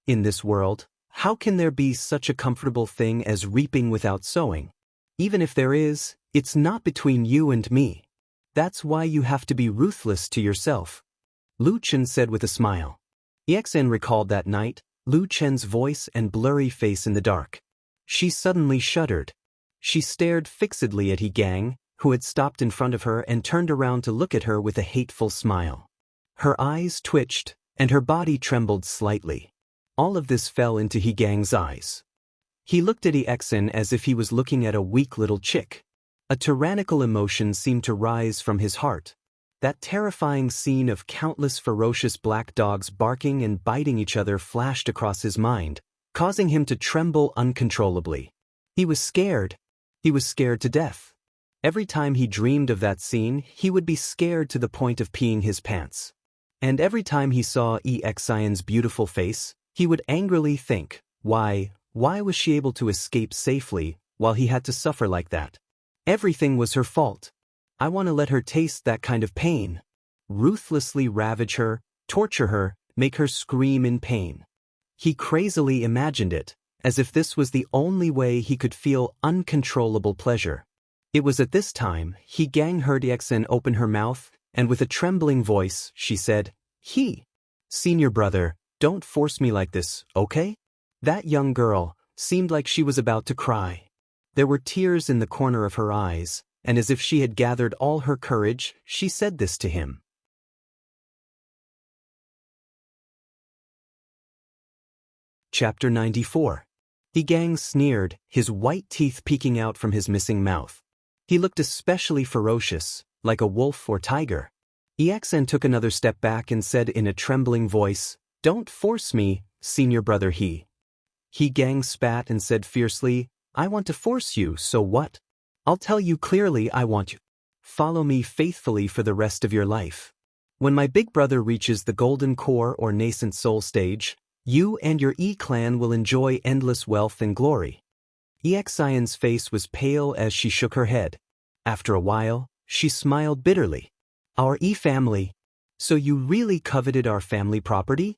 In this world, how can there be such a comfortable thing as reaping without sowing? Even if there is, it's not between you and me. That's why you have to be ruthless to yourself. Lu Chen said with a smile. EXN recalled that night, Lu Chen's voice and blurry face in the dark. She suddenly shuddered. She stared fixedly at He Gang, who had stopped in front of her and turned around to look at her with a hateful smile. Her eyes twitched, and her body trembled slightly. All of this fell into He Gang's eyes. He looked at EXN as if he was looking at a weak little chick. A tyrannical emotion seemed to rise from his heart. That terrifying scene of countless ferocious black dogs barking and biting each other flashed across his mind, causing him to tremble uncontrollably. He was scared. He was scared to death. Every time he dreamed of that scene, he would be scared to the point of peeing his pants. And every time he saw EXIN's beautiful face, he would angrily think, why was she able to escape safely while he had to suffer like that? Everything was her fault. I want to let her taste that kind of pain. Ruthlessly ravage her, torture her, make her scream in pain. He crazily imagined it, as if this was the only way he could feel uncontrollable pleasure. It was at this time He Gang heard EXN open her mouth, and with a trembling voice, she said, Senior brother, don't force me like this, okay? That young girl seemed like she was about to cry. There were tears in the corner of her eyes, and as if she had gathered all her courage, she said this to him. Chapter 94. He Gang sneered, his white teeth peeking out from his missing mouth. He looked especially ferocious, like a wolf or tiger. EXN took another step back and said in a trembling voice, Don't force me, senior brother He Gang spat and said fiercely, I want to force you, so what? I'll tell you clearly I want you. Follow me faithfully for the rest of your life. When my big brother reaches the golden core or nascent soul stage, you and your clan will enjoy endless wealth and glory. EXIN's face was pale as she shook her head. After a while, she smiled bitterly. Our family. So you really coveted our family property?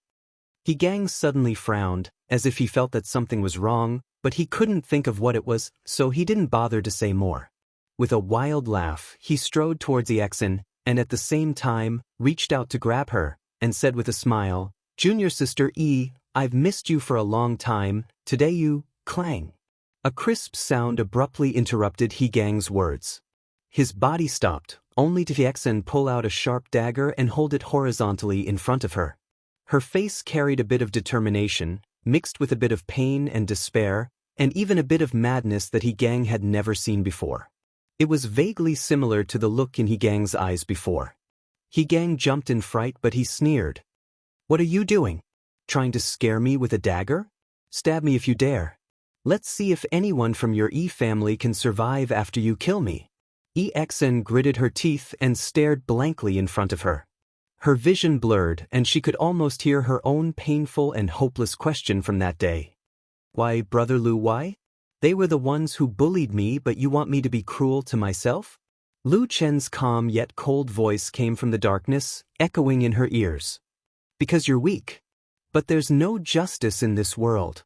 He Gang suddenly frowned, as if he felt that something was wrong, but he couldn't think of what it was, so he didn't bother to say more. With a wild laugh, he strode towards EXN, and at the same time, reached out to grab her, and said with a smile, Junior sister I've missed you for a long time, today you, clang. A crisp sound abruptly interrupted He Gang's words. His body stopped, only to EXN pull out a sharp dagger and hold it horizontally in front of her. Her face carried a bit of determination, mixed with a bit of pain and despair, and even a bit of madness that He Gang had never seen before. It was vaguely similar to the look in He Gang's eyes before. He Gang jumped in fright, but he sneered. What are you doing? Trying to scare me with a dagger? Stab me if you dare. Let's see if anyone from your family can survive after you kill me. EXN gritted her teeth and stared blankly in front of her. Her vision blurred, and she could almost hear her own painful and hopeless question from that day. Why, Brother Lu, why? They were the ones who bullied me, but you want me to be cruel to myself? Lu Chen's calm yet cold voice came from the darkness, echoing in her ears. Because you're weak. But there's no justice in this world.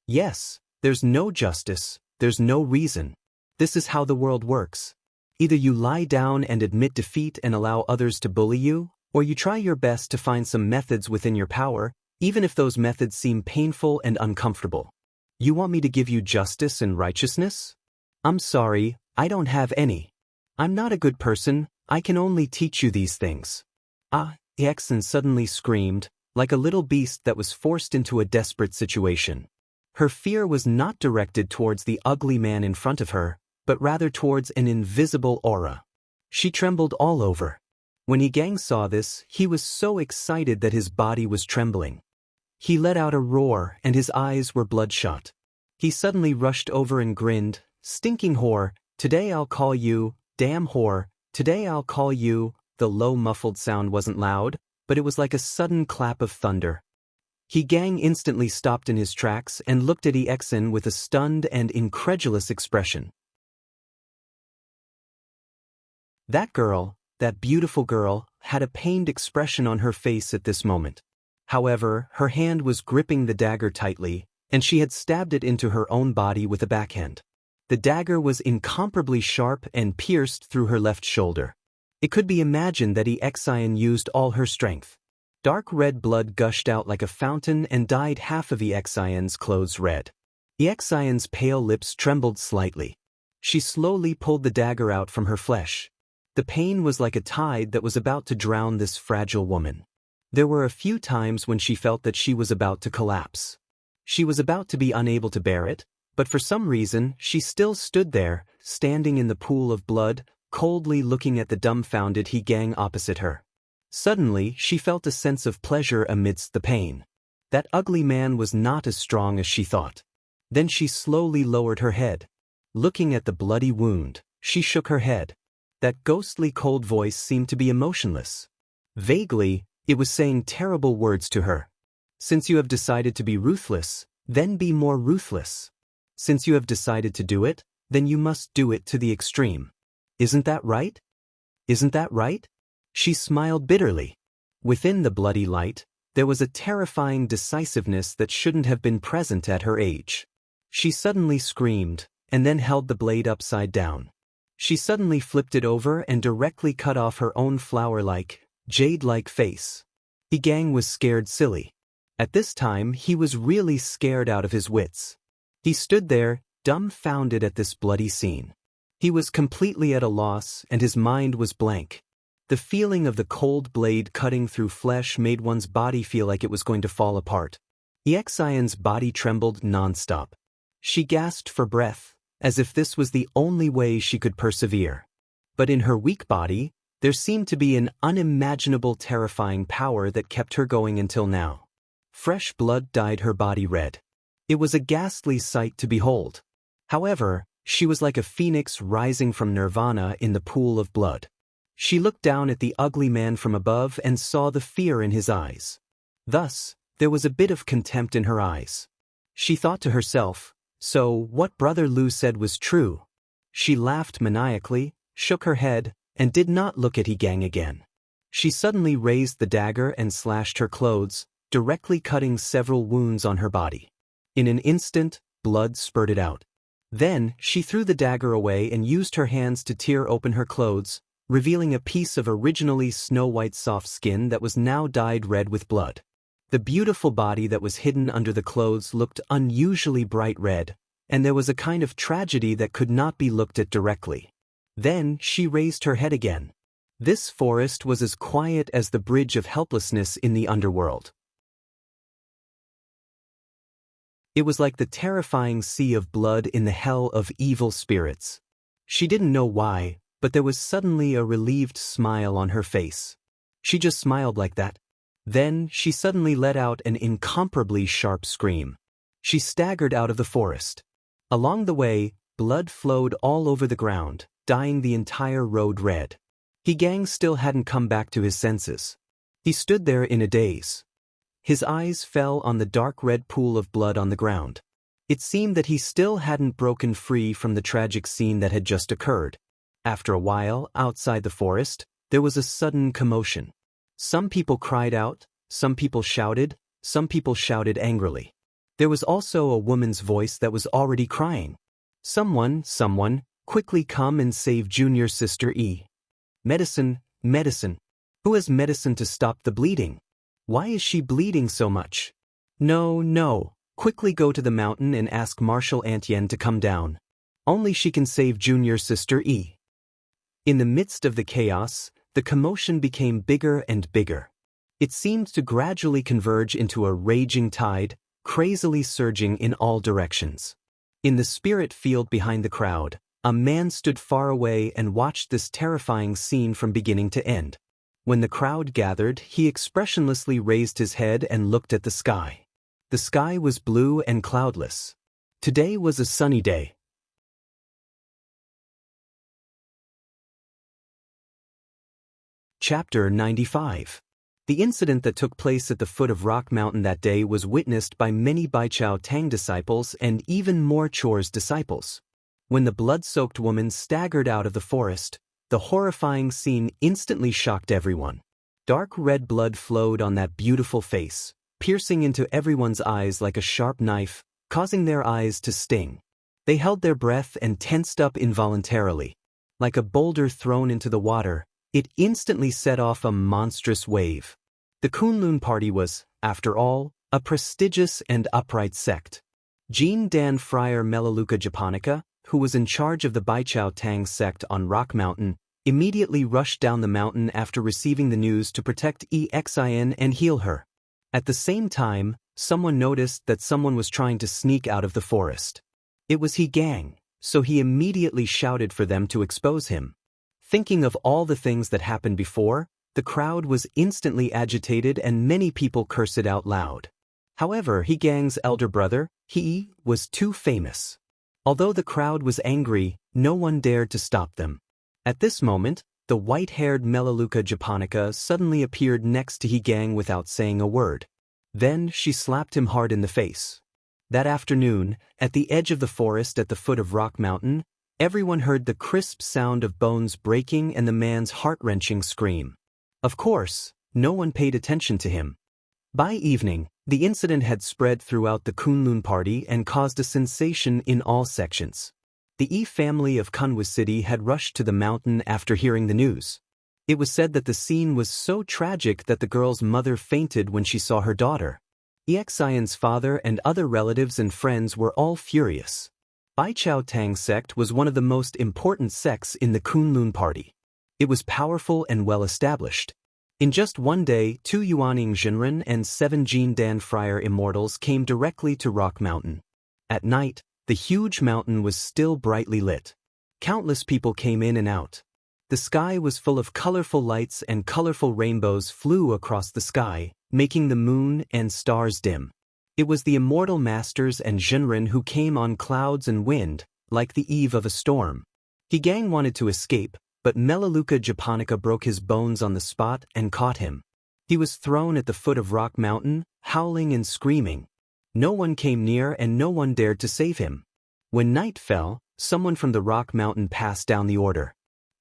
Yes, there's no justice, there's no reason. This is how the world works. Either you lie down and admit defeat and allow others to bully you, or you try your best to find some methods within your power, even if those methods seem painful and uncomfortable. You want me to give you justice and righteousness? I'm sorry, I don't have any. I'm not a good person, I can only teach you these things. EXN suddenly screamed, like a little beast that was forced into a desperate situation. Her fear was not directed towards the ugly man in front of her, but rather towards an invisible aura. She trembled all over. When He Gang saw this, he was so excited that his body was trembling. He let out a roar and his eyes were bloodshot. He suddenly rushed over and grinned, "Stinking whore, today I'll call you, damn whore, today I'll call you." The low muffled sound wasn't loud, but it was like a sudden clap of thunder. He gang instantly stopped in his tracks and looked at Exen with a stunned and incredulous expression. That girl, that beautiful girl, had a pained expression on her face at this moment. However, her hand was gripping the dagger tightly, and she had stabbed it into her own body with a backhand. The dagger was incomparably sharp and pierced through her left shoulder. It could be imagined that Exen used all her strength. Dark red blood gushed out like a fountain and dyed half of Exen's clothes red. Exen's pale lips trembled slightly. She slowly pulled the dagger out from her flesh. The pain was like a tide that was about to drown this fragile woman. There were a few times when she felt that she was about to collapse. She was about to be unable to bear it, but for some reason she still stood there, standing in the pool of blood, coldly looking at the dumbfounded gang opposite her. Suddenly she felt a sense of pleasure amidst the pain. That ugly man was not as strong as she thought. Then she slowly lowered her head. Looking at the bloody wound, she shook her head. That ghostly cold voice seemed to be emotionless. Vaguely, it was saying terrible words to her. Since you have decided to be ruthless, then be more ruthless. Since you have decided to do it, then you must do it to the extreme. Isn't that right? Isn't that right? She smiled bitterly. Within the bloody light, there was a terrifying decisiveness that shouldn't have been present at her age. She suddenly screamed, and then held the blade upside down. She suddenly flipped it over and directly cut off her own flower-like, jade-like face. Gang was scared silly. At this time he was really scared out of his wits. He stood there, dumbfounded at this bloody scene. He was completely at a loss and his mind was blank. The feeling of the cold blade cutting through flesh made one's body feel like it was going to fall apart. Exen's body trembled non-stop. She gasped for breath, as if this was the only way she could persevere. But in her weak body, there seemed to be an unimaginable terrifying power that kept her going until now. Fresh blood dyed her body red. It was a ghastly sight to behold. However, she was like a phoenix rising from nirvana in the pool of blood. She looked down at the ugly man from above and saw the fear in his eyes. Thus, there was a bit of contempt in her eyes. She thought to herself, so what Brother Lu said was true. She laughed maniacally, shook her head, and did not look at gang again. She suddenly raised the dagger and slashed her clothes, directly cutting several wounds on her body. In an instant, blood spurted out. Then, she threw the dagger away and used her hands to tear open her clothes, revealing a piece of originally snow-white soft skin that was now dyed red with blood. The beautiful body that was hidden under the clothes looked unusually bright red, and there was a kind of tragedy that could not be looked at directly. Then she raised her head again. This forest was as quiet as the bridge of helplessness in the underworld. It was like the terrifying sea of blood in the hell of evil spirits. She didn't know why, but there was suddenly a relieved smile on her face. She just smiled like that. Then, she suddenly let out an incomparably sharp scream. She staggered out of the forest. Along the way, blood flowed all over the ground, dyeing the entire road red. Gang still hadn't come back to his senses. He stood there in a daze. His eyes fell on the dark red pool of blood on the ground. It seemed that he still hadn't broken free from the tragic scene that had just occurred. After a while, outside the forest, there was a sudden commotion. Some people cried out, some people shouted angrily. There was also a woman's voice that was already crying. Someone, quickly come and save junior sister E. Medicine. Who has medicine to stop the bleeding? Why is she bleeding so much? No. Quickly go to the mountain and ask Marshal Antien to come down. Only she can save junior sister E. In the midst of the chaos, the commotion became bigger and bigger. It seemed to gradually converge into a raging tide, crazily surging in all directions. In the spirit field behind the crowd, a man stood far away and watched this terrifying scene from beginning to end. When the crowd gathered, he expressionlessly raised his head and looked at the sky. The sky was blue and cloudless. Today was a sunny day. Chapter 95. The incident that took place at the foot of Rock Mountain that day was witnessed by many Bai Chao Tang disciples and even more Chor's disciples. When the blood-soaked woman staggered out of the forest, the horrifying scene instantly shocked everyone. Dark red blood flowed on that beautiful face, piercing into everyone's eyes like a sharp knife, causing their eyes to sting. They held their breath and tensed up involuntarily. Like a boulder thrown into the water, it instantly set off a monstrous wave. The Kunlun party was, after all, a prestigious and upright sect. Jean Dan Friar Melaleuca Japonica, who was in charge of the Bai Chao Tang sect on Rock Mountain, immediately rushed down the mountain after receiving the news to protect Xin and heal her. At the same time, someone noticed that someone was trying to sneak out of the forest. It was He Gang, so he immediately shouted for them to expose him. Thinking of all the things that happened before, the crowd was instantly agitated and many people cursed it out loud. However, He Gang's elder brother, He, was too famous. Although the crowd was angry, no one dared to stop them. At this moment, the white-haired Melaleuca Japonica suddenly appeared next to He Gang without saying a word. Then she slapped him hard in the face. That afternoon, at the edge of the forest at the foot of Rock Mountain, everyone heard the crisp sound of bones breaking and the man's heart-wrenching scream. Of course, no one paid attention to him. By evening, the incident had spread throughout the Kunlun party and caused a sensation in all sections. The Yi family of Kunwa City had rushed to the mountain after hearing the news. It was said that the scene was so tragic that the girl's mother fainted when she saw her daughter. Xion's father and other relatives and friends were all furious. Bai Chao Tang sect was one of the most important sects in the Kunlun party. It was powerful and well-established. In just one day, 2 Yuaning Jinren and 7 Jean Dan Friar immortals came directly to Rock Mountain. At night, the huge mountain was still brightly lit. Countless people came in and out. The sky was full of colorful lights and colorful rainbows flew across the sky, making the moon and stars dim. It was the immortal masters and Jinren who came on clouds and wind, like the eve of a storm. He Gang wanted to escape, but Melaleuca Japonica broke his bones on the spot and caught him. He was thrown at the foot of Rock Mountain, howling and screaming. No one came near and no one dared to save him. When night fell, someone from the Rock Mountain passed down the order.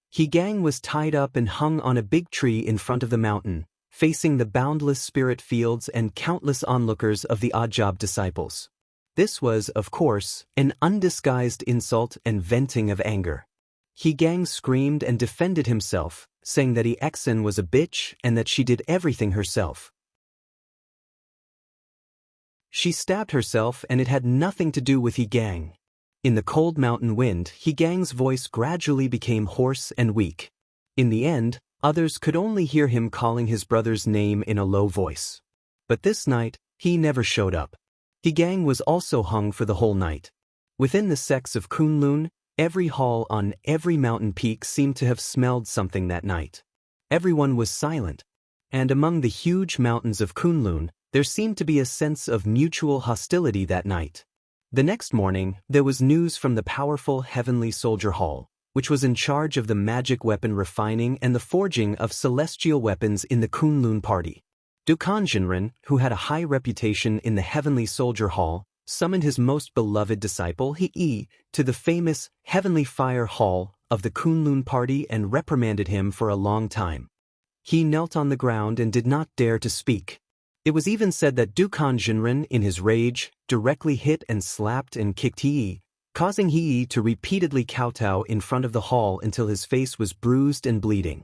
He Gang was tied up and hung on a big tree in front of the mountain, facing the boundless spirit fields and countless onlookers of the Oddjob disciples. This was, of course, an undisguised insult and venting of anger. He Gang screamed and defended himself, saying that Xin was a bitch and that she did everything herself. She stabbed herself and it had nothing to do with He Gang. In the cold mountain wind, He Gang's voice gradually became hoarse and weak. In the end, others could only hear him calling his brother's name in a low voice. But this night, he never showed up. He Gang was also hung for the whole night. Within the sects of Kunlun, every hall on every mountain peak seemed to have smelled something that night. Everyone was silent. And among the huge mountains of Kunlun, there seemed to be a sense of mutual hostility that night. The next morning, there was news from the powerful Heavenly Soldier Hall, which was in charge of the magic weapon refining and the forging of celestial weapons in the Kunlun party. Dukan Jinren, who had a high reputation in the Heavenly Soldier Hall, summoned his most beloved disciple He to the famous Heavenly Fire Hall of the Kunlun party and reprimanded him for a long time. He knelt on the ground and did not dare to speak. It was even said that Dukan Jinren, in his rage, directly hit and slapped and kicked He, causing He to repeatedly kowtow in front of the hall until his face was bruised and bleeding.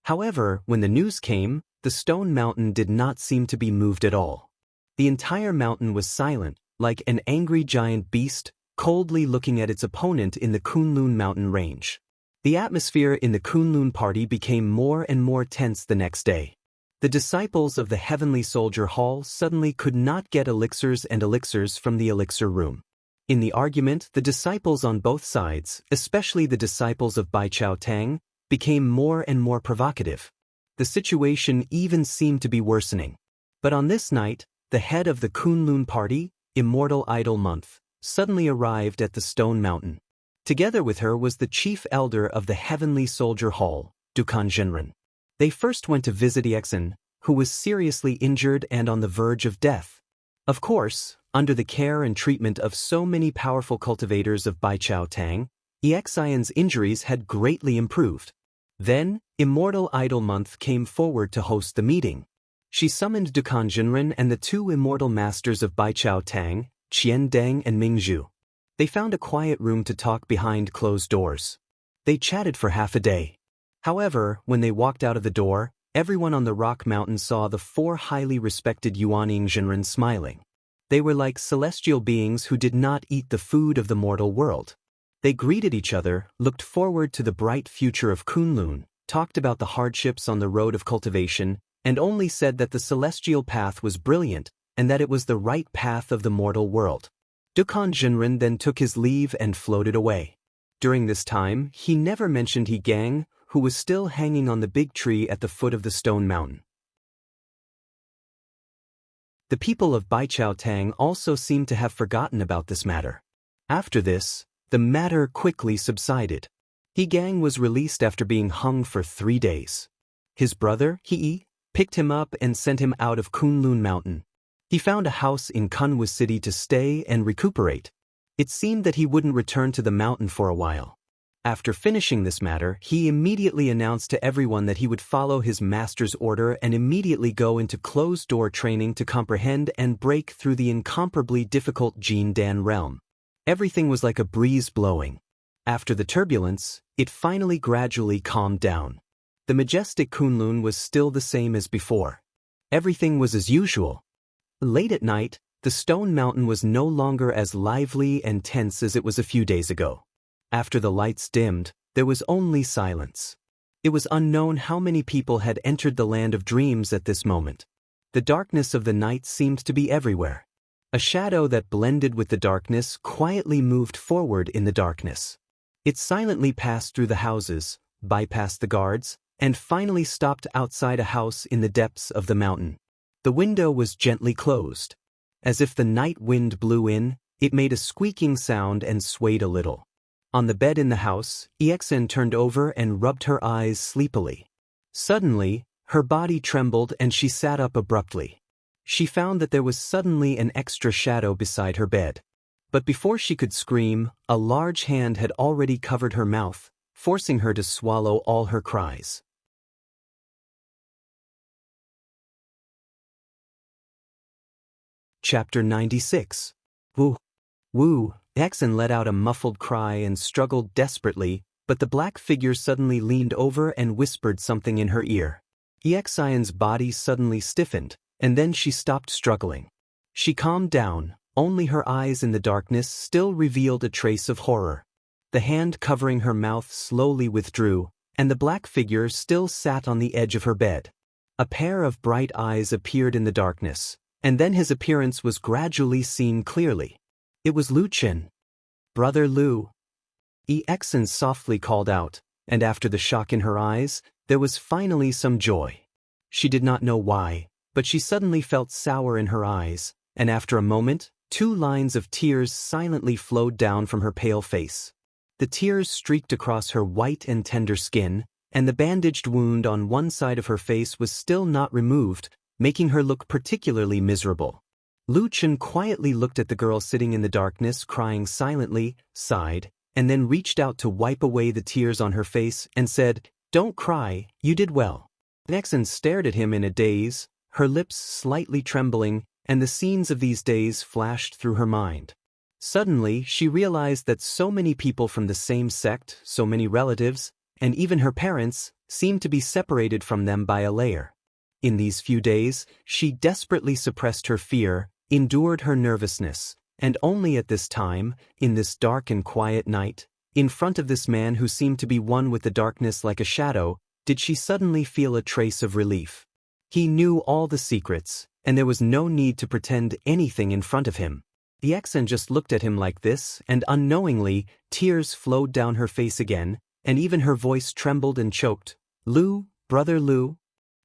However, when the news came, the stone mountain did not seem to be moved at all. The entire mountain was silent, like an angry giant beast, coldly looking at its opponent in the Kunlun mountain range. The atmosphere in the Kunlun party became more and more tense the next day. The disciples of the Heavenly Soldier Hall suddenly could not get elixirs and elixirs from the elixir room. In the argument, the disciples on both sides, especially the disciples of Bai Chao Tang, became more and more provocative. The situation even seemed to be worsening. But on this night, the head of the Kunlun party, Immortal Idol Month, suddenly arrived at the Stone Mountain. Together with her was the chief elder of the Heavenly Soldier Hall, Dukan Jinren. They first went to visit Yexin, who was seriously injured and on the verge of death. Of course, under the care and treatment of so many powerful cultivators of Baichao Tang, Yexin's injuries had greatly improved. Then, Immortal Idol Month came forward to host the meeting. She summoned Dukan Jinren and the two immortal masters of Baichao Tang, Qian Deng and Mingzhu. They found a quiet room to talk behind closed doors. They chatted for half a day. However, when they walked out of the door, everyone on the rock mountain saw the four highly respected Yuaning Jinren smiling. They were like celestial beings who did not eat the food of the mortal world. They greeted each other, looked forward to the bright future of Kunlun, talked about the hardships on the road of cultivation, and only said that the celestial path was brilliant and that it was the right path of the mortal world. Dukan Jinren then took his leave and floated away. During this time, he never mentioned He Gang, who was still hanging on the big tree at the foot of the stone mountain. The people of Baichao Tang also seemed to have forgotten about this matter. After this, the matter quickly subsided. He Gang was released after being hung for 3 days. His brother, He, picked him up and sent him out of Kunlun Mountain. He found a house in Kunwa City to stay and recuperate. It seemed that he wouldn't return to the mountain for a while. After finishing this matter, he immediately announced to everyone that he would follow his master's order and immediately go into closed-door training to comprehend and break through the incomparably difficult Jin Dan realm. Everything was like a breeze blowing. After the turbulence, it finally gradually calmed down. The majestic Kunlun was still the same as before. Everything was as usual. Late at night, the stone mountain was no longer as lively and tense as it was a few days ago. After the lights dimmed, there was only silence. It was unknown how many people had entered the land of dreams at this moment. The darkness of the night seemed to be everywhere. A shadow that blended with the darkness quietly moved forward in the darkness. It silently passed through the houses, bypassed the guards, and finally stopped outside a house in the depths of the mountain. The window was gently closed. As if the night wind blew in, it made a squeaking sound and swayed a little. On the bed in the house, Yexin turned over and rubbed her eyes sleepily. Suddenly, her body trembled and she sat up abruptly. She found that there was suddenly an extra shadow beside her bed. But before she could scream, a large hand had already covered her mouth, forcing her to swallow all her cries. Chapter 96. Woo. Woo. Yexin let out a muffled cry and struggled desperately, but the black figure suddenly leaned over and whispered something in her ear. Yexin's body suddenly stiffened, and then she stopped struggling. She calmed down, only her eyes in the darkness still revealed a trace of horror. The hand covering her mouth slowly withdrew, and the black figure still sat on the edge of her bed. A pair of bright eyes appeared in the darkness, and then his appearance was gradually seen clearly. It was Lu Chen. "Brother Lu." Yexin softly called out, and after the shock in her eyes, there was finally some joy. She did not know why, but she suddenly felt sour in her eyes, and after a moment, 2 lines of tears silently flowed down from her pale face. The tears streaked across her white and tender skin, and the bandaged wound on one side of her face was still not removed, making her look particularly miserable. Lu Chen quietly looked at the girl sitting in the darkness crying silently, sighed, and then reached out to wipe away the tears on her face and said, "Don't cry, you did well." Yexin stared at him in a daze, her lips slightly trembling, and the scenes of these days flashed through her mind. Suddenly, she realized that so many people from the same sect, so many relatives, and even her parents, seemed to be separated from them by a layer. In these few days, she desperately suppressed her fear, endured her nervousness, and only at this time, in this dark and quiet night, in front of this man who seemed to be one with the darkness like a shadow, did she suddenly feel a trace of relief. He knew all the secrets, and there was no need to pretend anything in front of him. Yexin just looked at him like this, and unknowingly, tears flowed down her face again, and even her voice trembled and choked. "Lu, brother Lu,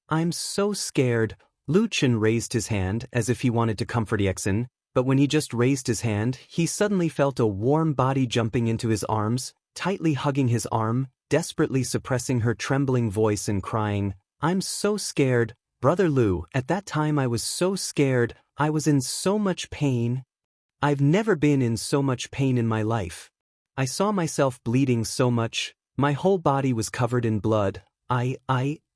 I'm so scared, Lu Chen raised his hand as if he wanted to comfort Yexin, but when he just raised his hand, he suddenly felt a warm body jumping into his arms, tightly hugging his arm, desperately suppressing her trembling voice and crying, "I'm so scared, Brother Lu, at that time I was so scared, I was in so much pain. I've never been in so much pain in my life. I saw myself bleeding so much, my whole body was covered in blood, I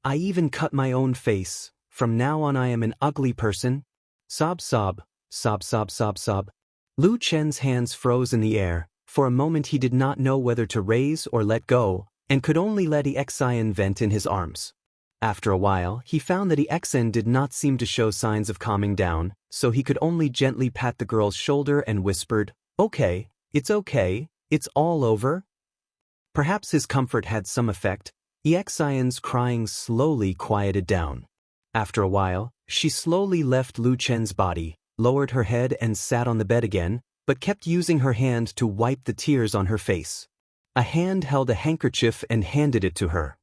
even cut my own face, from now on I am an ugly person." Sob sob, sob sob sob sob. Lu Chen's hands froze in the air, for a moment he did not know whether to raise or let go, and could only let Xian vent in his arms. After a while, he found that Xian did not seem to show signs of calming down, so he could only gently pat the girl's shoulder and whispered, okay, it's all over." Perhaps his comfort had some effect. Xian's crying slowly quieted down. After a while, she slowly left Lu Chen's body, lowered her head and sat on the bed again, but kept using her hand to wipe the tears on her face. A hand held a handkerchief and handed it to her.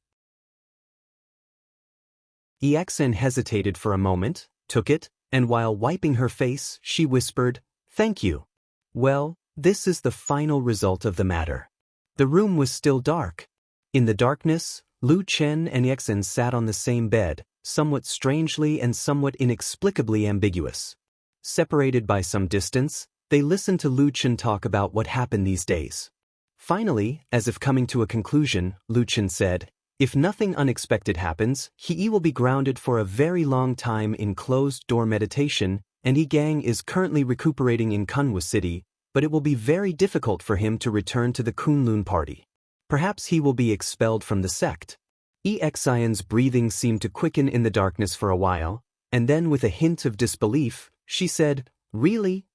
Xian hesitated for a moment, took it, and while wiping her face, she whispered, "Thank you." Well, this is the final result of the matter. The room was still dark. In the darkness, Lu Chen and Xian sat on the same bed, somewhat strangely and somewhat inexplicably ambiguous. Separated by some distance, they listened to Lu Chen talk about what happened these days. Finally, as if coming to a conclusion, Lu Chen said, "If nothing unexpected happens, he will be grounded for a very long time in closed-door meditation, and Yi Gang is currently recuperating in Kunwa City, but it will be very difficult for him to return to the Kunlun party. Perhaps he will be expelled from the sect." Xian's breathing seemed to quicken in the darkness for a while, and then with a hint of disbelief, she said, "Really?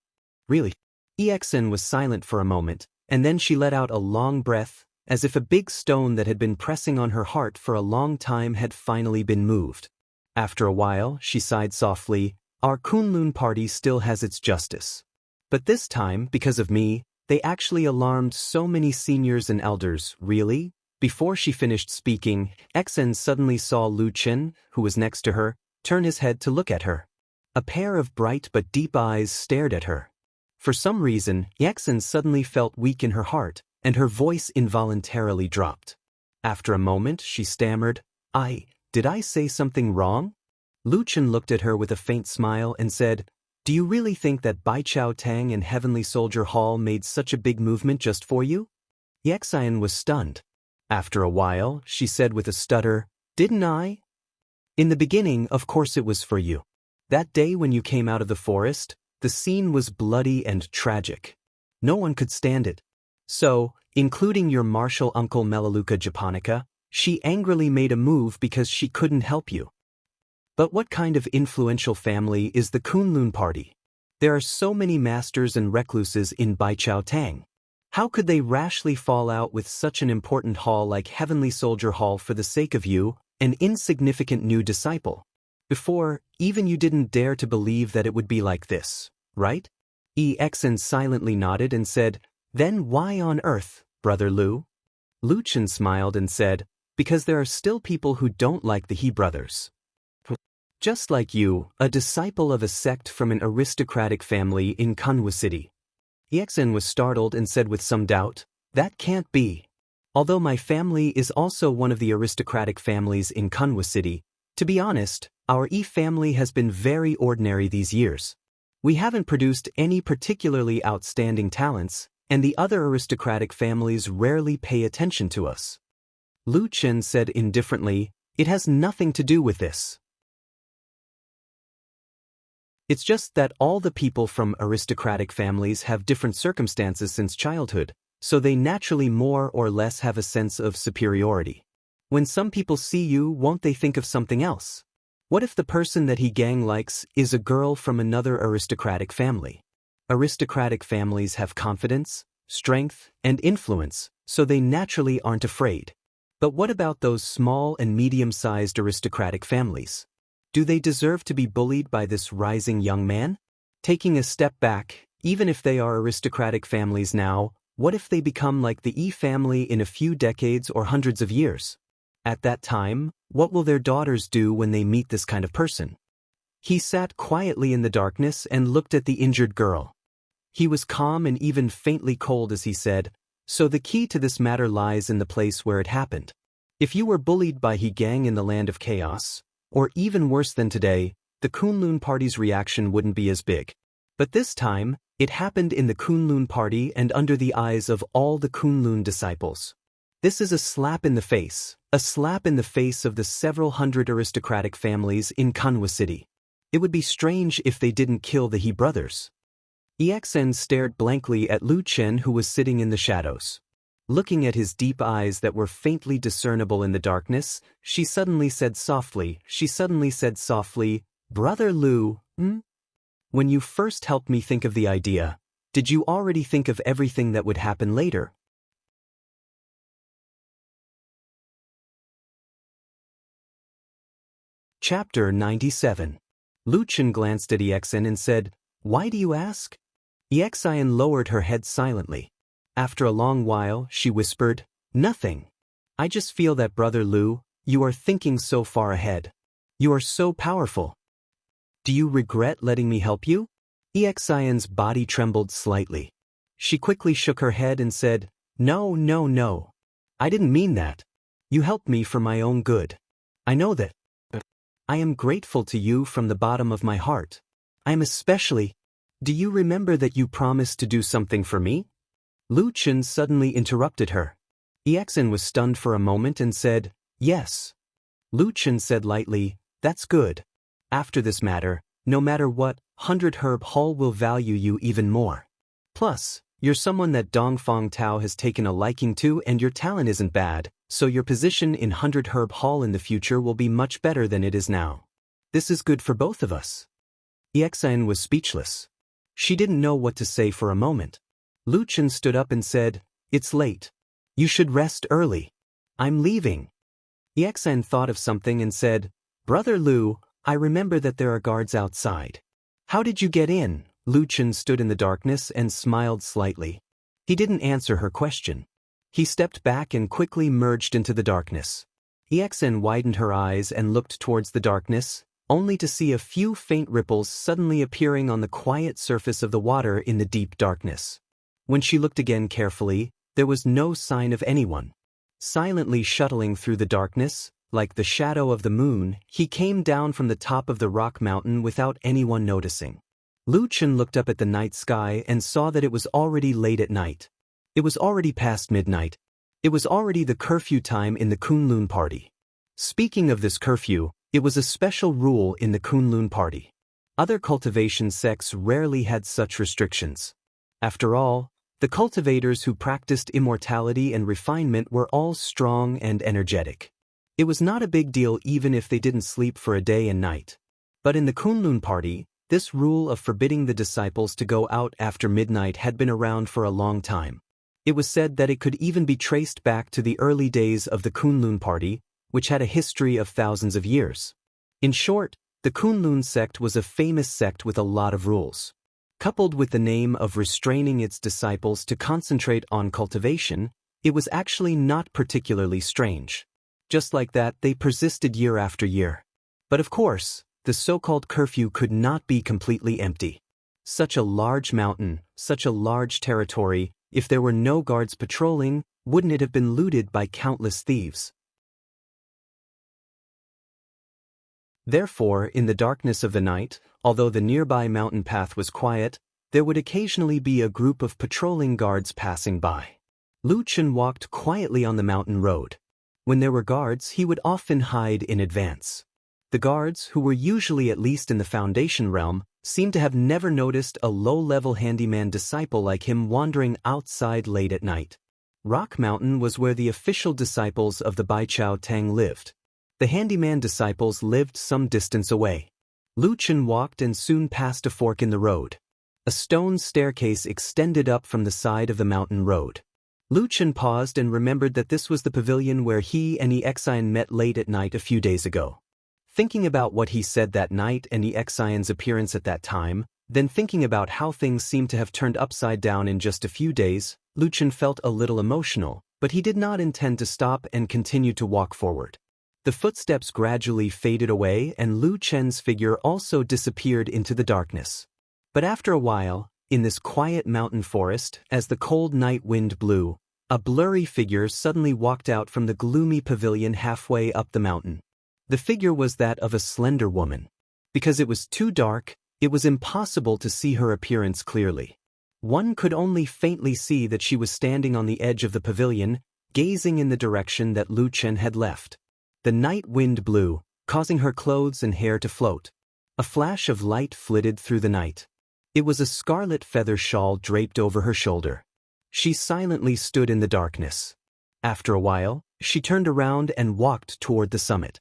Really?" Xian was silent for a moment, and then she let out a long breath, as if a big stone that had been pressing on her heart for a long time had finally been moved. After a while, she sighed softly, "Our Kunlun party still has its justice. But this time, because of me, they actually alarmed so many seniors and elders, really?" Before she finished speaking, Xian suddenly saw Lu Chen, who was next to her, turn his head to look at her. A pair of bright but deep eyes stared at her. For some reason, Xian suddenly felt weak in her heart, and her voice involuntarily dropped. After a moment, she stammered, Did I say something wrong?" Lu Chen looked at her with a faint smile and said, "Do you really think that Bai Chao Tang and Heavenly Soldier Hall made such a big movement just for you?" Xian was stunned. After a while, she said with a stutter, "Didn't I? In the beginning, of course it was for you. That day when you came out of the forest, the scene was bloody and tragic. No one could stand it. So, including your martial uncle Melaleuca Japonica, she angrily made a move because she couldn't help you. But what kind of influential family is the Kunlun party? There are so many masters and recluses in Baichao Tang. How could they rashly fall out with such an important hall like Heavenly Soldier Hall for the sake of you, an insignificant new disciple? Before, even you didn't dare to believe that it would be like this, right?" Xian silently nodded and said, "Then why on earth, Brother Lu?" Lu Chen smiled and said, "Because there are still people who don't like the He brothers. Just like you, a disciple of a sect from an aristocratic family in Kunwa City." Xian was startled and said with some doubt, "That can't be. Although my family is also one of the aristocratic families in Kunwa City, to be honest, our family has been very ordinary these years. We haven't produced any particularly outstanding talents, and the other aristocratic families rarely pay attention to us." Lu Chen said indifferently, "It has nothing to do with this. It's just that all the people from aristocratic families have different circumstances since childhood, so they naturally more or less have a sense of superiority. When some people see you, won't they think of something else? What if the person that He Gang likes is a girl from another aristocratic family? Aristocratic families have confidence, strength, and influence, so they naturally aren't afraid. But what about those small and medium-sized aristocratic families? Do they deserve to be bullied by this rising young man? Taking a step back, even if they are aristocratic families now, what if they become like the Yi family in a few decades or hundreds of years? At that time, what will their daughters do when they meet this kind of person? He sat quietly in the darkness and looked at the injured girl. He was calm and even faintly cold as he said, "So the key to this matter lies in the place where it happened. If you were bullied by He gang in the land of chaos, or even worse than today, the Kunlun party's reaction wouldn't be as big. But this time, it happened in the Kunlun party and under the eyes of all the Kunlun disciples. This is a slap in the face of the several hundred aristocratic families in Kanwa City. It would be strange if they didn't kill the He brothers." EXN stared blankly at Lu Chen, who was sitting in the shadows. Looking at his deep eyes that were faintly discernible in the darkness, she suddenly said softly, "Brother Lu, when you first helped me think of the idea, did you already think of everything that would happen later?" Chapter 97. Lu Chen glanced at EXN and said, "Why do you ask?" EXN lowered her head silently. After a long while, she whispered, "Nothing. I just feel that, Brother Lu, you are thinking so far ahead. You are so powerful. Do you regret letting me help you?" EXN's body trembled slightly. She quickly shook her head and said, No. I didn't mean that. You helped me for my own good. I know that. I am grateful to you from the bottom of my heart. I am especially... Do you remember that you promised to do something for me?" Lu Chen suddenly interrupted her. EXN was stunned for a moment and said, "Yes." Lu Chen said lightly, "That's good. After this matter, no matter what, 100 Herb Hall will value you even more. Plus, you're someone that Dongfang Tao has taken a liking to and your talent isn't bad, so your position in 100 Herb Hall in the future will be much better than it is now. This is good for both of us." EXN was speechless. She didn't know what to say for a moment. Lu Chen stood up and said, "It's late. You should rest early. I'm leaving." EXN thought of something and said, "Brother Lu, I remember that there are guards outside. How did you get in?" Lu Chen stood in the darkness and smiled slightly. He didn't answer her question. He stepped back and quickly merged into the darkness. EXN widened her eyes and looked towards the darkness, only to see a few faint ripples suddenly appearing on the quiet surface of the water in the deep darkness. When she looked again carefully, there was no sign of anyone. Silently shuttling through the darkness, like the shadow of the moon, he came down from the top of the rock mountain without anyone noticing. Lu Chen looked up at the night sky and saw that it was already late at night. It was already past midnight. It was already the curfew time in the Kunlun party. Speaking of this curfew, it was a special rule in the Kunlun party. Other cultivation sects rarely had such restrictions. After all, the cultivators who practiced immortality and refinement were all strong and energetic. It was not a big deal even if they didn't sleep for a day and night. But in the Kunlun party, this rule of forbidding the disciples to go out after midnight had been around for a long time. It was said that it could even be traced back to the early days of the Kunlun party, which had a history of thousands of years. In short, the Kunlun sect was a famous sect with a lot of rules. Coupled with the name of restraining its disciples to concentrate on cultivation, it was actually not particularly strange. Just like that, they persisted year after year. But of course, the so-called curfew could not be completely empty. Such a large mountain, such a large territory, if there were no guards patrolling, wouldn't it have been looted by countless thieves? Therefore, in the darkness of the night, although the nearby mountain path was quiet, there would occasionally be a group of patrolling guards passing by. Lu Chen walked quietly on the mountain road. When there were guards, he would often hide in advance. The guards, who were usually at least in the Foundation realm, seemed to have never noticed a low-level handyman disciple like him wandering outside late at night. Rock Mountain was where the official disciples of the Baichao Tang lived. The handyman disciples lived some distance away. Lu Chen walked and soon passed a fork in the road. A stone staircase extended up from the side of the mountain road. Lu Chen paused and remembered that this was the pavilion where he and EXN met late at night a few days ago. Thinking about what he said that night and EXN's appearance at that time, then thinking about how things seemed to have turned upside down in just a few days, Lu Chen felt a little emotional, but he did not intend to stop and continued to walk forward. The footsteps gradually faded away and Lu Chen's figure also disappeared into the darkness. But after a while, in this quiet mountain forest, as the cold night wind blew, a blurry figure suddenly walked out from the gloomy pavilion halfway up the mountain. The figure was that of a slender woman. Because it was too dark, it was impossible to see her appearance clearly. One could only faintly see that she was standing on the edge of the pavilion, gazing in the direction that Lu Chen had left. The night wind blew, causing her clothes and hair to float. A flash of light flitted through the night. It was a scarlet feather shawl draped over her shoulder. She silently stood in the darkness. After a while, she turned around and walked toward the summit.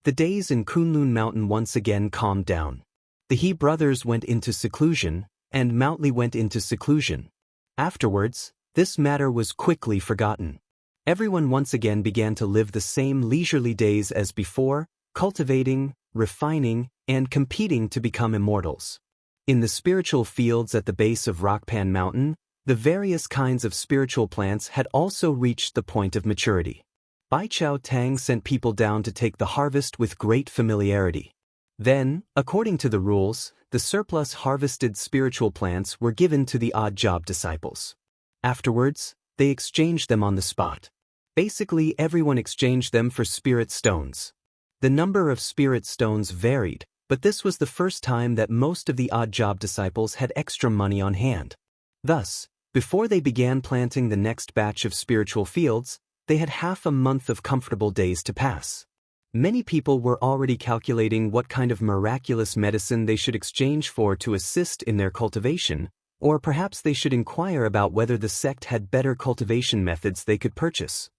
The days in Kunlun Mountain once again calmed down. The He brothers went into seclusion, and Mount Li went into seclusion. Afterwards, this matter was quickly forgotten. Everyone once again began to live the same leisurely days as before, cultivating, refining, and competing to become immortals. In the spiritual fields at the base of Rockpan Mountain, the various kinds of spiritual plants had also reached the point of maturity. Bai Chao Tang sent people down to take the harvest with great familiarity. Then, according to the rules, the surplus harvested spiritual plants were given to the odd job disciples. Afterwards, they exchanged them on the spot. Basically, everyone exchanged them for spirit stones. The number of spirit stones varied, but this was the first time that most of the odd job disciples had extra money on hand. Thus, before they began planting the next batch of spiritual fields, they had half a month of comfortable days to pass. Many people were already calculating what kind of miraculous medicine they should exchange for to assist in their cultivation, or perhaps they should inquire about whether the sect had better cultivation methods they could purchase.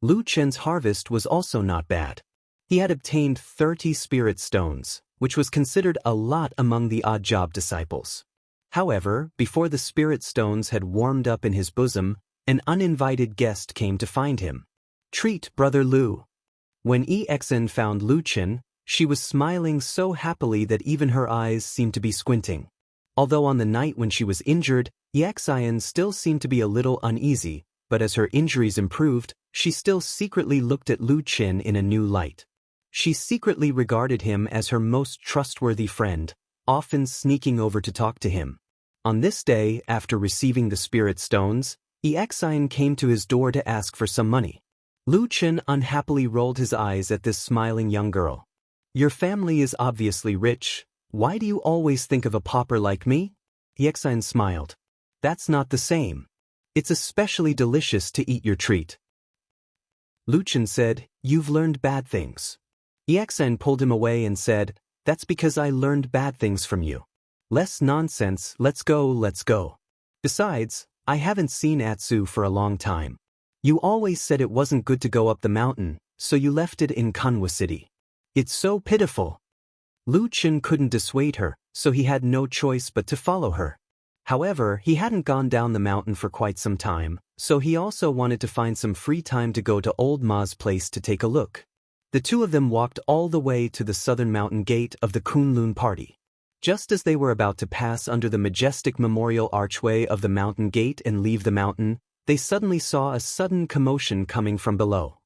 Lu Chen's harvest was also not bad. He had obtained 30 spirit stones, which was considered a lot among the odd job disciples. However, before the spirit stones had warmed up in his bosom, an uninvited guest came to find him. "Treat, Brother Lu." When Exen found Lu Chen, she was smiling so happily that even her eyes seemed to be squinting. Although on the night when she was injured, Exen still seemed to be a little uneasy, but as her injuries improved, she still secretly looked at Lu Chen in a new light. She secretly regarded him as her most trustworthy friend, often sneaking over to talk to him. On this day, after receiving the spirit stones, Exin came to his door to ask for some money. Lu Chen unhappily rolled his eyes at this smiling young girl. "Your family is obviously rich. Why do you always think of a pauper like me?" Exin smiled. "That's not the same. It's especially delicious to eat your treat." Lu Chen said, "You've learned bad things." Exin pulled him away and said, "That's because I learned bad things from you. Less nonsense, let's go. Besides, I haven't seen Atsu for a long time. You always said it wasn't good to go up the mountain, so you left it in Kanwa City. It's so pitiful." Lu Chen couldn't dissuade her, so he had no choice but to follow her. However, he hadn't gone down the mountain for quite some time, so he also wanted to find some free time to go to Old Ma's place to take a look. The two of them walked all the way to the southern mountain gate of the Kunlun party. Just as they were about to pass under the majestic memorial archway of the mountain gate and leave the mountain, they suddenly saw a sudden commotion coming from below.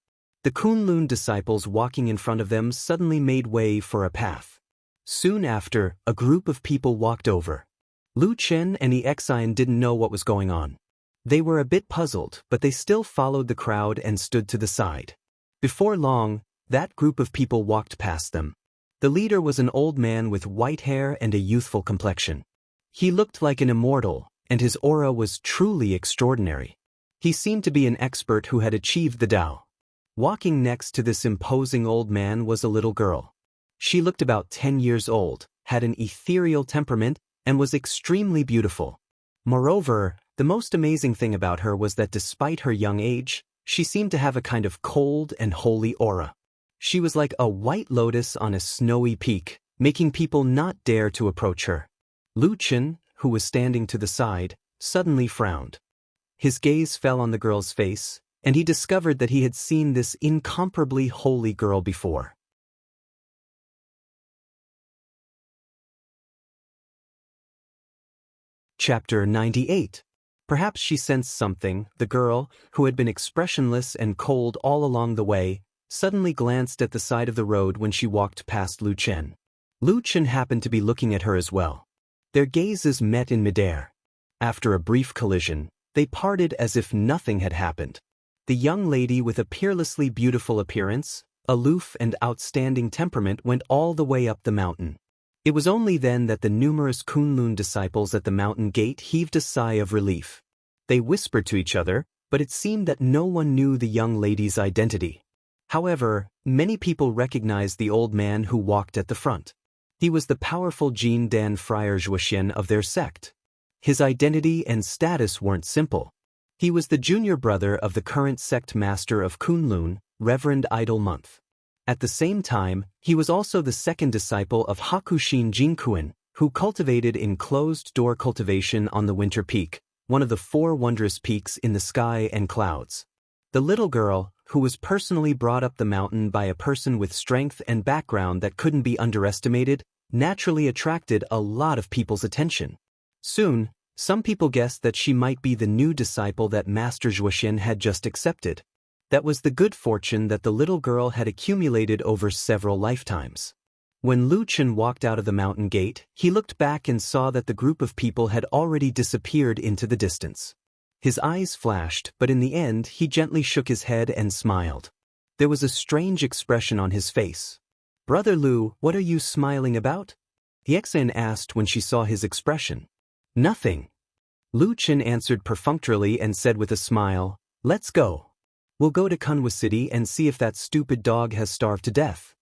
The Kunlun disciples walking in front of them suddenly made way for a path. Soon after, a group of people walked over. Lu Chen and Exin didn't know what was going on. They were a bit puzzled, but they still followed the crowd and stood to the side. Before long, that group of people walked past them. The leader was an old man with white hair and a youthful complexion. He looked like an immortal, and his aura was truly extraordinary. He seemed to be an expert who had achieved the Tao. Walking next to this imposing old man was a little girl. She looked about 10 years old, had an ethereal temperament, and was extremely beautiful. Moreover, the most amazing thing about her was that despite her young age, she seemed to have a kind of cold and holy aura. She was like a white lotus on a snowy peak, making people not dare to approach her. Lu Chen, who was standing to the side, suddenly frowned. His gaze fell on the girl's face, and he discovered that he had seen this incomparably holy girl before. Chapter 98. Perhaps she sensed something. The girl, who had been expressionless and cold all along the way, suddenly glanced at the side of the road when she walked past Lu Chen. Lu Chen happened to be looking at her as well. Their gazes met in midair. After a brief collision, they parted as if nothing had happened. The young lady with a peerlessly beautiful appearance, aloof and outstanding temperament went all the way up the mountain. It was only then that the numerous Kunlun disciples at the mountain gate heaved a sigh of relief. They whispered to each other, but it seemed that no one knew the young lady's identity. However, many people recognized the old man who walked at the front. He was the powerful Jin Dan Friar Zhuoxian of their sect. His identity and status weren't simple. He was the junior brother of the current sect master of Kunlun, Reverend Idle Month. At the same time, he was also the second disciple of Hakushin Jinkuan, who cultivated in closed-door cultivation on the Winter Peak, one of the 4 wondrous peaks in the sky and clouds. The little girl, who was personally brought up the mountain by a person with strength and background that couldn't be underestimated, naturally attracted a lot of people's attention. Soon, some people guessed that she might be the new disciple that Master Zhuoxian had just accepted. That was the good fortune that the little girl had accumulated over several lifetimes. When Lu Chen walked out of the mountain gate, he looked back and saw that the group of people had already disappeared into the distance. His eyes flashed, but in the end he gently shook his head and smiled. There was a strange expression on his face. "Brother Lu, what are you smiling about?" Yexin asked when she saw his expression. "Nothing." Lu Chen answered perfunctorily and said with a smile, "Let's go. We'll go to Kunwa City and see if that stupid dog has starved to death."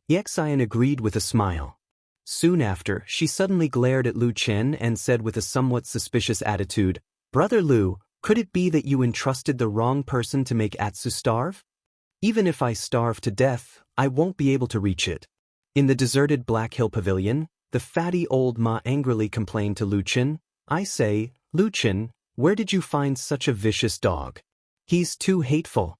Yexian agreed with a smile. Soon after, she suddenly glared at Lu Chen and said with a somewhat suspicious attitude, "Brother Lu, could it be that you entrusted the wrong person to make Atsu starve? Even if I starve to death, I won't be able to reach it." In the deserted Black Hill Pavilion, the fatty old ma angrily complained to Lu Chen, "I say, Lu Chen, where did you find such a vicious dog? He's too hateful."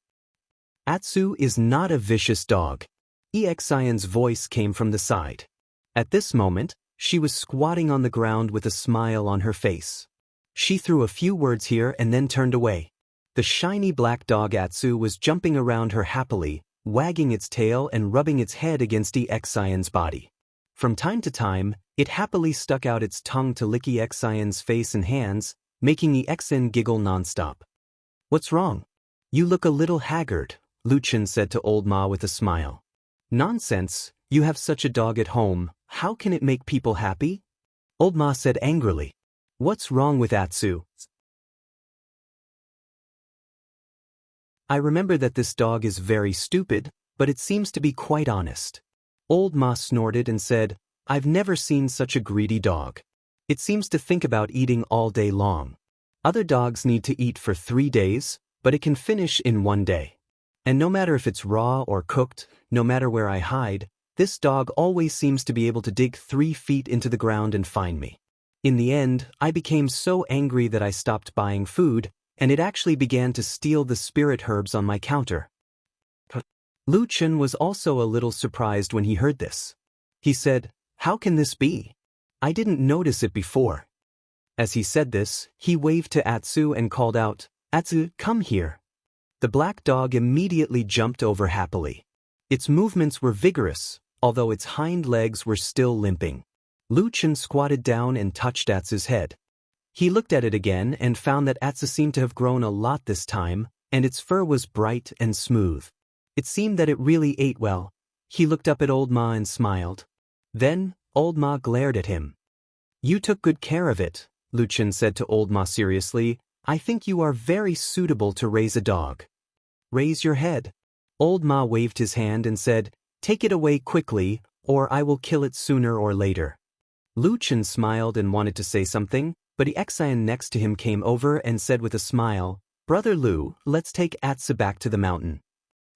"Atsu is not a vicious dog." Exian's voice came from the side. At this moment, she was squatting on the ground with a smile on her face. She threw a few words here and then turned away. The shiny black dog Atsu was jumping around her happily, wagging its tail and rubbing its head against Exian's body. From time to time, it happily stuck out its tongue to lick Exian's face and hands, making Exin giggle nonstop. "What's wrong? You look a little haggard," Lu Chen said to Old Ma with a smile. "Nonsense, you have such a dog at home, how can it make people happy?" Old Ma said angrily. "What's wrong with Atsu?" "I remember that this dog is very stupid, but it seems to be quite honest." Old Ma snorted and said, "I've never seen such a greedy dog. It seems to think about eating all day long. Other dogs need to eat for 3 days, but it can finish in 1 day. And no matter if it's raw or cooked, no matter where I hide, this dog always seems to be able to dig 3 feet into the ground and find me. In the end, I became so angry that I stopped buying food, and it actually began to steal the spirit herbs on my counter." Lu Chen was also a little surprised when he heard this. He said, "How can this be? I didn't notice it before." As he said this, he waved to Atsu and called out, "Atsu, come here." The black dog immediately jumped over happily. Its movements were vigorous, although its hind legs were still limping. Lu Chen squatted down and touched Atsu's head. He looked at it again and found that Atsu seemed to have grown a lot this time, and its fur was bright and smooth. It seemed that it really ate well. He looked up at Old Ma and smiled. Then, Old Ma glared at him. "You took good care of it," Lu Chen said to Old Ma seriously. "I think you are very suitable to raise a dog. Raise your head." Old Ma waved his hand and said, "Take it away quickly, or I will kill it sooner or later." Lu Chen smiled and wanted to say something, but Exian next to him came over and said with a smile, "Brother Lu, let's take Atsu back to the mountain."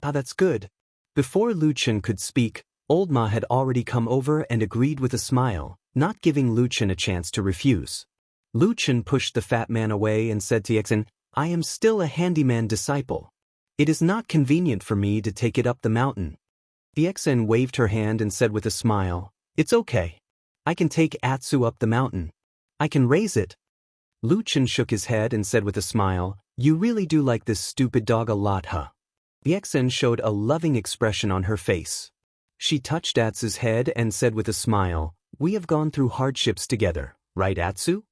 "Ah, that's good." Before Lu Chen could speak, Old Ma had already come over and agreed with a smile, not giving Lu Chen a chance to refuse. Lu Chen pushed the fat man away and said to Exin, "I am still a handyman disciple. It is not convenient for me to take it up the mountain." Exin waved her hand and said with a smile, "It's okay. I can take Atsu up the mountain. I can raise it." Lu Chen shook his head and said with a smile, "You really do like this stupid dog a lot, huh?" Yexen showed a loving expression on her face. She touched Atsu's head and said with a smile, "We have gone through hardships together, right Atsu?"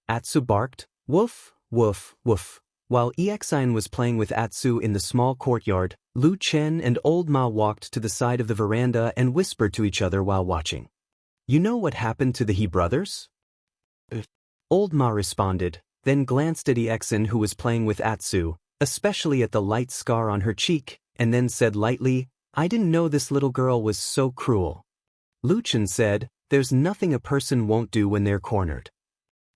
Atsu barked, "Woof, woof, woof." While Exine was playing with Atsu in the small courtyard, Lu Chen and Old Ma walked to the side of the veranda and whispered to each other while watching. "You know what happened to the He brothers?" Old Ma responded, then glanced at Exine who was playing with Atsu, especially at the light scar on her cheek, and then said lightly, "I didn't know this little girl was so cruel." Lu Chen said, "There's nothing a person won't do when they're cornered."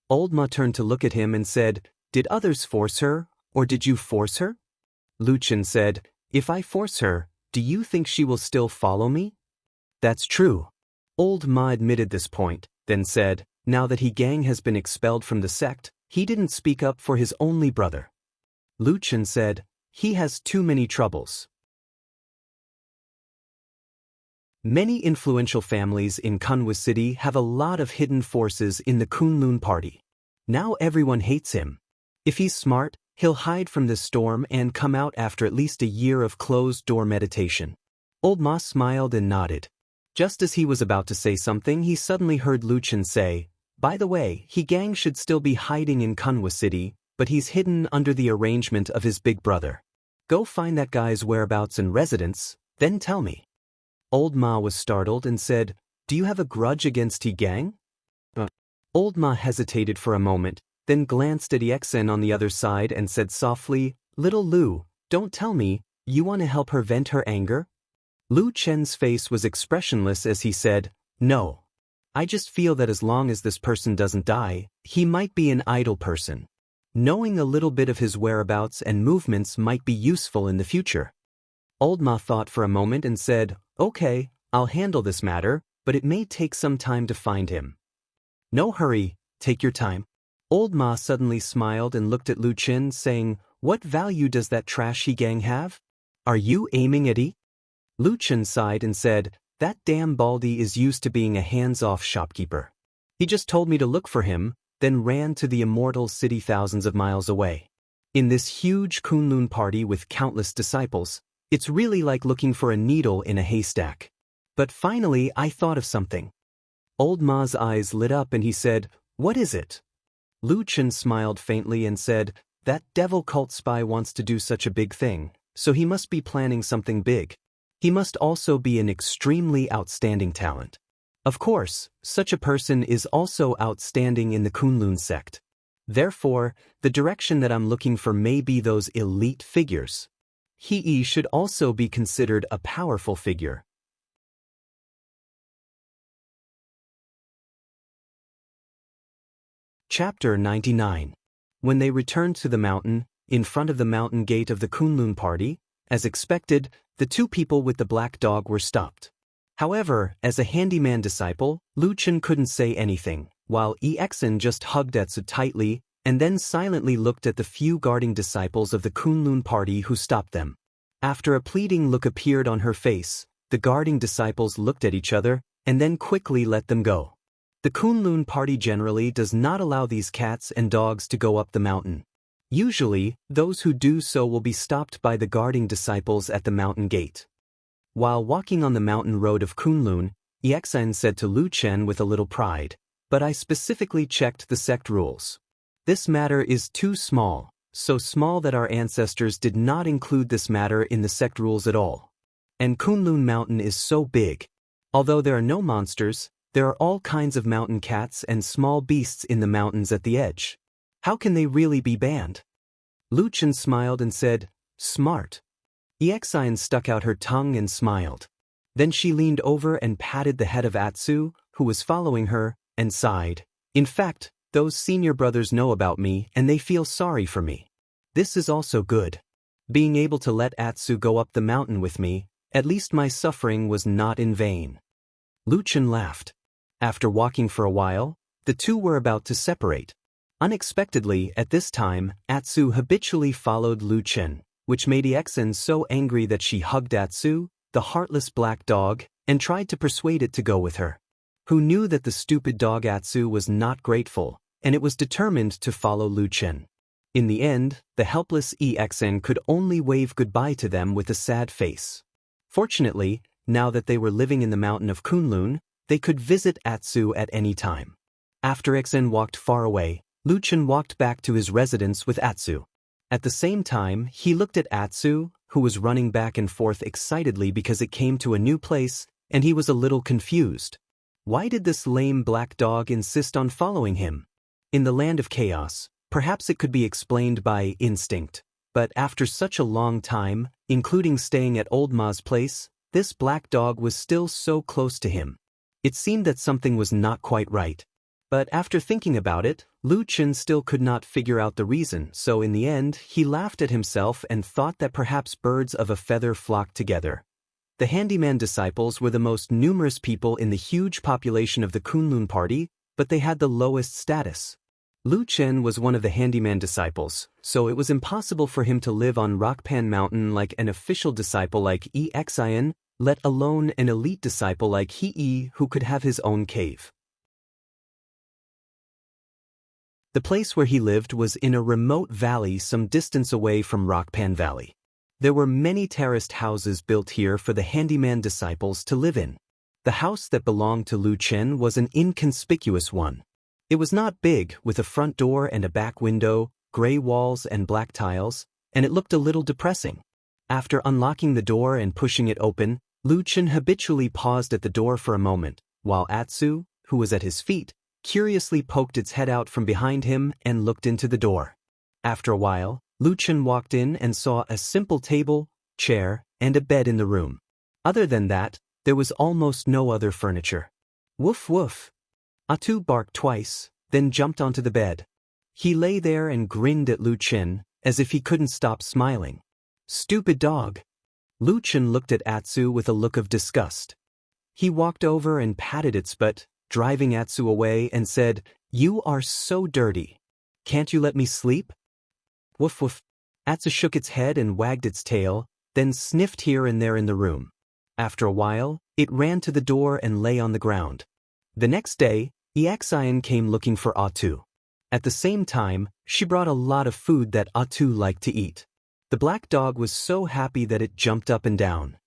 Old Ma turned to look at him and said, "Did others force her, or did you force her?" Lu Chen said, "If I force her, do you think she will still follow me?" "That's true." Old Ma admitted this point, then said, "Now that He Gang has been expelled from the sect, he didn't speak up for his only brother." Lu Chen said, "He has too many troubles." Many influential families in Kunwa City have a lot of hidden forces in the Kunlun party. Now everyone hates him. If he's smart, he'll hide from this storm and come out after at least a year of closed-door meditation. Old Ma smiled and nodded. Just as he was about to say something, he suddenly heard Lu Chen say, "By the way, He Gang should still be hiding in Kunwa City, but he's hidden under the arrangement of his big brother. Go find that guy's whereabouts and residence, then tell me." Old Ma was startled and said, "Do you have a grudge against He Gang?" Old Ma hesitated for a moment, then glanced at Exen on the other side and said softly, "Little Lu, don't tell me, you want to help her vent her anger?" Lu Chen's face was expressionless as he said, "No. I just feel that as long as this person doesn't die, he might be an idle person. Knowing a little bit of his whereabouts and movements might be useful in the future." Old Ma thought for a moment and said, "Okay, I'll handle this matter, but it may take some time to find him." "No hurry, take your time." Old Ma suddenly smiled and looked at Lu Chen, saying, "What value does that trash He Gang have? Are you aiming at he?" Lu Chen sighed and said, "That damn Baldy is used to being a hands-off shopkeeper. He just told me to look for him, then ran to the immortal city thousands of miles away. In this huge Kunlun party with countless disciples, it's really like looking for a needle in a haystack. But finally I thought of something." Old Ma's eyes lit up and he said, "What is it?" Lu Chen smiled faintly and said, "That devil cult spy wants to do such a big thing, so he must be planning something big. He must also be an extremely outstanding talent. Of course, such a person is also outstanding in the Kunlun sect. Therefore, the direction that I'm looking for may be those elite figures. He should also be considered a powerful figure." Chapter 99. When they returned to the mountain, in front of the mountain gate of the Kunlun party, as expected, the two people with the black dog were stopped. However, as a handyman disciple, Lu Chen couldn't say anything, while Exen just hugged Etsu tightly and then silently looked at the few guarding disciples of the Kunlun party who stopped them. After a pleading look appeared on her face, the guarding disciples looked at each other and then quickly let them go. The Kunlun party generally does not allow these cats and dogs to go up the mountain. Usually, those who do so will be stopped by the guarding disciples at the mountain gate. While walking on the mountain road of Kunlun, Exen said to Lu Chen with a little pride, "But I specifically checked the sect rules. This matter is too small, so small that our ancestors did not include this matter in the sect rules at all. And Kunlun Mountain is so big. Although there are no monsters, there are all kinds of mountain cats and small beasts in the mountains at the edge. How can they really be banned?" Lu Chen smiled and said, "Smart." Exine stuck out her tongue and smiled. Then she leaned over and patted the head of Atsu, who was following her, and sighed. "In fact, those senior brothers know about me and they feel sorry for me. This is also good. Being able to let Atsu go up the mountain with me, at least my suffering was not in vain." Lu Chen laughed. After walking for a while, the two were about to separate. Unexpectedly, at this time, Atsu habitually followed Lu Chen, which made Exen so angry that she hugged Atsu, the heartless black dog, and tried to persuade it to go with her. Who knew that the stupid dog Atsu was not grateful, and it was determined to follow Lu Chen. In the end, the helpless EXN could only wave goodbye to them with a sad face. Fortunately, now that they were living in the mountain of Kunlun, they could visit Atsu at any time. After XN walked far away, Lu Chen walked back to his residence with Atsu. At the same time, he looked at Atsu, who was running back and forth excitedly because it came to a new place, and he was a little confused. Why did this lame black dog insist on following him? In the land of chaos, perhaps it could be explained by instinct, but after such a long time, including staying at Old Ma's place, this black dog was still so close to him. It seemed that something was not quite right. But after thinking about it, Lu Chen still could not figure out the reason, so in the end, he laughed at himself and thought that perhaps birds of a feather flocked together. The handyman disciples were the most numerous people in the huge population of the Kunlun party, but they had the lowest status. Lu Chen was one of the handyman disciples, so it was impossible for him to live on Rockpan Mountain like an official disciple like Exian, let alone an elite disciple like Hei who could have his own cave. The place where he lived was in a remote valley some distance away from Rockpan Valley. There were many terraced houses built here for the handyman disciples to live in. The house that belonged to Lu Chen was an inconspicuous one. It was not big, with a front door and a back window, gray walls and black tiles, and it looked a little depressing. After unlocking the door and pushing it open, Lu Chen habitually paused at the door for a moment, while Atsu, who was at his feet, curiously poked its head out from behind him and looked into the door. After a while, Lu Chen walked in and saw a simple table, chair, and a bed in the room. Other than that, there was almost no other furniture. Woof woof. Atsu barked twice, then jumped onto the bed. He lay there and grinned at Lu Chen, as if he couldn't stop smiling. Stupid dog. Lu Chen looked at Atsu with a look of disgust. He walked over and patted its butt, driving Atsu away, and said, "You are so dirty. Can't you let me sleep?" Woof woof. Atsu shook its head and wagged its tail, then sniffed here and there in the room. After a while, it ran to the door and lay on the ground. The next day, Exian came looking for Atsu. At the same time, she brought a lot of food that Atsu liked to eat. The black dog was so happy that it jumped up and down.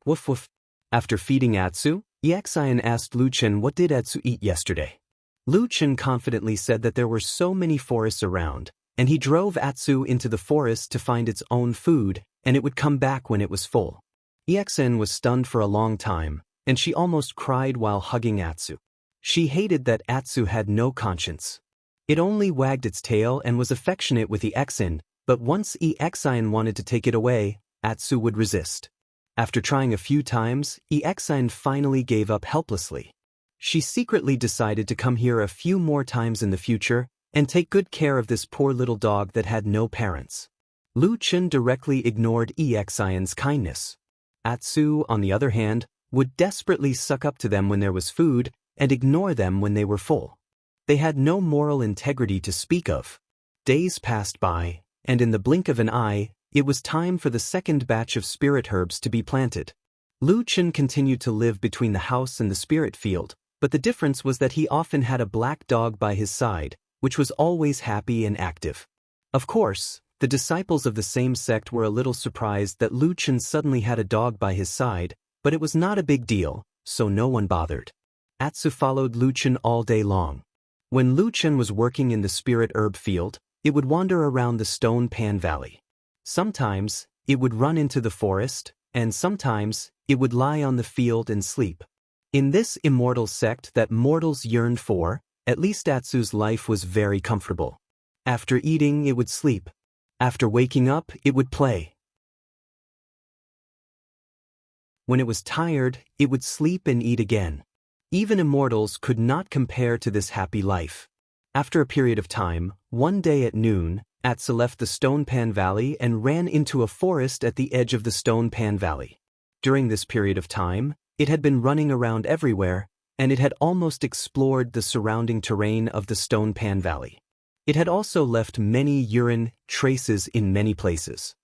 Woof woof. After feeding Atsu, Exian asked Lu Chen what did Atsu eat yesterday. Lu Chen confidently said that there were so many forests around, and he drove Atsu into the forest to find its own food, and it would come back when it was full. Exian was stunned for a long time, and she almost cried while hugging Atsu. She hated that Atsu had no conscience. It only wagged its tail and was affectionate with Exian, but once Exian wanted to take it away, Atsu would resist. After trying a few times, Exian finally gave up helplessly. She secretly decided to come here a few more times in the future and take good care of this poor little dog that had no parents. Lu Chen directly ignored Exian's kindness. Atsu, on the other hand, would desperately suck up to them when there was food and ignore them when they were full. They had no moral integrity to speak of. Days passed by, and in the blink of an eye, it was time for the second batch of spirit herbs to be planted. Lu Chen continued to live between the house and the spirit field, but the difference was that he often had a black dog by his side, which was always happy and active. Of course, the disciples of the same sect were a little surprised that Lu Chen suddenly had a dog by his side, but it was not a big deal, so no one bothered. Atsu followed Lu Chen all day long. When Lu Chen was working in the spirit herb field, it would wander around the Stone Pan Valley. Sometimes, it would run into the forest, and sometimes, it would lie on the field and sleep. In this immortal sect that mortals yearned for, at least Atsu's life was very comfortable. After eating, it would sleep. After waking up, it would play. When it was tired, it would sleep and eat again. Even immortals could not compare to this happy life. After a period of time, one day at noon, Atsu left the Stone Pan Valley and ran into a forest at the edge of the Stone Pan Valley. During this period of time, it had been running around everywhere, and it had almost explored the surrounding terrain of the Stone Pan Valley. It had also left many urine traces in many places.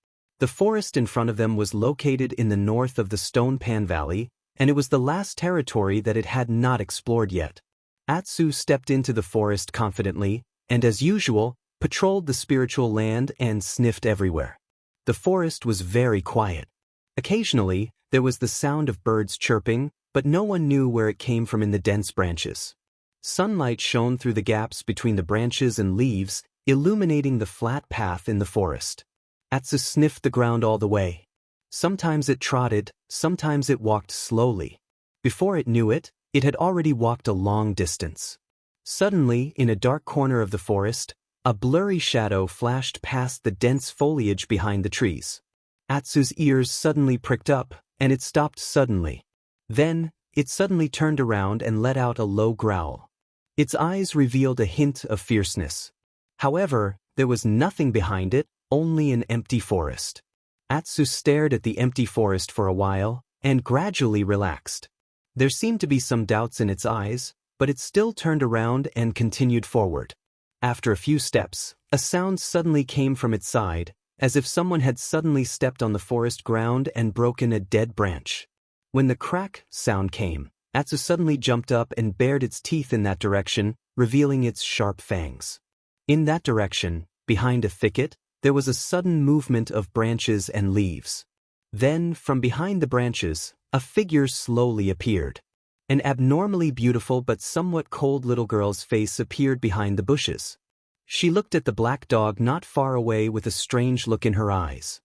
The forest in front of them was located in the north of the Stone Pan Valley, and it was the last territory that it had not explored yet. Atsu stepped into the forest confidently, and as usual, patrolled the spiritual land and sniffed everywhere. The forest was very quiet. Occasionally, there was the sound of birds chirping, but no one knew where it came from in the dense branches. Sunlight shone through the gaps between the branches and leaves, illuminating the flat path in the forest. Atsu sniffed the ground all the way. Sometimes it trotted, sometimes it walked slowly. Before it knew it, it had already walked a long distance. Suddenly, in a dark corner of the forest, a blurry shadow flashed past the dense foliage behind the trees. Atsu's ears suddenly pricked up, and it stopped suddenly. Then, it suddenly turned around and let out a low growl. Its eyes revealed a hint of fierceness. However, there was nothing behind it, only an empty forest. Atsu stared at the empty forest for a while, and gradually relaxed. There seemed to be some doubts in its eyes, but it still turned around and continued forward. After a few steps, a sound suddenly came from its side, as if someone had suddenly stepped on the forest ground and broken a dead branch. When the crack sound came, Atsu suddenly jumped up and bared its teeth in that direction, revealing its sharp fangs. In that direction, behind a thicket, there was a sudden movement of branches and leaves. Then, from behind the branches, a figure slowly appeared. An abnormally beautiful but somewhat cold little girl's face appeared behind the bushes. She looked at the black dog not far away with a strange look in her eyes.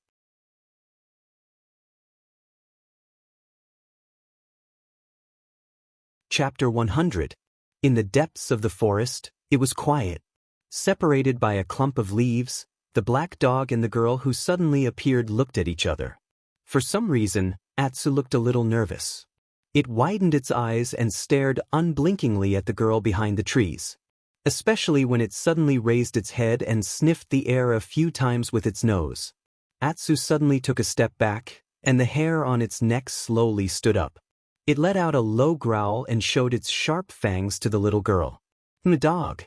Chapter 100. In the depths of the forest, it was quiet. Separated by a clump of leaves, the black dog and the girl who suddenly appeared looked at each other. For some reason, Atsu looked a little nervous. It widened its eyes and stared unblinkingly at the girl behind the trees, especially when it suddenly raised its head and sniffed the air a few times with its nose. Atsu suddenly took a step back, and the hair on its neck slowly stood up. It let out a low growl and showed its sharp fangs to the little girl. The dog.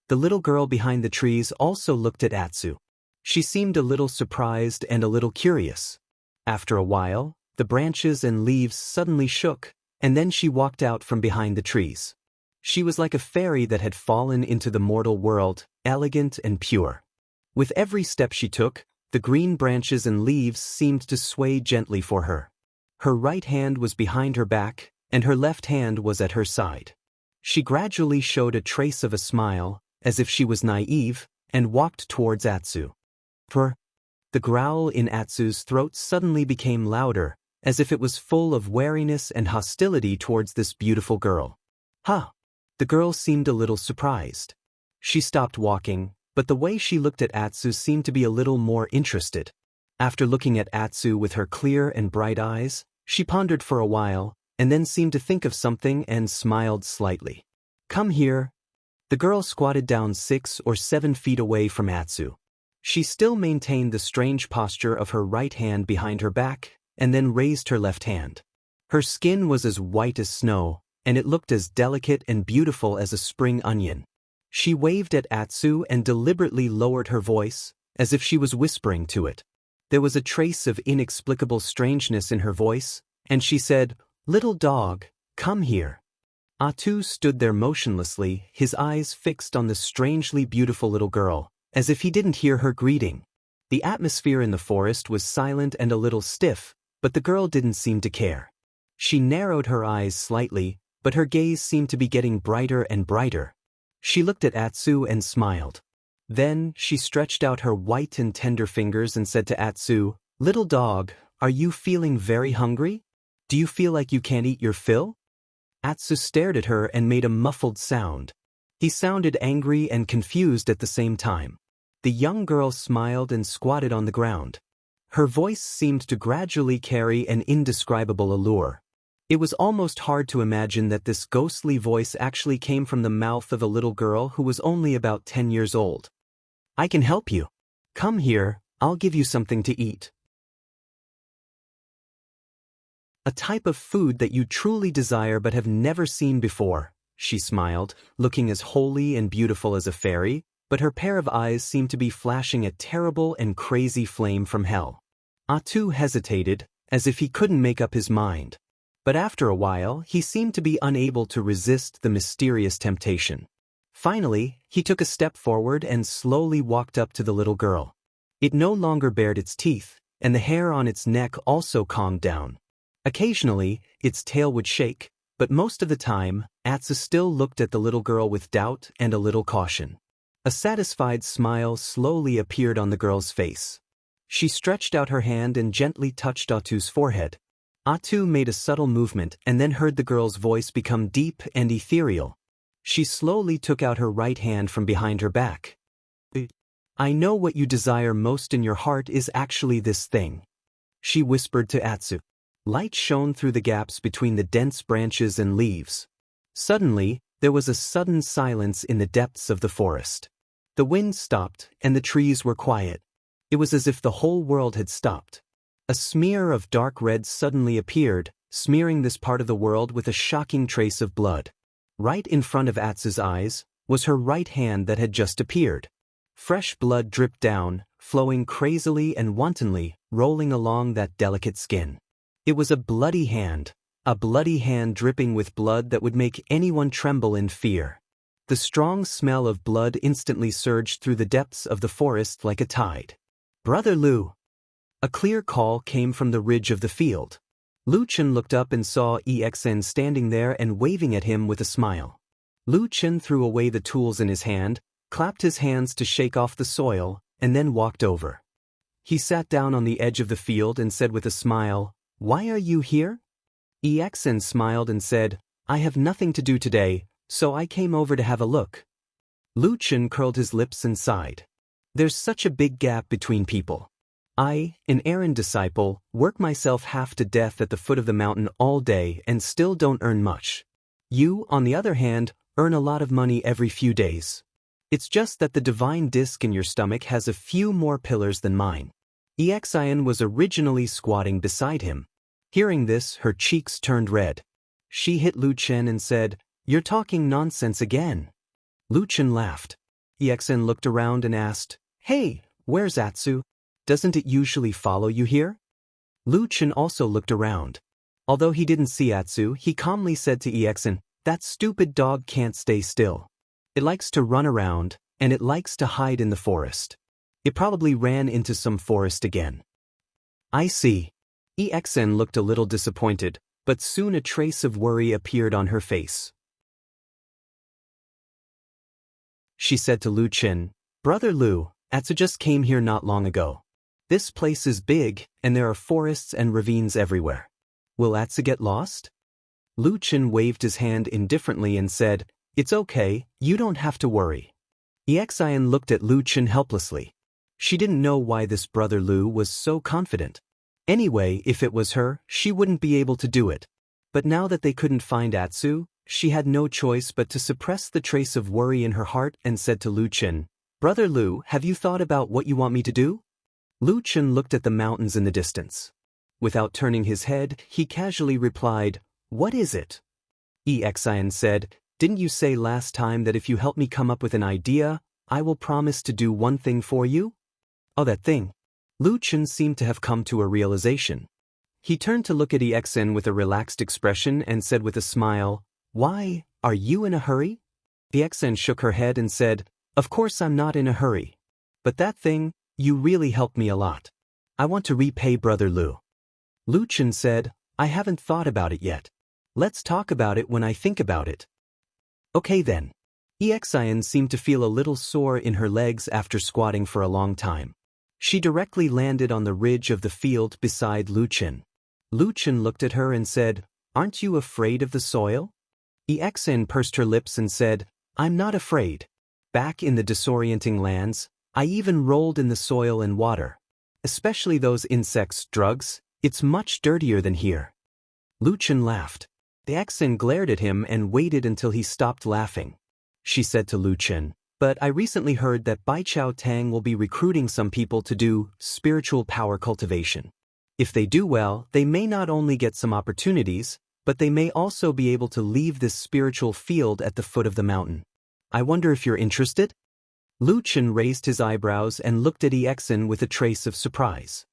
The little girl behind the trees also looked at Atsu. She seemed a little surprised and a little curious. After a while, the branches and leaves suddenly shook, and then she walked out from behind the trees. She was like a fairy that had fallen into the mortal world, elegant and pure. With every step she took, the green branches and leaves seemed to sway gently for her. Her right hand was behind her back, and her left hand was at her side. She gradually showed a trace of a smile, as if she was naive, and walked towards Atsu. The growl in Atsu's throat suddenly became louder, as if it was full of wariness and hostility towards this beautiful girl. Huh! The girl seemed a little surprised. She stopped walking, but the way she looked at Atsu seemed to be a little more interested. After looking at Atsu with her clear and bright eyes, she pondered for a while, and then seemed to think of something and smiled slightly. Come here. The girl squatted down 6 or 7 feet away from Atsu. She still maintained the strange posture of her right hand behind her back, and then raised her left hand. Her skin was as white as snow, and it looked as delicate and beautiful as a spring onion. She waved at Atsu and deliberately lowered her voice, as if she was whispering to it. There was a trace of inexplicable strangeness in her voice, and she said, "Little dog, come here." Atsu stood there motionlessly, his eyes fixed on the strangely beautiful little girl, as if he didn't hear her greeting. The atmosphere in the forest was silent and a little stiff, but the girl didn't seem to care. She narrowed her eyes slightly, but her gaze seemed to be getting brighter and brighter. She looked at Atsu and smiled. Then, she stretched out her white and tender fingers and said to Atsu, "Little dog, are you feeling very hungry? Do you feel like you can't eat your fill?" Atsu stared at her and made a muffled sound. He sounded angry and confused at the same time. The young girl smiled and squatted on the ground. Her voice seemed to gradually carry an indescribable allure. It was almost hard to imagine that this ghostly voice actually came from the mouth of a little girl who was only about 10 years old. "I can help you. Come here, I'll give you something to eat. A type of food that you truly desire but have never seen before," she smiled, looking as holy and beautiful as a fairy, but her pair of eyes seemed to be flashing a terrible and crazy flame from hell. Atsu hesitated, as if he couldn't make up his mind. But after a while, he seemed to be unable to resist the mysterious temptation. Finally, he took a step forward and slowly walked up to the little girl. It no longer bared its teeth, and the hair on its neck also calmed down. Occasionally, its tail would shake, but most of the time, Atsu still looked at the little girl with doubt and a little caution. A satisfied smile slowly appeared on the girl's face. She stretched out her hand and gently touched Atsu's forehead. Atsu made a subtle movement and then heard the girl's voice become deep and ethereal. She slowly took out her right hand from behind her back. "I know what you desire most in your heart is actually this thing," she whispered to Atsu. Light shone through the gaps between the dense branches and leaves. Suddenly, there was a sudden silence in the depths of the forest. The wind stopped, and the trees were quiet. It was as if the whole world had stopped. A smear of dark red suddenly appeared, smearing this part of the world with a shocking trace of blood. Right in front of Atsu's eyes was her right hand that had just appeared. Fresh blood dripped down, flowing crazily and wantonly, rolling along that delicate skin. It was a bloody hand dripping with blood that would make anyone tremble in fear. The strong smell of blood instantly surged through the depths of the forest like a tide. "Brother Lu!" A clear call came from the ridge of the field. Lu Chen looked up and saw EXN standing there and waving at him with a smile. Lu Chen threw away the tools in his hand, clapped his hands to shake off the soil, and then walked over. He sat down on the edge of the field and said with a smile, "Why are you here?" EXN smiled and said, "I have nothing to do today, so I came over to have a look." Lu Chen curled his lips and sighed. "There's such a big gap between people. I, an errand disciple, work myself half to death at the foot of the mountain all day and still don't earn much. You, on the other hand, earn a lot of money every few days. It's just that the divine disc in your stomach has a few more pillars than mine." EXIN was originally squatting beside him. Hearing this, her cheeks turned red. She hit Lu Chen and said, "You're talking nonsense again." Lu Chen laughed. EXIN looked around and asked, "Hey, where's Atsu? Doesn't it usually follow you here?" Lu Chen also looked around. Although he didn't see Atsu, he calmly said to EXIN, "That stupid dog can't stay still. It likes to run around, and it likes to hide in the forest. It probably ran into some forest again." "I see." EXN looked a little disappointed, but soon a trace of worry appeared on her face. She said to Lu Chen, "Brother Lu, Atsu just came here not long ago. This place is big, and there are forests and ravines everywhere. Will Atsu get lost?" Lu Chen waved his hand indifferently and said, "It's okay, you don't have to worry." EXIN looked at Lu Chen helplessly. She didn't know why this brother Lu was so confident. Anyway, if it was her, she wouldn't be able to do it. But now that they couldn't find Atsu, she had no choice but to suppress the trace of worry in her heart and said to Lu Chen, "Brother Lu, have you thought about what you want me to do?" Lu Chen looked at the mountains in the distance. Without turning his head, he casually replied, "What is it?" EXIN said, "Didn't you say last time that if you help me come up with an idea, I will promise to do one thing for you?" "Oh, that thing." Lu Chen seemed to have come to a realization. He turned to look at EXIN with a relaxed expression and said with a smile, "Why, are you in a hurry?" EXIN shook her head and said, "Of course I'm not in a hurry. But that thing, you really helped me a lot. I want to repay Brother Lu." Lu Chen said, "I haven't thought about it yet. Let's talk about it when I think about it." "Okay then." EXIN seemed to feel a little sore in her legs after squatting for a long time. She directly landed on the ridge of the field beside Lu Chen. Lu Chen looked at her and said, "Aren't you afraid of the soil?" EXIN pursed her lips and said, "I'm not afraid. Back in the disorienting lands, I even rolled in the soil and water. Especially those insects' drugs, it's much dirtier than here." Lu Chen laughed. EXIN glared at him and waited until he stopped laughing. She said to Lu Chen, "But I recently heard that Bai Chao Tang will be recruiting some people to do spiritual power cultivation. If they do well, they may not only get some opportunities, but they may also be able to leave this spiritual field at the foot of the mountain. I wonder if you're interested?" Lu Chen raised his eyebrows and looked at EXIN with a trace of surprise.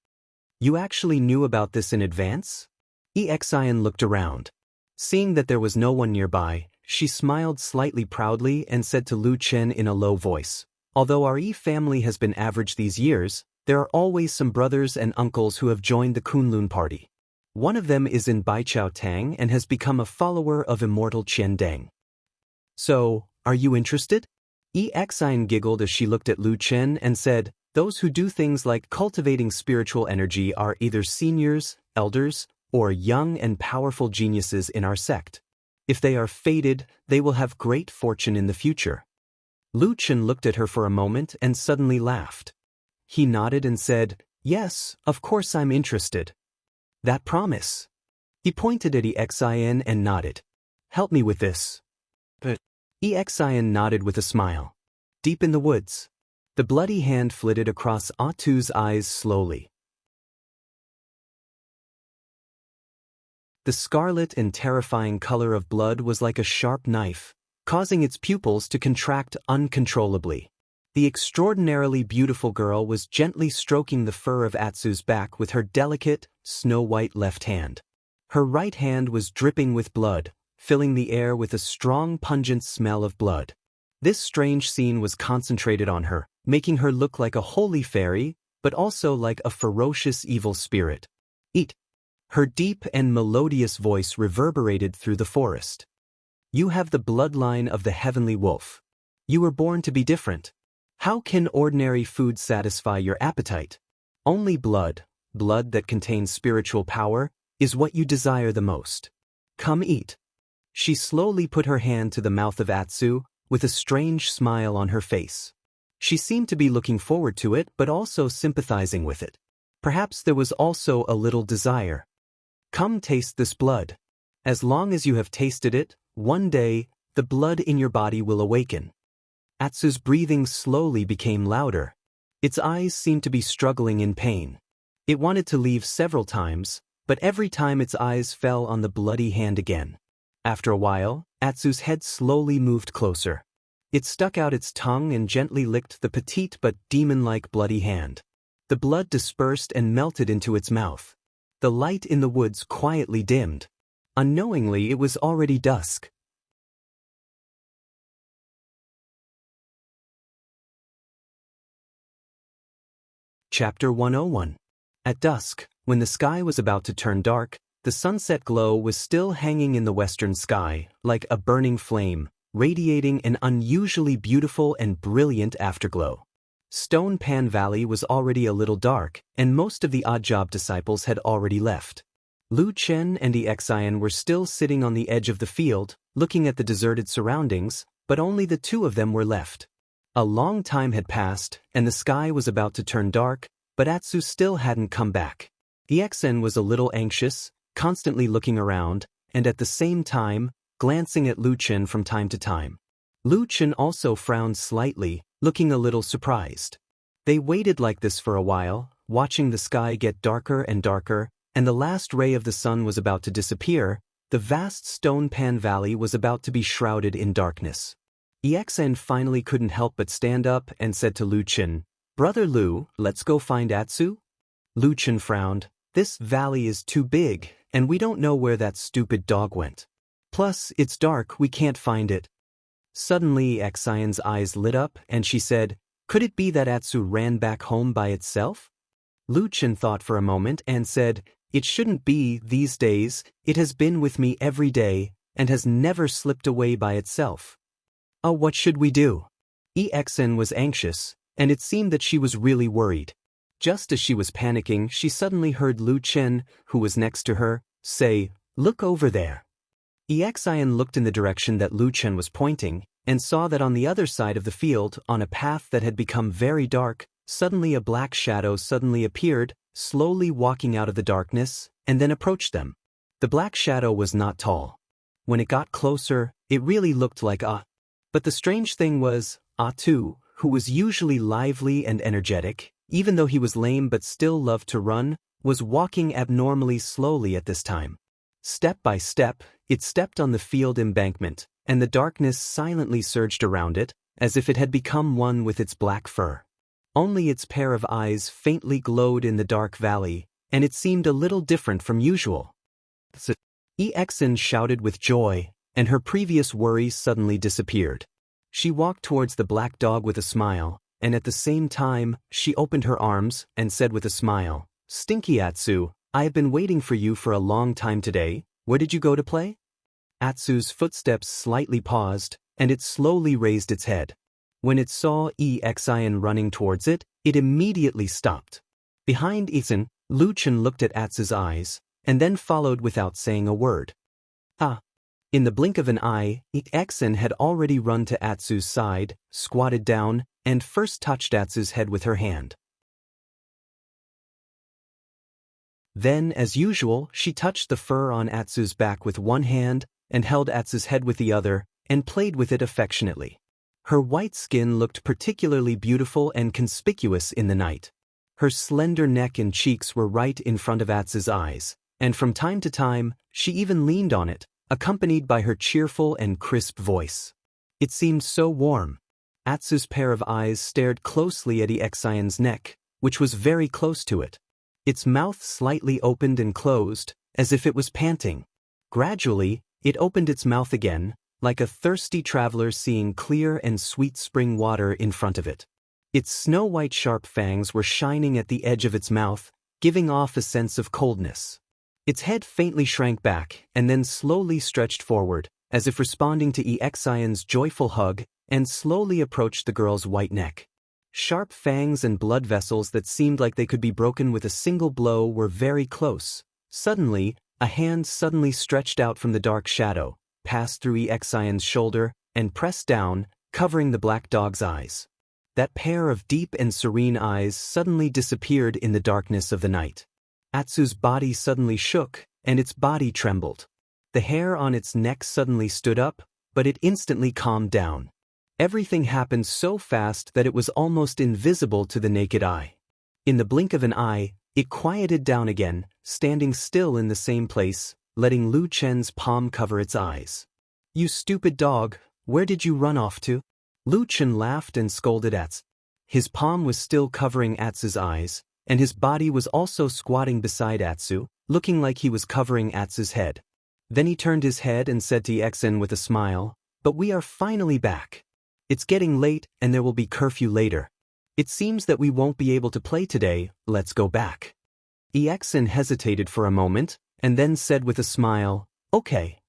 "You actually knew about this in advance?" EXIN looked around. Seeing that there was no one nearby, She smiled slightly proudly and said to Lu Chen in a low voice, "Although our family has been average these years, there are always some brothers and uncles who have joined the Kunlun party. One of them is in Baichao Tang and has become a follower of immortal Qian Deng. So, are you interested?" Xian giggled as she looked at Lu Chen and said, "Those who do things like cultivating spiritual energy are either seniors, elders, or young and powerful geniuses in our sect. If they are fated, they will have great fortune in the future." Lu Chen looked at her for a moment and suddenly laughed. He nodded and said, "Yes, of course I'm interested. That promise." He pointed at Xian and nodded. "Help me with this." But Xian nodded with a smile. Deep in the woods, the bloody hand flitted across Tu's eyes slowly. The scarlet and terrifying color of blood was like a sharp knife, causing its pupils to contract uncontrollably. The extraordinarily beautiful girl was gently stroking the fur of Atsu's back with her delicate, snow-white left hand. Her right hand was dripping with blood, filling the air with a strong, pungent smell of blood. This strange scene was concentrated on her, making her look like a holy fairy, but also like a ferocious evil spirit. "Eat." Her deep and melodious voice reverberated through the forest. "You have the bloodline of the heavenly wolf. You were born to be different. How can ordinary food satisfy your appetite? Only blood, blood that contains spiritual power, is what you desire the most. Come eat." She slowly put her hand to the mouth of Atsu, with a strange smile on her face. She seemed to be looking forward to it but also sympathizing with it. Perhaps there was also a little desire. "Come taste this blood. As long as you have tasted it, one day, the blood in your body will awaken." Atsu's breathing slowly became louder. Its eyes seemed to be struggling in pain. It wanted to leave several times, but every time its eyes fell on the bloody hand again. After a while, Atsu's head slowly moved closer. It stuck out its tongue and gently licked the petite but demon-like bloody hand. The blood dispersed and melted into its mouth. The light in the woods quietly dimmed. Unknowingly, it was already dusk. Chapter 101. At dusk, when the sky was about to turn dark, the sunset glow was still hanging in the western sky, like a burning flame, radiating an unusually beautiful and brilliant afterglow. Stone Pan Valley was already a little dark, and most of the Oddjob disciples had already left. Lu Chen and Xian were still sitting on the edge of the field, looking at the deserted surroundings, but only the two of them were left. A long time had passed, and the sky was about to turn dark, but Atsu still hadn't come back. Xian was a little anxious, constantly looking around, and at the same time, glancing at Lu Chen from time to time. Lu Chen also frowned slightly, looking a little surprised. They waited like this for a while, watching the sky get darker and darker, and the last ray of the sun was about to disappear. The vast Stone Pan Valley was about to be shrouded in darkness. Xian finally couldn't help but stand up and said to Lu Chen, "Brother Lu, let's go find Atsu?" Lu Chen frowned. "This valley is too big, and we don't know where that stupid dog went. Plus, it's dark, we can't find it." Suddenly Xian's eyes lit up and she said, "Could it be that Atsu ran back home by itself?" Lu Chen thought for a moment and said, "It shouldn't be these days, it has been with me every day, and has never slipped away by itself." "Oh, what should we do?" Xian was anxious, and it seemed that she was really worried. Just as she was panicking, she suddenly heard Lu Chen, who was next to her, say, "Look over there." Xian looked in the direction that Lu Chen was pointing, and saw that on the other side of the field, on a path that had become very dark, suddenly a black shadow suddenly appeared, slowly walking out of the darkness, and then approached them. The black shadow was not tall. When it got closer, it really looked like But the strange thing was, Atu, who was usually lively and energetic, even though he was lame but still loved to run, was walking abnormally slowly at this time. Step by step, it stepped on the field embankment, and the darkness silently surged around it, as if it had become one with its black fur. Only its pair of eyes faintly glowed in the dark valley, and it seemed a little different from usual. Xian shouted with joy, and her previous worries suddenly disappeared. She walked towards the black dog with a smile, and at the same time, she opened her arms and said with a smile, "Stinky Atsu, I have been waiting for you for a long time today. Where did you go to play?" Atsu's footsteps slightly paused, and it slowly raised its head. When it saw Exion running towards it, it immediately stopped. Behind Isan, Luchan looked at Atsu's eyes, and then followed without saying a word. Ah! In the blink of an eye, Exen had already run to Atsu's side, squatted down, and first touched Atsu's head with her hand. Then, as usual, she touched the fur on Atsu's back with one hand, and held Atsu's head with the other, and played with it affectionately. Her white skin looked particularly beautiful and conspicuous in the night. Her slender neck and cheeks were right in front of Atsu's eyes, and from time to time, she even leaned on it, accompanied by her cheerful and crisp voice. It seemed so warm. Atsu's pair of eyes stared closely at Exion's neck, which was very close to it. Its mouth slightly opened and closed, as if it was panting. Gradually, it opened its mouth again, like a thirsty traveler seeing clear and sweet spring water in front of it. Its snow-white sharp fangs were shining at the edge of its mouth, giving off a sense of coldness. Its head faintly shrank back and then slowly stretched forward, as if responding to Exion's joyful hug, and slowly approached the girl's white neck. Sharp fangs and blood vessels that seemed like they could be broken with a single blow were very close. Suddenly, a hand suddenly stretched out from the dark shadow, passed through Exion's shoulder, and pressed down, covering the black dog's eyes. That pair of deep and serene eyes suddenly disappeared in the darkness of the night. Atsu's body suddenly shook, and its body trembled. The hair on its neck suddenly stood up, but it instantly calmed down. Everything happened so fast that it was almost invisible to the naked eye. In the blink of an eye, it quieted down again, standing still in the same place, letting Lu Chen's palm cover its eyes. "You stupid dog, where did you run off to?" Lu Chen laughed and scolded Atsu. His palm was still covering Atsu's eyes, and his body was also squatting beside Atsu, looking like he was covering Atsu's head. Then he turned his head and said to Exen with a smile, "But we are finally back. It's getting late and there will be curfew later. It seems that we won't be able to play today, let's go back." Exen hesitated for a moment, and then said with a smile, "Okay."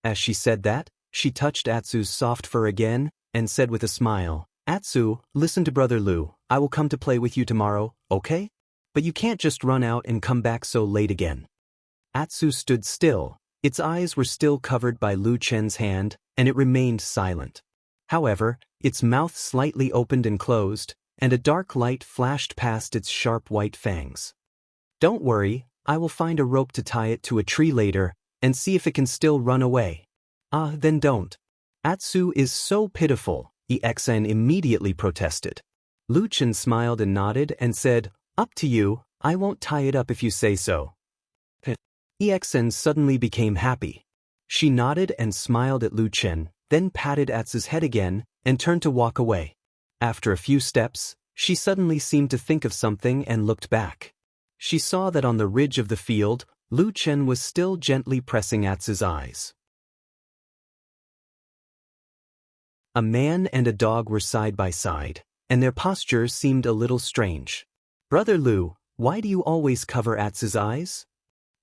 As she said that, she touched Atsu's soft fur again, and said with a smile, "Atsu, listen to Brother Lu, I will come to play with you tomorrow, okay? But you can't just run out and come back so late again." Atsu stood still, its eyes were still covered by Lu Chen's hand, and it remained silent. However, its mouth slightly opened and closed, and a dark light flashed past its sharp white fangs. "Don't worry, I will find a rope to tie it to a tree later, and see if it can still run away." "Ah, then don't. Atsu is so pitiful," Exen immediately protested. Lu Chen smiled and nodded and said, "Up to you, I won't tie it up if you say so." Exen suddenly became happy. She nodded and smiled at Lu Chen, then patted Atsu's head again, and turned to walk away. After a few steps, she suddenly seemed to think of something and looked back. She saw that on the ridge of the field, Lu Chen was still gently pressing Atsu's eyes. A man and a dog were side by side, and their postures seemed a little strange. "Brother Lu, why do you always cover Atsu's eyes?"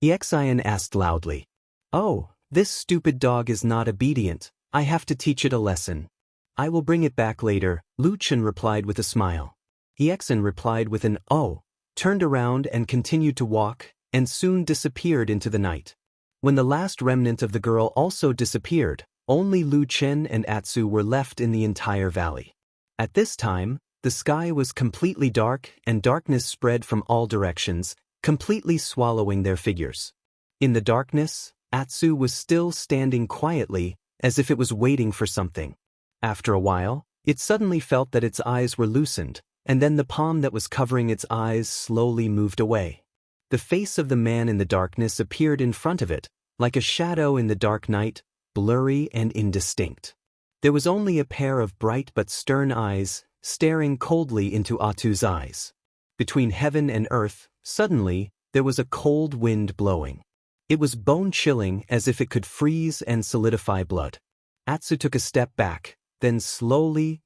Exion asked loudly. "Oh, this stupid dog is not obedient. I have to teach it a lesson. I will bring it back later," Lu Chen replied with a smile. Exen replied with an "oh," turned around and continued to walk, and soon disappeared into the night. When the last remnant of the girl also disappeared, only Lu Chen and Atsu were left in the entire valley. At this time, the sky was completely dark and darkness spread from all directions, completely swallowing their figures. In the darkness, Atsu was still standing quietly, as if it was waiting for something. After a while, it suddenly felt that its eyes were loosened, and then the palm that was covering its eyes slowly moved away. The face of the man in the darkness appeared in front of it, like a shadow in the dark night, blurry and indistinct. There was only a pair of bright but stern eyes, staring coldly into Atsu's eyes. Between heaven and earth, suddenly, there was a cold wind blowing. It was bone-chilling, as if it could freeze and solidify blood. Atsu took a step back, then slowly,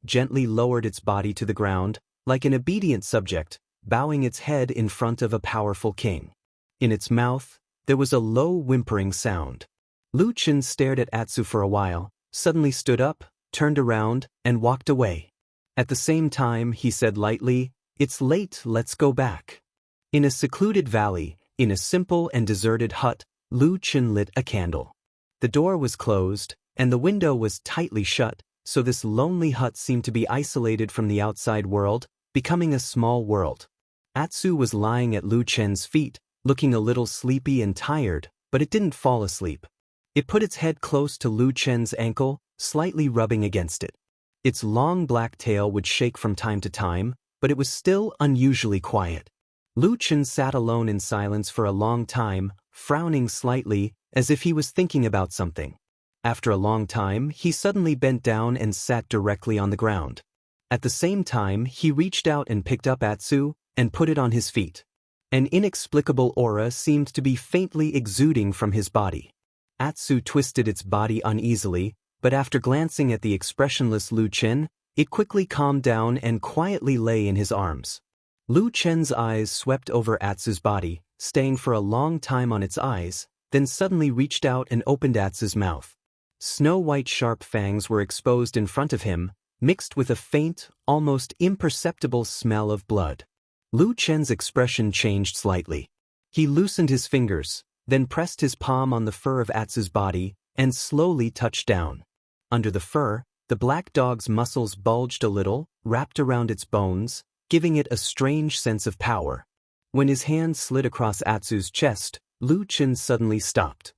gently lowered its body to the ground, like an obedient subject, bowing its head in front of a powerful king. In its mouth, there was a low whimpering sound. Lu Chen stared at Atsu for a while, suddenly stood up, turned around, and walked away. At the same time, he said lightly, "It's late, let's go back." In a secluded valley, in a simple and deserted hut, Lu Chen lit a candle. The door was closed, and the window was tightly shut, so this lonely hut seemed to be isolated from the outside world, becoming a small world. Atsu was lying at Lu Chen's feet, looking a little sleepy and tired, but it didn't fall asleep. It put its head close to Lu Chen's ankle, slightly rubbing against it. Its long black tail would shake from time to time, but it was still unusually quiet. Lu Chen sat alone in silence for a long time, frowning slightly, as if he was thinking about something. After a long time, he suddenly bent down and sat directly on the ground. At the same time, he reached out and picked up Atsu, and put it on his feet. An inexplicable aura seemed to be faintly exuding from his body. Atsu twisted its body uneasily, but after glancing at the expressionless Lu Chen, it quickly calmed down and quietly lay in his arms. Lu Chen's eyes swept over Atsu's body, staying for a long time on its eyes, then suddenly reached out and opened Atsu's mouth. Snow-white sharp fangs were exposed in front of him, mixed with a faint, almost imperceptible smell of blood. Lu Chen's expression changed slightly. He loosened his fingers, then pressed his palm on the fur of Atsu's body, and slowly touched down. Under the fur, the black dog's muscles bulged a little, wrapped around its bones, giving it a strange sense of power. When his hand slid across Atsu's chest, Lu Chen suddenly stopped.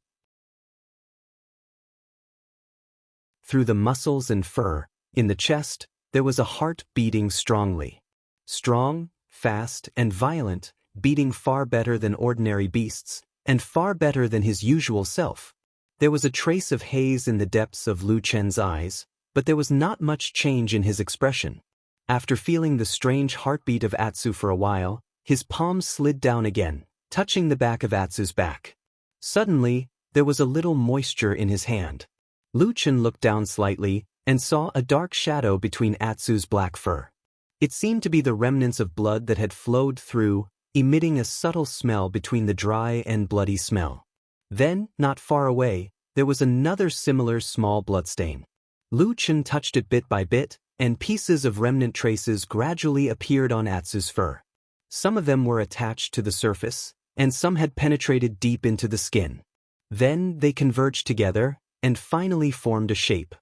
Through the muscles and fur, in the chest, there was a heart beating strongly. Strong, fast, and violent, beating far better than ordinary beasts, and far better than his usual self. There was a trace of haze in the depths of Lu Chen's eyes, but there was not much change in his expression. After feeling the strange heartbeat of Atsu for a while, his palm slid down again, touching the back of Atsu's back. Suddenly, there was a little moisture in his hand. Lu Chen looked down slightly, and saw a dark shadow between Atsu's black fur. It seemed to be the remnants of blood that had flowed through, emitting a subtle smell between the dry and bloody smell. Then, not far away, there was another similar small bloodstain. Lu Chen touched it bit by bit, and pieces of remnant traces gradually appeared on Atsu's fur. Some of them were attached to the surface, and some had penetrated deep into the skin. Then they converged together, and finally formed a shape.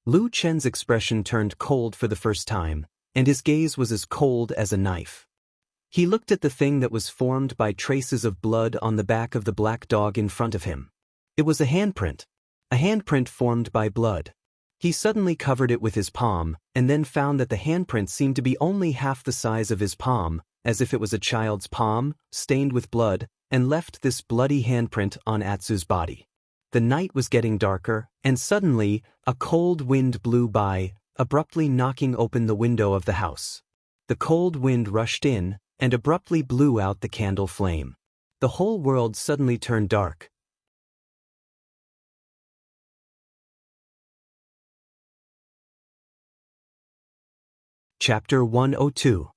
Lu Chen's expression turned cold for the first time, and his gaze was as cold as a knife. He looked at the thing that was formed by traces of blood on the back of the black dog in front of him. It was a handprint formed by blood. He suddenly covered it with his palm, and then found that the handprint seemed to be only half the size of his palm, as if it was a child's palm, stained with blood, and left this bloody handprint on Atsu's body. The night was getting darker, and suddenly, a cold wind blew by, abruptly knocking open the window of the house. The cold wind rushed in, and abruptly blew out the candle flame. The whole world suddenly turned dark. Chapter 102.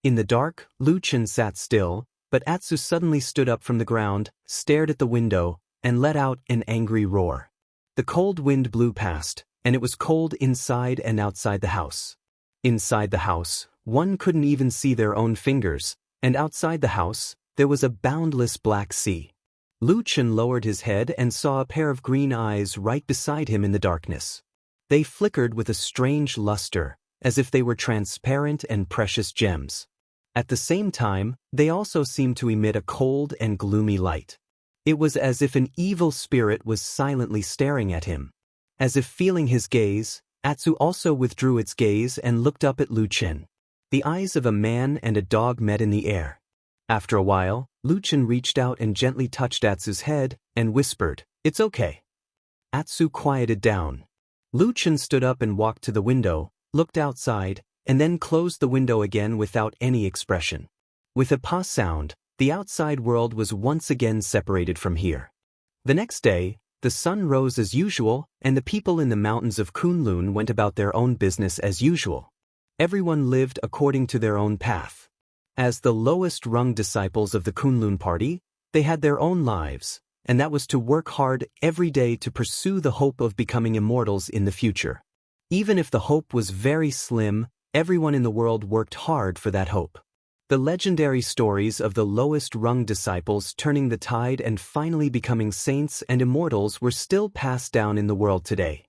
In the dark, Lu Chen sat still, but Atsu suddenly stood up from the ground, stared at the window, and let out an angry roar. The cold wind blew past, and it was cold inside and outside the house. Inside the house, one couldn't even see their own fingers, and outside the house, there was a boundless black sea. Lu Chen lowered his head and saw a pair of green eyes right beside him in the darkness. They flickered with a strange luster, as if they were transparent and precious gems. At the same time, they also seemed to emit a cold and gloomy light. It was as if an evil spirit was silently staring at him. As if feeling his gaze, Atsu also withdrew its gaze and looked up at Lu Chen. The eyes of a man and a dog met in the air. After a while, Lu Chen reached out and gently touched Atsu's head and whispered, "It's okay." Atsu quieted down. Lu Chen stood up and walked to the window, looked outside, and then closed the window again without any expression. With a pa sound, The outside world was once again separated from here. The next day, the sun rose as usual, and the people in the mountains of Kunlun went about their own business as usual. Everyone lived according to their own path. As the lowest-rung disciples of the Kunlun party, they had their own lives, and that was to work hard every day to pursue the hope of becoming immortals in the future. Even if the hope was very slim, everyone in the world worked hard for that hope. The legendary stories of the lowest-rung disciples turning the tide and finally becoming saints and immortals were still passed down in the world today.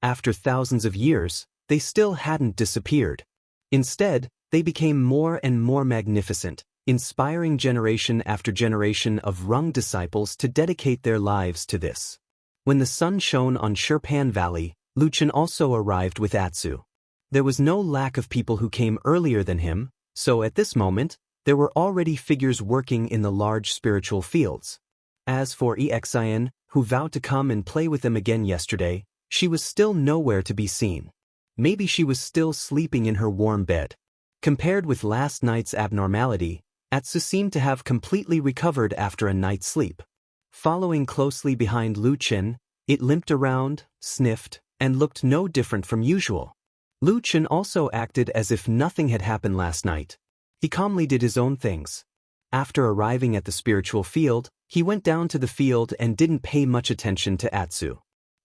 After thousands of years, they still hadn't disappeared. Instead, they became more and more magnificent, inspiring generation after generation of rung disciples to dedicate their lives to this. When the sun shone on Shirpan Valley, Luchin also arrived with Atsu. There was no lack of people who came earlier than him, so at this moment, there were already figures working in the large spiritual fields. As for Exin, who vowed to come and play with them again yesterday, she was still nowhere to be seen. Maybe she was still sleeping in her warm bed. Compared with last night's abnormality, Atsu seemed to have completely recovered after a night's sleep. Following closely behind Luchin, it limped around, sniffed, and looked no different from usual. Luchin also acted as if nothing had happened last night. He calmly did his own things. After arriving at the spiritual field, he went down to the field and didn't pay much attention to Atsu.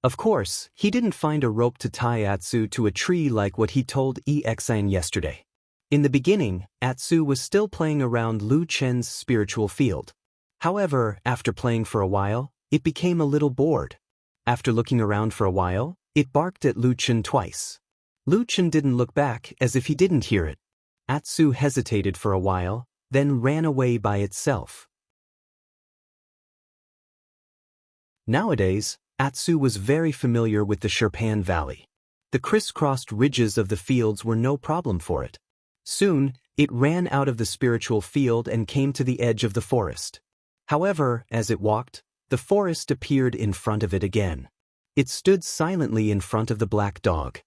Of course, he didn't find a rope to tie Atsu to a tree like what he told Exin yesterday. In the beginning, Atsu was still playing around Luchin's spiritual field. However, after playing for a while, it became a little bored. After looking around for a while, it barked at Luchin twice. Luchin didn't look back as if he didn't hear it. Atsu hesitated for a while, then ran away by itself. Nowadays, Atsu was very familiar with the Shirpan Valley. The crisscrossed ridges of the fields were no problem for it. Soon, it ran out of the spiritual field and came to the edge of the forest. However, as it walked, the forest appeared in front of it again. It stood silently in front of the black dog.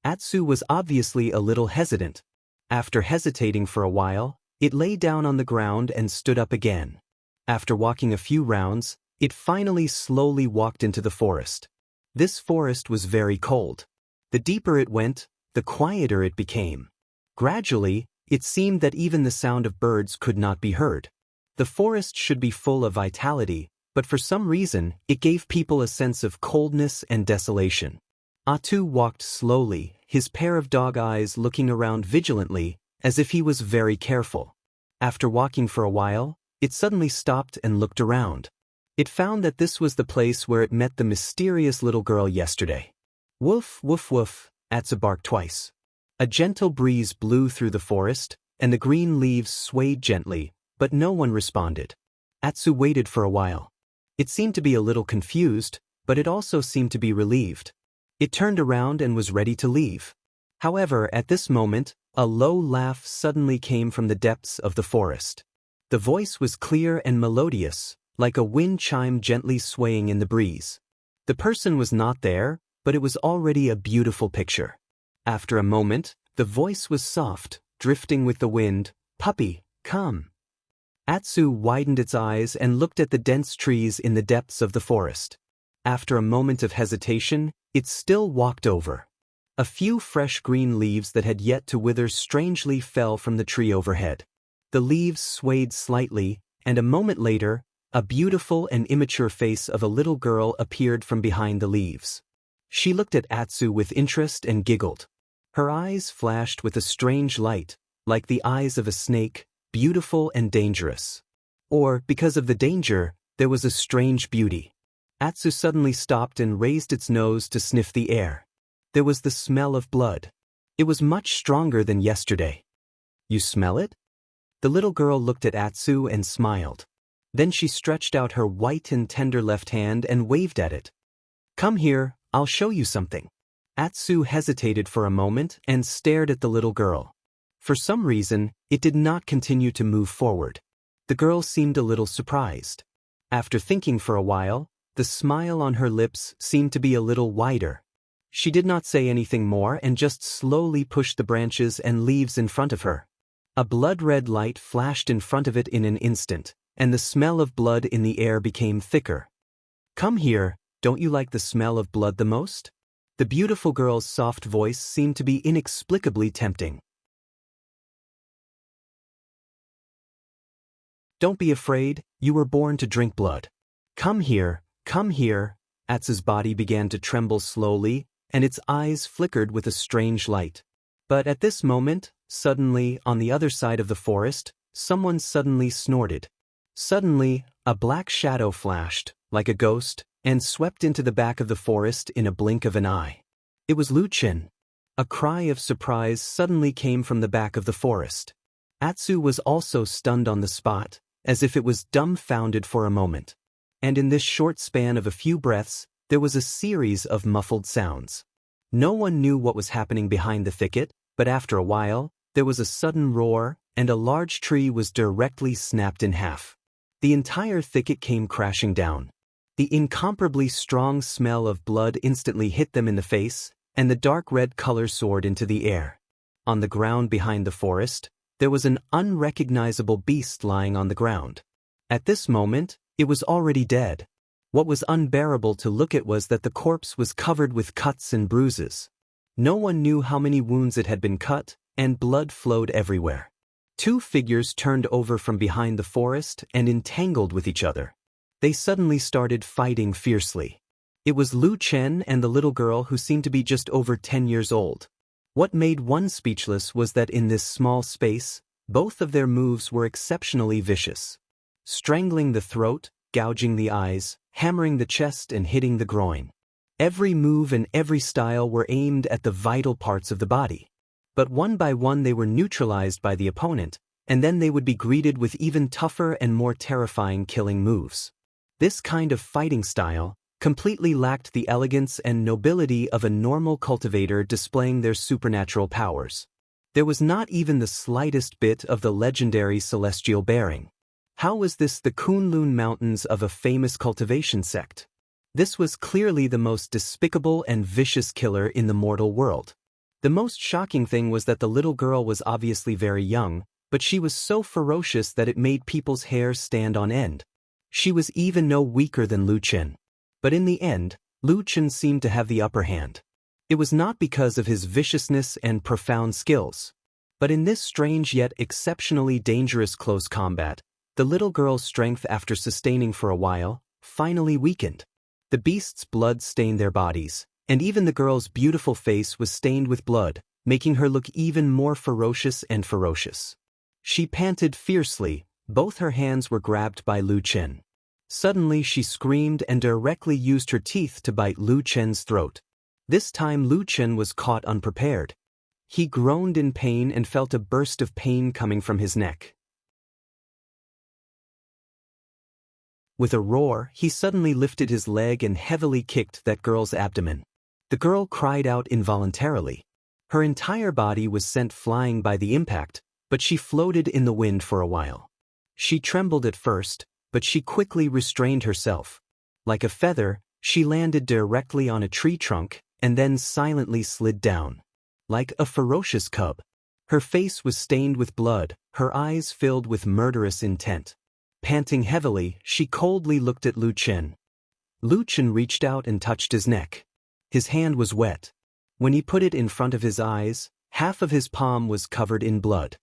Atsu was obviously a little hesitant. After hesitating for a while, it lay down on the ground and stood up again. After walking a few rounds, it finally slowly walked into the forest. This forest was very cold. The deeper it went, the quieter it became. Gradually, it seemed that even the sound of birds could not be heard. The forest should be full of vitality, but for some reason, it gave people a sense of coldness and desolation. Atsu walked slowly, his pair of dog eyes looking around vigilantly, as if he was very careful. After walking for a while, it suddenly stopped and looked around. It found that this was the place where it met the mysterious little girl yesterday. Woof, woof, woof, Atsu barked twice. A gentle breeze blew through the forest, and the green leaves swayed gently, but no one responded. Atsu waited for a while. It seemed to be a little confused, but it also seemed to be relieved. It turned around and was ready to leave. However, at this moment, a low laugh suddenly came from the depths of the forest. The voice was clear and melodious, like a wind chime gently swaying in the breeze. The person was not there, but it was already a beautiful picture. After a moment, the voice was soft, drifting with the wind. "Puppy, come." Atsu widened its eyes and looked at the dense trees in the depths of the forest. After a moment of hesitation, it still walked over. A few fresh green leaves that had yet to wither strangely fell from the tree overhead. The leaves swayed slightly, and a moment later, a beautiful and immature face of a little girl appeared from behind the leaves. She looked at Atsu with interest and giggled. Her eyes flashed with a strange light, like the eyes of a snake, beautiful and dangerous. Or, because of the danger, there was a strange beauty. Atsu suddenly stopped and raised its nose to sniff the air. There was the smell of blood. It was much stronger than yesterday. "You smell it?" The little girl looked at Atsu and smiled. Then she stretched out her white and tender left hand and waved at it. "Come here, I'll show you something." Atsu hesitated for a moment and stared at the little girl. For some reason, it did not continue to move forward. The girl seemed a little surprised. After thinking for a while, the smile on her lips seemed to be a little wider. She did not say anything more and just slowly pushed the branches and leaves in front of her. A blood-red light flashed in front of it in an instant, and the smell of blood in the air became thicker. "Come here, don't you like the smell of blood the most?" The beautiful girl's soft voice seemed to be inexplicably tempting. "Don't be afraid, you were born to drink blood. Come here, come here." Atsu's body began to tremble slowly, and its eyes flickered with a strange light. But at this moment, suddenly, on the other side of the forest, someone suddenly snorted. Suddenly, a black shadow flashed, like a ghost, and swept into the back of the forest in a blink of an eye. It was Lu Qin. A cry of surprise suddenly came from the back of the forest. Atsu was also stunned on the spot, as if it was dumbfounded for a moment. And in this short span of a few breaths, there was a series of muffled sounds. No one knew what was happening behind the thicket, but after a while, there was a sudden roar, and a large tree was directly snapped in half. The entire thicket came crashing down. The incomparably strong smell of blood instantly hit them in the face, and the dark red color soared into the air. On the ground behind the forest, there was an unrecognizable beast lying on the ground. At this moment, it was already dead. What was unbearable to look at was that the corpse was covered with cuts and bruises. No one knew how many wounds it had been cut, and blood flowed everywhere. Two figures turned over from behind the forest and entangled with each other. They suddenly started fighting fiercely. It was Lu Qin and the little girl who seemed to be just over 10 years old. What made one speechless was that in this small space, both of their moves were exceptionally vicious. Strangling the throat, gouging the eyes, hammering the chest and hitting the groin. Every move and every style were aimed at the vital parts of the body. But one by one they were neutralized by the opponent, and then they would be greeted with even tougher and more terrifying killing moves. This kind of fighting style completely lacked the elegance and nobility of a normal cultivator displaying their supernatural powers. There was not even the slightest bit of the legendary celestial bearing. How was this the Kunlun Mountains of a famous cultivation sect? This was clearly the most despicable and vicious killer in the mortal world. The most shocking thing was that the little girl was obviously very young, but she was so ferocious that it made people's hair stand on end. She was even no weaker than Lu Qin. But in the end, Lu Qin seemed to have the upper hand. It was not because of his viciousness and profound skills. But in this strange yet exceptionally dangerous close combat, the little girl's strength after sustaining for a while, finally weakened. The beast's blood stained their bodies, and even the girl's beautiful face was stained with blood, making her look even more ferocious and ferocious. She panted fiercely, both her hands were grabbed by Lu Qin. Suddenly she screamed and directly used her teeth to bite Lu Qin's throat. This time Lu Qin was caught unprepared. He groaned in pain and felt a burst of pain coming from his neck. With a roar, he suddenly lifted his leg and heavily kicked that girl's abdomen. The girl cried out involuntarily. Her entire body was sent flying by the impact, but she floated in the wind for a while. She trembled at first, but she quickly restrained herself. Like a feather, she landed directly on a tree trunk and then silently slid down. Like a ferocious cub. Her face was stained with blood, her eyes filled with murderous intent. Panting heavily, she coldly looked at Lu Qin. Lu Qin reached out and touched his neck. His hand was wet. When he put it in front of his eyes, half of his palm was covered in blood.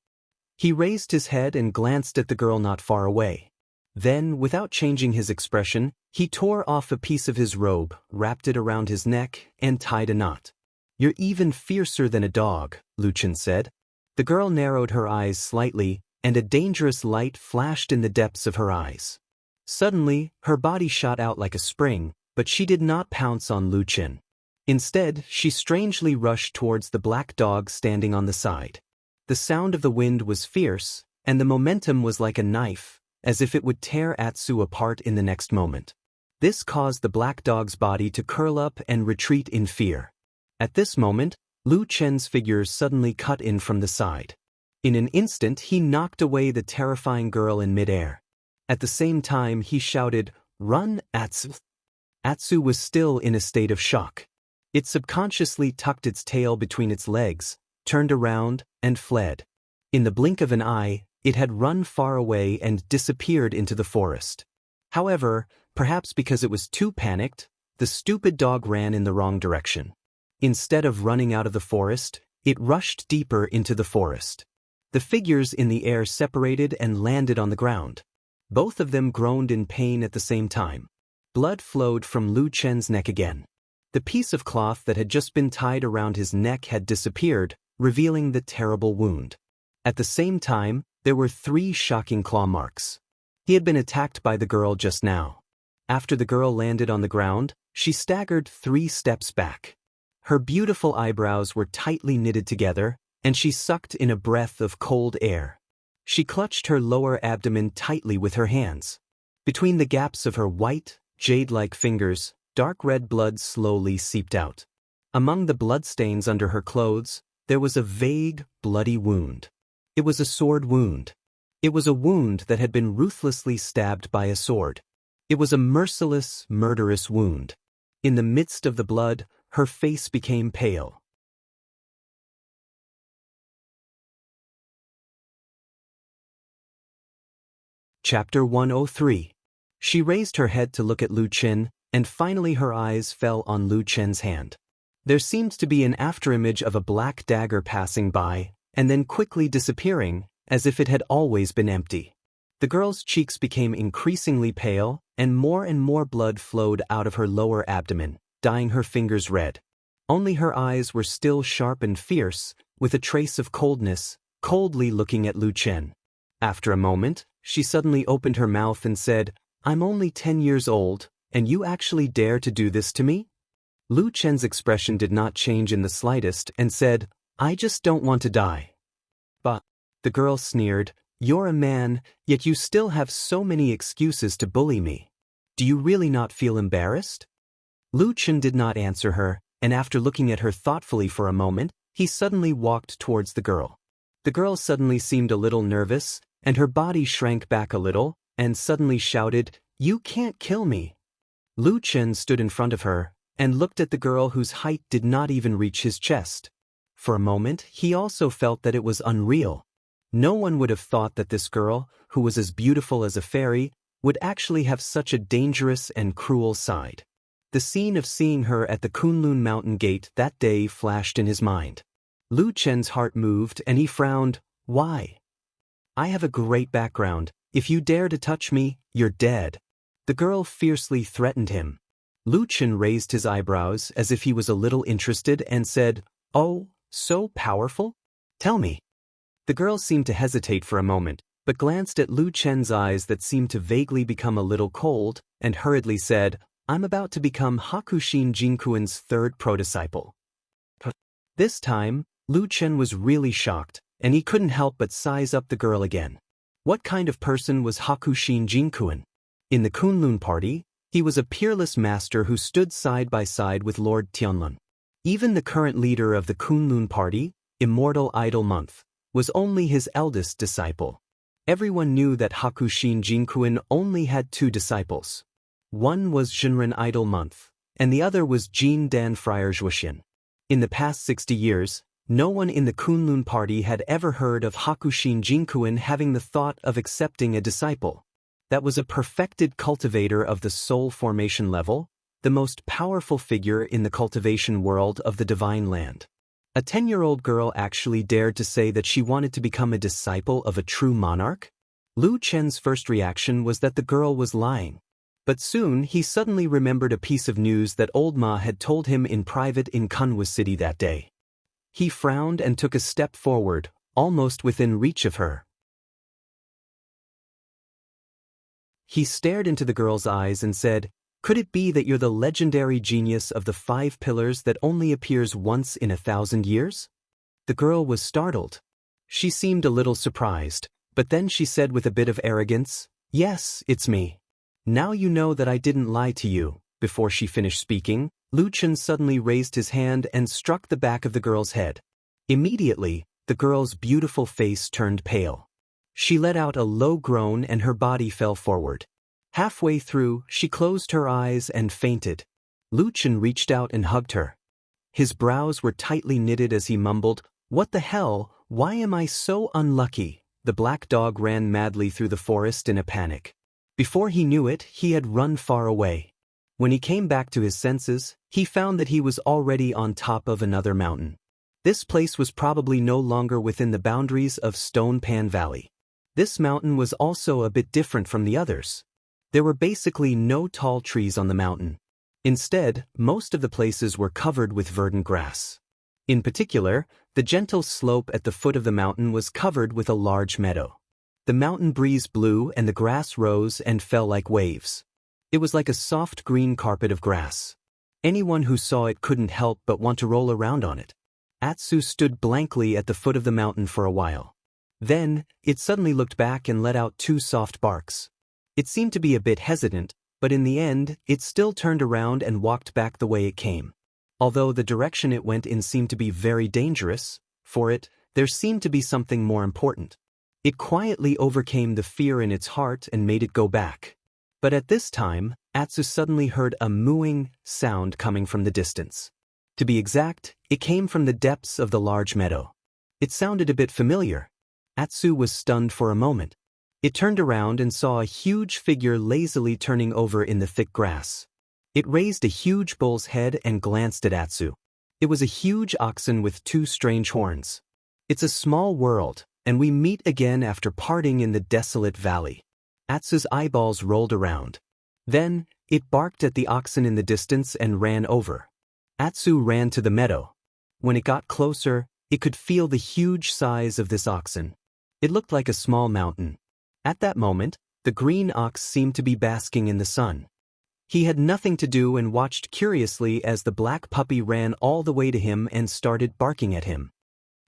He raised his head and glanced at the girl not far away. Then, without changing his expression, he tore off a piece of his robe, wrapped it around his neck, and tied a knot. "You're even fiercer than a dog," Lu Qin said. The girl narrowed her eyes slightly, and a dangerous light flashed in the depths of her eyes. Suddenly, her body shot out like a spring, but she did not pounce on Lu Qin. Instead, she strangely rushed towards the black dog standing on the side. The sound of the wind was fierce, and the momentum was like a knife, as if it would tear Atsu apart in the next moment. This caused the black dog's body to curl up and retreat in fear. At this moment, Lu Qin's figure suddenly cut in from the side. In an instant he knocked away the terrifying girl in midair. At the same time he shouted, "Run, Atsu!" Atsu was still in a state of shock. It subconsciously tucked its tail between its legs, turned around, and fled. In the blink of an eye, It had run far away and disappeared into the forest. However, perhaps because it was too panicked, the stupid dog ran in the wrong direction. Instead of running out of the forest, it rushed deeper into the forest. The figures in the air separated and landed on the ground. Both of them groaned in pain at the same time. Blood flowed from Lu Chen's neck again. The piece of cloth that had just been tied around his neck had disappeared, revealing the terrible wound. At the same time, there were 3 shocking claw marks. He had been attacked by the girl just now. After the girl landed on the ground, she staggered 3 steps back. Her beautiful eyebrows were tightly knitted together, and she sucked in a breath of cold air. She clutched her lower abdomen tightly with her hands. Between the gaps of her white, jade-like fingers, dark red blood slowly seeped out. Among the bloodstains under her clothes, there was a vague, bloody wound. It was a sword wound. It was a wound that had been ruthlessly stabbed by a sword. It was a merciless, murderous wound. In the midst of the blood, her face became pale. Chapter 103. She raised her head to look at Lu Chen, and finally her eyes fell on Lu Chen's hand. There seemed to be an afterimage of a black dagger passing by, and then quickly disappearing, as if it had always been empty. The girl's cheeks became increasingly pale, and more blood flowed out of her lower abdomen, dyeing her fingers red. Only her eyes were still sharp and fierce, with a trace of coldness, coldly looking at Lu Chen. After a moment, she suddenly opened her mouth and said, "I'm only 10 years old, and you actually dare to do this to me?" Lu Chen's expression did not change in the slightest and said, "I just don't want to die." "But," the girl sneered, "you're a man, yet you still have so many excuses to bully me. Do you really not feel embarrassed?" Lu Chen did not answer her, and after looking at her thoughtfully for a moment, he suddenly walked towards the girl. The girl suddenly seemed a little nervous, and her body shrank back a little, and suddenly shouted, "You can't kill me." Lu Chen stood in front of her, and looked at the girl whose height did not even reach his chest. For a moment, he also felt that it was unreal. No one would have thought that this girl, who was as beautiful as a fairy, would actually have such a dangerous and cruel side. The scene of seeing her at the Kunlun Mountain Gate that day flashed in his mind. Lu Chen's heart moved and he frowned. "Why? I have a great background. If you dare to touch me, you're dead." The girl fiercely threatened him. Lu Chen raised his eyebrows as if he was a little interested and said, "Oh, so powerful? Tell me." The girl seemed to hesitate for a moment, but glanced at Lu Chen's eyes that seemed to vaguely become a little cold, and hurriedly said, "I'm about to become Hakushin Jinkuin's 3rd pro-disciple." This time, Lu Chen was really shocked, and he couldn't help but size up the girl again. What kind of person was Hakushin Jinkuin? In the Kunlun party, he was a peerless master who stood side by side with Lord Tianlun. Even the current leader of the Kunlun party, Immortal Idol Month, was only his eldest disciple. Everyone knew that Hakushin Jinkuin only had 2 disciples. One was Zhenren Idol Month, and the other was Jin Dan Friar Zhuoxian. In the past 60 years, no one in the Kunlun party had ever heard of Hakushin Jinkuin having the thought of accepting a disciple. That was a perfected cultivator of the soul formation level, the most powerful figure in the cultivation world of the Divine Land. A 10-year-old girl actually dared to say that she wanted to become a disciple of a true monarch? Lu Chen's first reaction was that the girl was lying. But soon he suddenly remembered a piece of news that old Ma had told him in private in Kunwa City that day. He frowned and took a step forward, almost within reach of her. He stared into the girl's eyes and said, "Could it be that you're the legendary genius of the 5 pillars that only appears once in 1,000 years?" The girl was startled. She seemed a little surprised, but then she said with a bit of arrogance, "Yes, it's me. Now you know that I didn't lie to you." Before she finished speaking, Lu Chen suddenly raised his hand and struck the back of the girl's head. Immediately, the girl's beautiful face turned pale. She let out a low groan and her body fell forward. Halfway through, she closed her eyes and fainted. Lu Chen reached out and hugged her. His brows were tightly knitted as he mumbled, "What the hell? Why am I so unlucky?" the black dog ran madly through the forest in a panic. Before he knew it, he had run far away. When he came back to his senses, he found that he was already on top of another mountain. This place was probably no longer within the boundaries of Stone Pan Valley. This mountain was also a bit different from the others. There were basically no tall trees on the mountain. Instead, most of the places were covered with verdant grass. In particular, the gentle slope at the foot of the mountain was covered with a large meadow. The mountain breeze blew and the grass rose and fell like waves. It was like a soft green carpet of grass. Anyone who saw it couldn't help but want to roll around on it. Atsu stood blankly at the foot of the mountain for a while. Then, it suddenly looked back and let out 2 soft barks. It seemed to be a bit hesitant, but in the end, it still turned around and walked back the way it came. Although the direction it went in seemed to be very dangerous, for it, there seemed to be something more important. It quietly overcame the fear in its heart and made it go back. But at this time, Atsu suddenly heard a mooing sound coming from the distance. To be exact, it came from the depths of the large meadow. It sounded a bit familiar. Atsu was stunned for a moment. It turned around and saw a huge figure lazily turning over in the thick grass. It raised a huge bull's head and glanced at Atsu. It was a huge oxen with 2 strange horns. It's a small world, and we meet again after parting in the desolate valley. Atsu's eyeballs rolled around. Then, it barked at the oxen in the distance and ran over. Atsu ran to the meadow. When it got closer, it could feel the huge size of this oxen. It looked like a small mountain. At that moment, the green ox seemed to be basking in the sun. He had nothing to do and watched curiously as the black puppy ran all the way to him and started barking at him.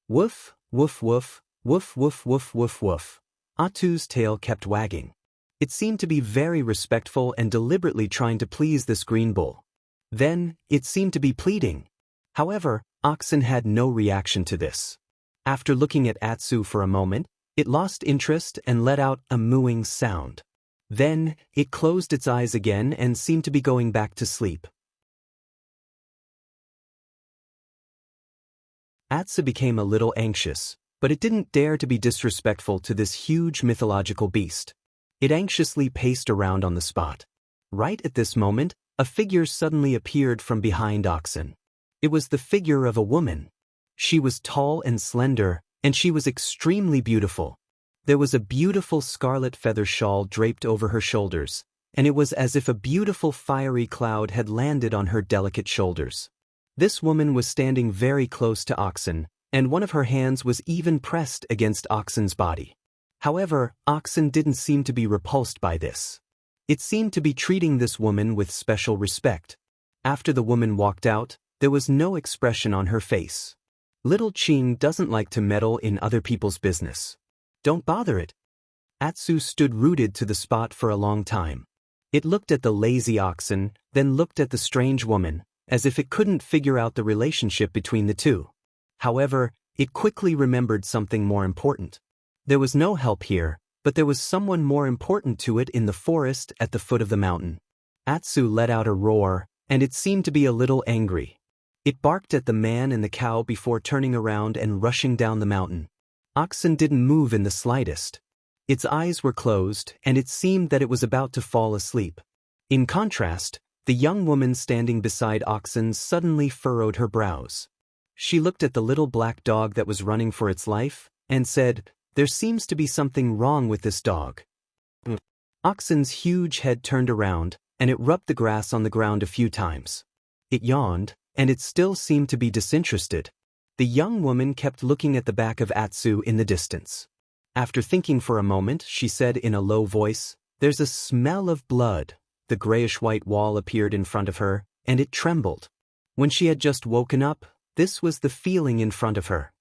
Woof, woof woof, woof woof woof woof woof. Atsu's tail kept wagging. It seemed to be very respectful and deliberately trying to please this green bull. Then, it seemed to be pleading. However, oxen had no reaction to this. After looking at Atsu for a moment, it lost interest and let out a mooing sound. Then, it closed its eyes again and seemed to be going back to sleep. Atsu became a little anxious, but it didn't dare to be disrespectful to this huge mythological beast. It anxiously paced around on the spot. Right at this moment, a figure suddenly appeared from behind oxen. It was the figure of a woman. She was tall and slender, and she was extremely beautiful. There was a beautiful scarlet feather shawl draped over her shoulders, and it was as if a beautiful fiery cloud had landed on her delicate shoulders. This woman was standing very close to Oxen, and one of her hands was even pressed against Oxen's body. However, Oxen didn't seem to be repulsed by this. It seemed to be treating this woman with special respect. After the woman walked out, there was no expression on her face. Little Ching doesn't like to meddle in other people's business. Don't bother it. Atsu stood rooted to the spot for a long time. It looked at the lazy oxen, then looked at the strange woman, as if it couldn't figure out the relationship between the two. However, it quickly remembered something more important. There was no help here, but there was someone more important to it in the forest at the foot of the mountain. Atsu let out a roar, and it seemed to be a little angry. It barked at the man and the cow before turning around and rushing down the mountain. Oxen didn't move in the slightest. Its eyes were closed, and it seemed that it was about to fall asleep. In contrast, the young woman standing beside Oxen suddenly furrowed her brows. She looked at the little black dog that was running for its life, and said, "There seems to be something wrong with this dog." Oxen's huge head turned around, and it rubbed the grass on the ground a few times. It yawned, and it still seemed to be disinterested. The young woman kept looking at the back of Atsu in the distance. After thinking for a moment, she said in a low voice, "There's a smell of blood." The grayish-white wall appeared in front of her, and it trembled. When she had just woken up, this was the feeling in front of her.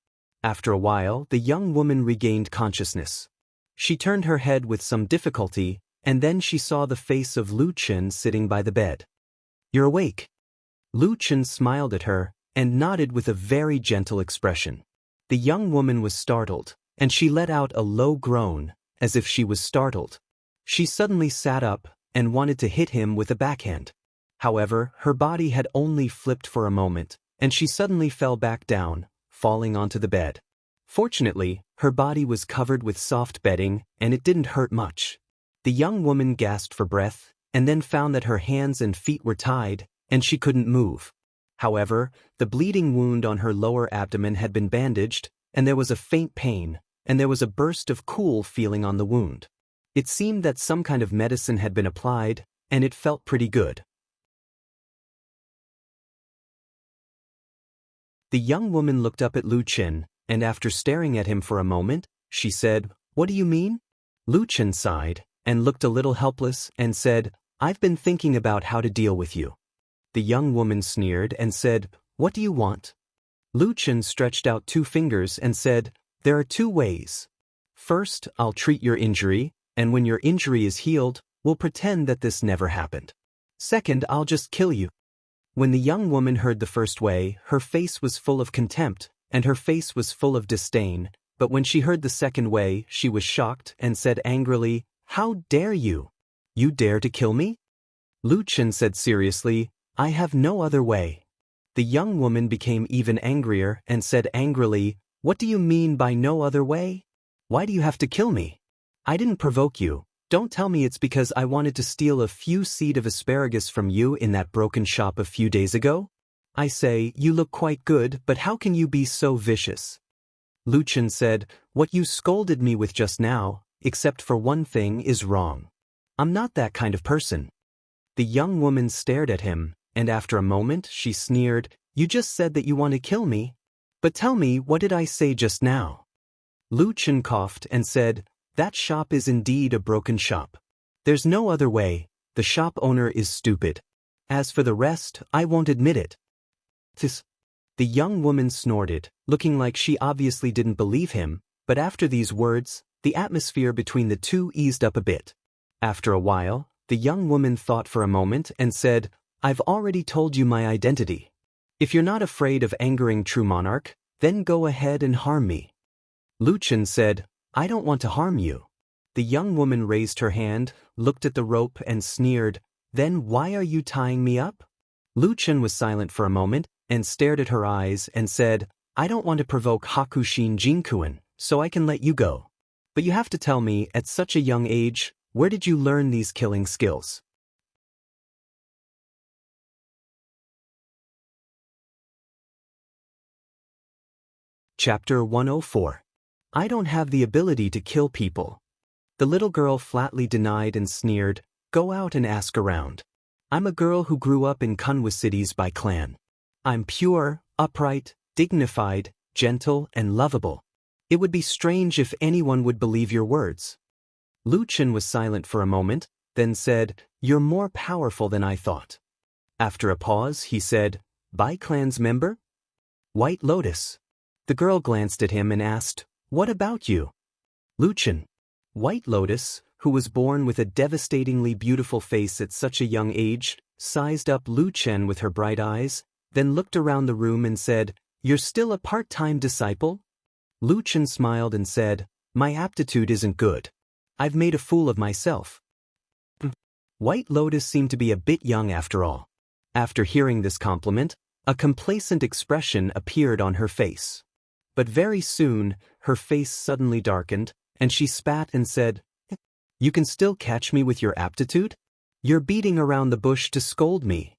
After a while, the young woman regained consciousness. She turned her head with some difficulty, and then she saw the face of Lu Chen sitting by the bed. "You're awake." Lu Chen smiled at her, and nodded with a very gentle expression. The young woman was startled, and she let out a low groan, as if she was startled. She suddenly sat up, and wanted to hit him with a backhand. However, her body had only flipped for a moment, and she suddenly fell back down, falling onto the bed. Fortunately, Her body was covered with soft bedding, and it didn't hurt much. The young woman gasped for breath, and then found that her hands and feet were tied, and she couldn't move. However, the bleeding wound on her lower abdomen had been bandaged, and there was a faint pain, and there was a burst of cool feeling on the wound. It seemed that some kind of medicine had been applied, and it felt pretty good. The young woman looked up at Lu Chen, and after staring at him for a moment, she said, "What do you mean?" Lu Chen sighed, and looked a little helpless, and said, "I've been thinking about how to deal with you." The young woman sneered and said, "What do you want?" Lu Chen stretched out 2 fingers and said, "There are 2 ways. First, I'll treat your injury, and when your injury is healed, we'll pretend that this never happened. Second, I'll just kill you." When the young woman heard the first way, her face was full of contempt, and her face was full of disdain, but when she heard the second way, she was shocked and said angrily, "How dare you? You dare to kill me?" Lu Chen said seriously, "I have no other way." The young woman became even angrier and said angrily, "What do you mean by no other way? Why do you have to kill me? I didn't provoke you. Don't tell me it's because I wanted to steal a few seed of asparagus from you in that broken shop a few days ago? I say, you look quite good, but how can you be so vicious?" Lu Chen said, "What you scolded me with just now, except for one thing, is wrong. I'm not that kind of person." The young woman stared at him, and after a moment she sneered, "You just said that you want to kill me. But tell me, what did I say just now?" Lu Chen coughed and said, "That shop is indeed a broken shop. There's no other way. The shop owner is stupid. As for the rest, I won't admit it." The young woman snorted, looking like she obviously didn't believe him, but after these words, the atmosphere between the two eased up a bit. After a while, the young woman thought for a moment and said, "I've already told you my identity. If you're not afraid of angering true monarch, then go ahead and harm me." Lu Chen said, "I don't want to harm you." The young woman raised her hand, looked at the rope and sneered, "Then why are you tying me up?" Lu Chen was silent for a moment and stared at her eyes and said, "I don't want to provoke Hakushin Jinkuin, so I can let you go. But you have to tell me, at such a young age, where did you learn these killing skills?" Chapter 104. I don't have the ability to kill people. The little girl flatly denied and sneered, "Go out and ask around. I'm a girl who grew up in Kunwa cities by clan. I'm pure, upright, dignified, gentle, and lovable. It would be strange if anyone would believe your words." Lu Chen was silent for a moment, then said, "You're more powerful than I thought." After a pause, he said, "By clan's member?" "White Lotus." The girl glanced at him and asked, "What about you?" Lu Chen. White Lotus, who was born with a devastatingly beautiful face at such a young age, sized up Lu Chen with her bright eyes, then looked around the room and said, "You're still a part-time disciple?" Lu Chen smiled and said, "My aptitude isn't good. I've made a fool of myself." White Lotus seemed to be a bit young after all. After hearing this compliment, a complacent expression appeared on her face. But very soon, her face suddenly darkened, and she spat and said, "You can still catch me with your aptitude? You're beating around the bush to scold me."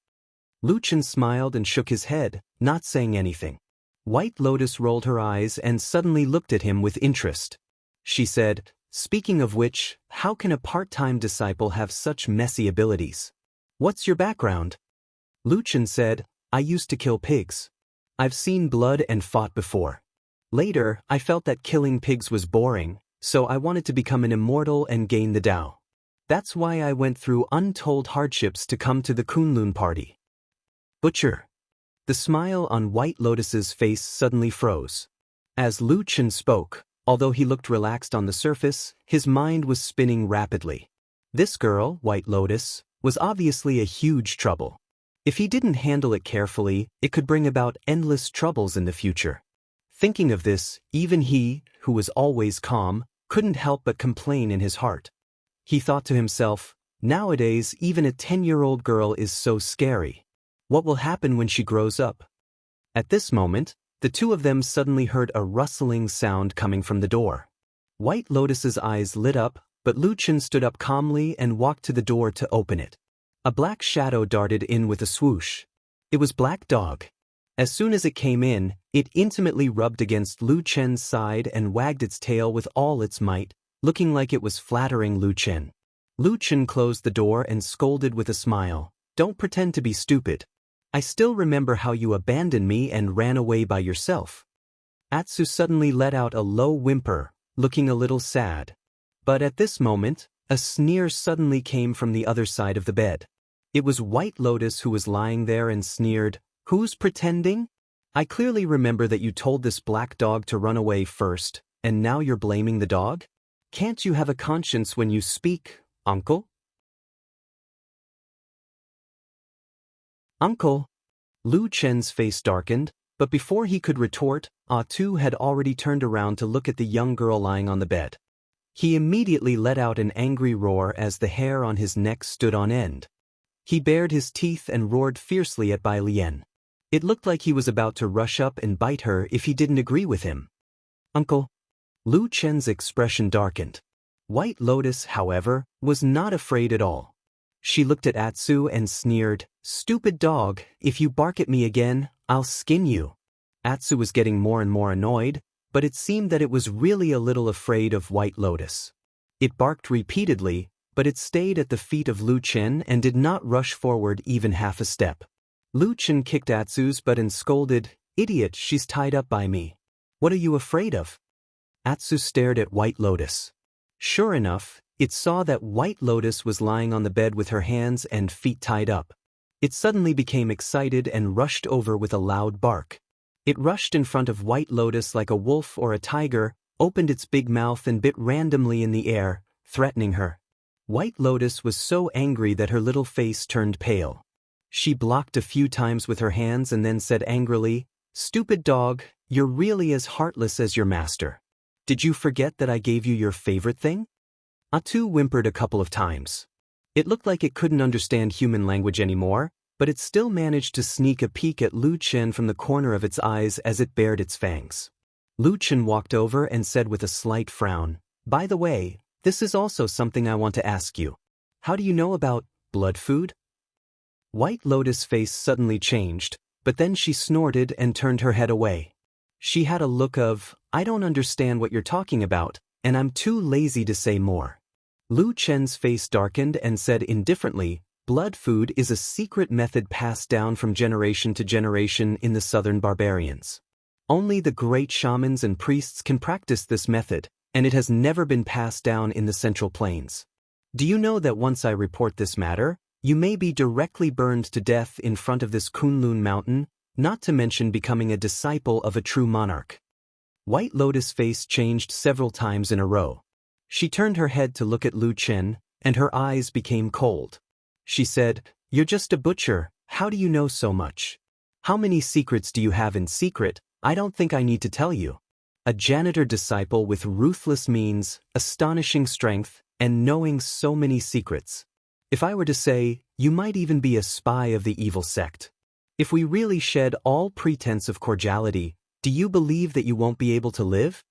Lu Chen smiled and shook his head, not saying anything. White Lotus rolled her eyes and suddenly looked at him with interest. She said, "Speaking of which, how can a part-time disciple have such messy abilities? What's your background?" Lu Chen said, "I used to kill pigs. I've seen blood and fought before. Later, I felt that killing pigs was boring, so I wanted to become an immortal and gain the Tao. That's why I went through untold hardships to come to the Kunlun party." Butcher. The smile on White Lotus's face suddenly froze. As Lu Chen spoke, although he looked relaxed on the surface, his mind was spinning rapidly. This girl, White Lotus, was obviously a huge trouble. If he didn't handle it carefully, it could bring about endless troubles in the future. Thinking of this, even he, who was always calm, couldn't help but complain in his heart. He thought to himself, "Nowadays even a 10-year-old girl is so scary. What will happen when she grows up?" At this moment, The two of them suddenly heard a rustling sound coming from the door. White Lotus's eyes lit up, but Lu Chen stood up calmly and walked to the door to open it. A black shadow darted in with a swoosh. It was Black Dog. As soon as it came in, it intimately rubbed against Lu Chen's side and wagged its tail with all its might, looking like it was flattering Lu Chen. Lu Chen closed the door and scolded with a smile. "Don't pretend to be stupid. I still remember how you abandoned me and ran away by yourself." Atsu suddenly let out a low whimper, looking a little sad. But at this moment, a sneer suddenly came from the other side of the bed. It was White Lotus who was lying there and sneered, "Who's pretending? I clearly remember that you told this black dog to run away first, and now you're blaming the dog? Can't you have a conscience when you speak, uncle?" "Uncle." Lu Chen's face darkened, but before he could retort, Tu had already turned around to look at the young girl lying on the bed. He immediately let out an angry roar as the hair on his neck stood on end. He bared his teeth and roared fiercely at Bai Lian. It looked like he was about to rush up and bite her if he didn't agree with him. "Uncle." Lu Chen's expression darkened. White Lotus, however, was not afraid at all. She looked at Atsu and sneered, "Stupid dog, if you bark at me again, I'll skin you." Atsu was getting more and more annoyed, but it seemed that it was really a little afraid of White Lotus. It barked repeatedly, but it stayed at the feet of Lu Chen and did not rush forward even half a step. Lu Chen kicked Atsu's butt and scolded, "Idiot, she's tied up by me. What are you afraid of?" Atsu stared at White Lotus. Sure enough, it saw that White Lotus was lying on the bed with her hands and feet tied up. It suddenly became excited and rushed over with a loud bark. It rushed in front of White Lotus like a wolf or a tiger, opened its big mouth and bit randomly in the air, threatening her. White Lotus was so angry that her little face turned pale. She blocked a few times with her hands and then said angrily, "Stupid dog, you're really as heartless as your master. Did you forget that I gave you your favorite thing?" Atu whimpered a couple of times. It looked like it couldn't understand human language anymore, but it still managed to sneak a peek at Lu Chen from the corner of its eyes as it bared its fangs. Lu Chen walked over and said with a slight frown, "By the way, this is also something I want to ask you. How do you know about blood food?" White Lotus' face suddenly changed, but then she snorted and turned her head away. She had a look of, "I don't understand what you're talking about, and I'm too lazy to say more." Lu Chen's face darkened and said indifferently, "Blood food is a secret method passed down from generation to generation in the southern barbarians. Only the great shamans and priests can practice this method, and it has never been passed down in the Central Plains. Do you know that once I report this matter, you may be directly burned to death in front of this Kunlun mountain, not to mention becoming a disciple of a true monarch?" White Lotus' face changed several times in a row. She turned her head to look at Lu Chen, and her eyes became cold. She said, "You're just a butcher, how do you know so much? How many secrets do you have in secret? I don't think I need to tell you. A janitor disciple with ruthless means, astonishing strength, and knowing so many secrets. If I were to say, you might even be a spy of the evil sect. If we really shed all pretense of cordiality, do you believe that you won't be able to live?"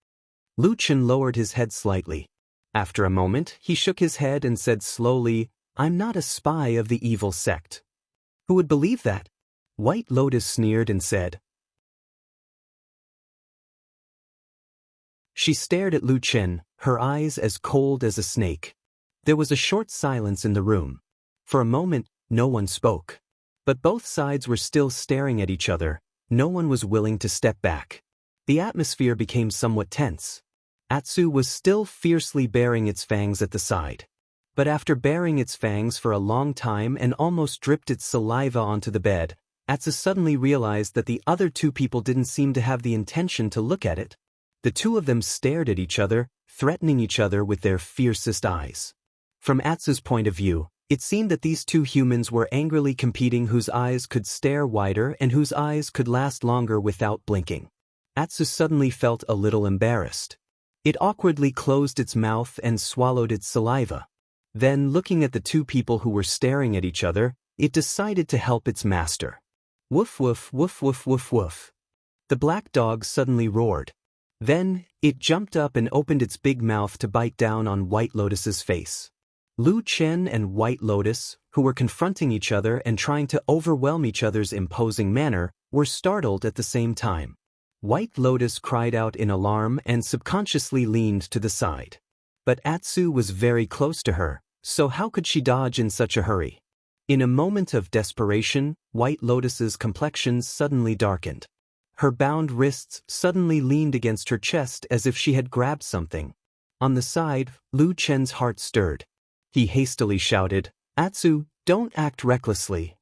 Lu Chen lowered his head slightly. After a moment, he shook his head and said slowly, "I'm not a spy of the evil sect." "Who would believe that?" White Lotus sneered and said. She stared at Lu Chen, her eyes as cold as a snake. There was a short silence in the room. For a moment, no one spoke. But both sides were still staring at each other. No one was willing to step back. The atmosphere became somewhat tense. Atsu was still fiercely baring its fangs at the side. But after baring its fangs for a long time and almost dripped its saliva onto the bed, Atsu suddenly realized that the other two people didn't seem to have the intention to look at it. The two of them stared at each other, threatening each other with their fiercest eyes. From Atsu's point of view, it seemed that these two humans were angrily competing whose eyes could stare wider and whose eyes could last longer without blinking. Atsu suddenly felt a little embarrassed. It awkwardly closed its mouth and swallowed its saliva. Then, looking at the two people who were staring at each other, it decided to help its master. Woof woof woof woof woof woof. The black dog suddenly roared. Then, it jumped up and opened its big mouth to bite down on White Lotus's face. Lu Chen and White Lotus, who were confronting each other and trying to overwhelm each other's imposing manner, were startled at the same time. White Lotus cried out in alarm and subconsciously leaned to the side. But Atsu was very close to her, so how could she dodge in such a hurry? In a moment of desperation, White Lotus's complexion suddenly darkened. Her bound wrists suddenly leaned against her chest as if she had grabbed something. On the side, Lu Chen's heart stirred. He hastily shouted, "Atsu, don't act recklessly."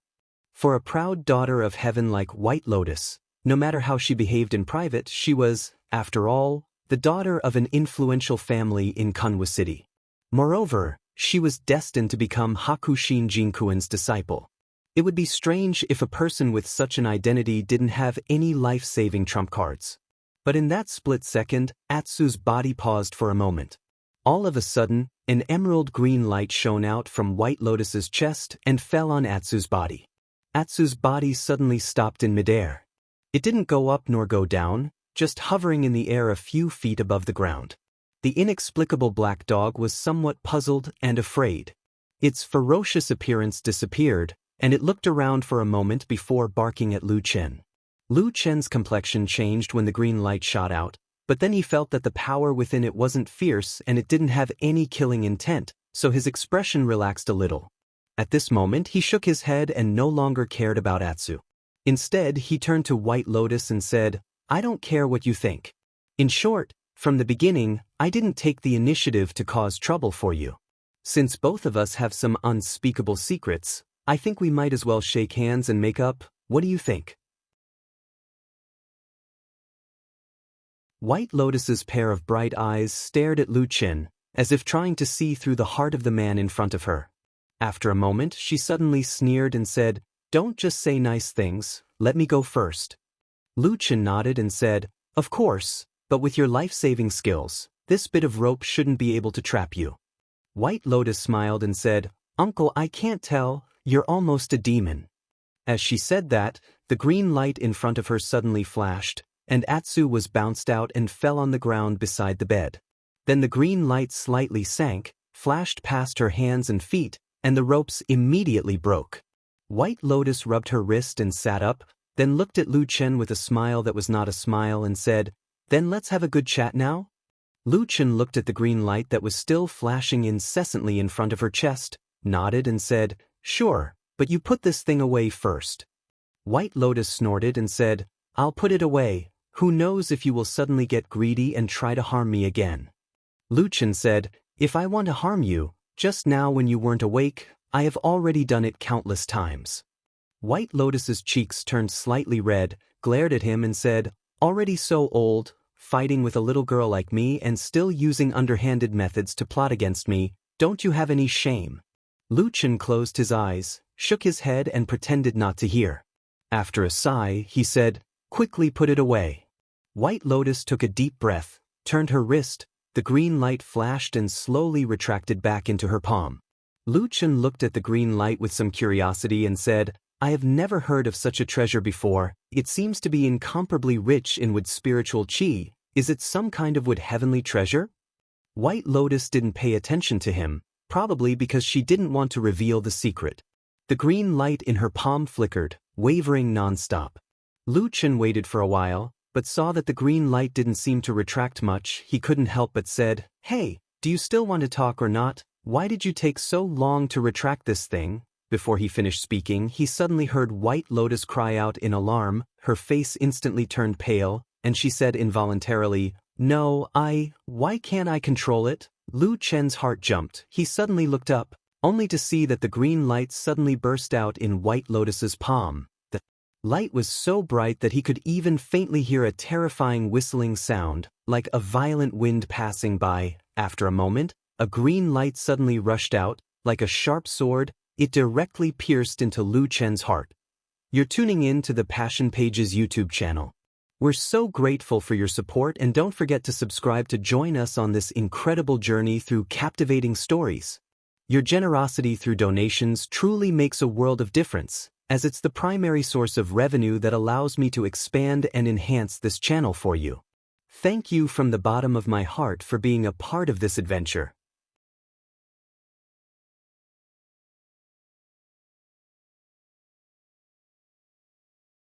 For a proud daughter of heaven like White Lotus, no matter how she behaved in private, she was, after all, the daughter of an influential family in Kanwa City. Moreover, she was destined to become Hakushin Jinkuin's disciple. It would be strange if a person with such an identity didn't have any life-saving trump cards. But in that split second, Atsu's body paused for a moment. All of a sudden, an emerald green light shone out from White Lotus's chest and fell on Atsu's body. Atsu's body suddenly stopped in midair. It didn't go up nor go down, just hovering in the air a few feet above the ground. The inexplicable black dog was somewhat puzzled and afraid. Its ferocious appearance disappeared, and it looked around for a moment before barking at Lu Chen. Lu Chen's complexion changed when the green light shot out, but then he felt that the power within it wasn't fierce and it didn't have any killing intent, so his expression relaxed a little. At this moment he shook his head and no longer cared about Atsu. Instead, he turned to White Lotus and said, "I don't care what you think. In short, from the beginning, I didn't take the initiative to cause trouble for you. Since both of us have some unspeakable secrets, I think we might as well shake hands and make up. What do you think?" White Lotus's pair of bright eyes stared at Lu Chen, as if trying to see through the heart of the man in front of her. After a moment, she suddenly sneered and said, "Don't just say nice things, let me go first." Lu Chen nodded and said, "Of course, but with your life-saving skills, this bit of rope shouldn't be able to trap you." White Lotus smiled and said, "Uncle, I can't tell, you're almost a demon." As she said that, the green light in front of her suddenly flashed, and Atsu was bounced out and fell on the ground beside the bed. Then the green light slightly sank, flashed past her hands and feet, and the ropes immediately broke. White Lotus rubbed her wrist and sat up, then looked at Lu Chen with a smile that was not a smile and said, "Then let's have a good chat now?" Lu Chen looked at the green light that was still flashing incessantly in front of her chest, nodded and said, "Sure, but you put this thing away first." White Lotus snorted and said, "I'll put it away. Who knows if you will suddenly get greedy and try to harm me again." Lu Chen said, "If I want to harm you, just now when you weren't awake, I have already done it countless times." White Lotus's cheeks turned slightly red, glared at him and said, "Already so old, fighting with a little girl like me and still using underhanded methods to plot against me, don't you have any shame?" Lu Chen closed his eyes, shook his head and pretended not to hear. After a sigh, he said, "Quickly put it away." White Lotus took a deep breath, turned her wrist, the green light flashed and slowly retracted back into her palm. Lu Chen looked at the green light with some curiosity and said, "I have never heard of such a treasure before. It seems to be incomparably rich in wood spiritual qi. Is it some kind of wood heavenly treasure?" White Lotus didn't pay attention to him, probably because she didn't want to reveal the secret. The green light in her palm flickered, wavering non-stop. Lu Chen waited for a while, but saw that the green light didn't seem to retract much. He couldn't help but said, "Hey, do you still want to talk or not? Why did you take so long to retract this thing?" Before he finished speaking, he suddenly heard White Lotus cry out in alarm. Her face instantly turned pale, and she said involuntarily, "No, why can't I control it?" Lu Chen's heart jumped. He suddenly looked up, only to see that the green light suddenly burst out in White Lotus's palm. The light was so bright that he could even faintly hear a terrifying whistling sound, like a violent wind passing by. After a moment, a green light suddenly rushed out, like a sharp sword. It directly pierced into Lu Chen's heart. You're tuning in to the Passion Pages YouTube channel. We're so grateful for your support, and don't forget to subscribe to join us on this incredible journey through captivating stories. Your generosity through donations truly makes a world of difference, as it's the primary source of revenue that allows me to expand and enhance this channel for you. Thank you from the bottom of my heart for being a part of this adventure.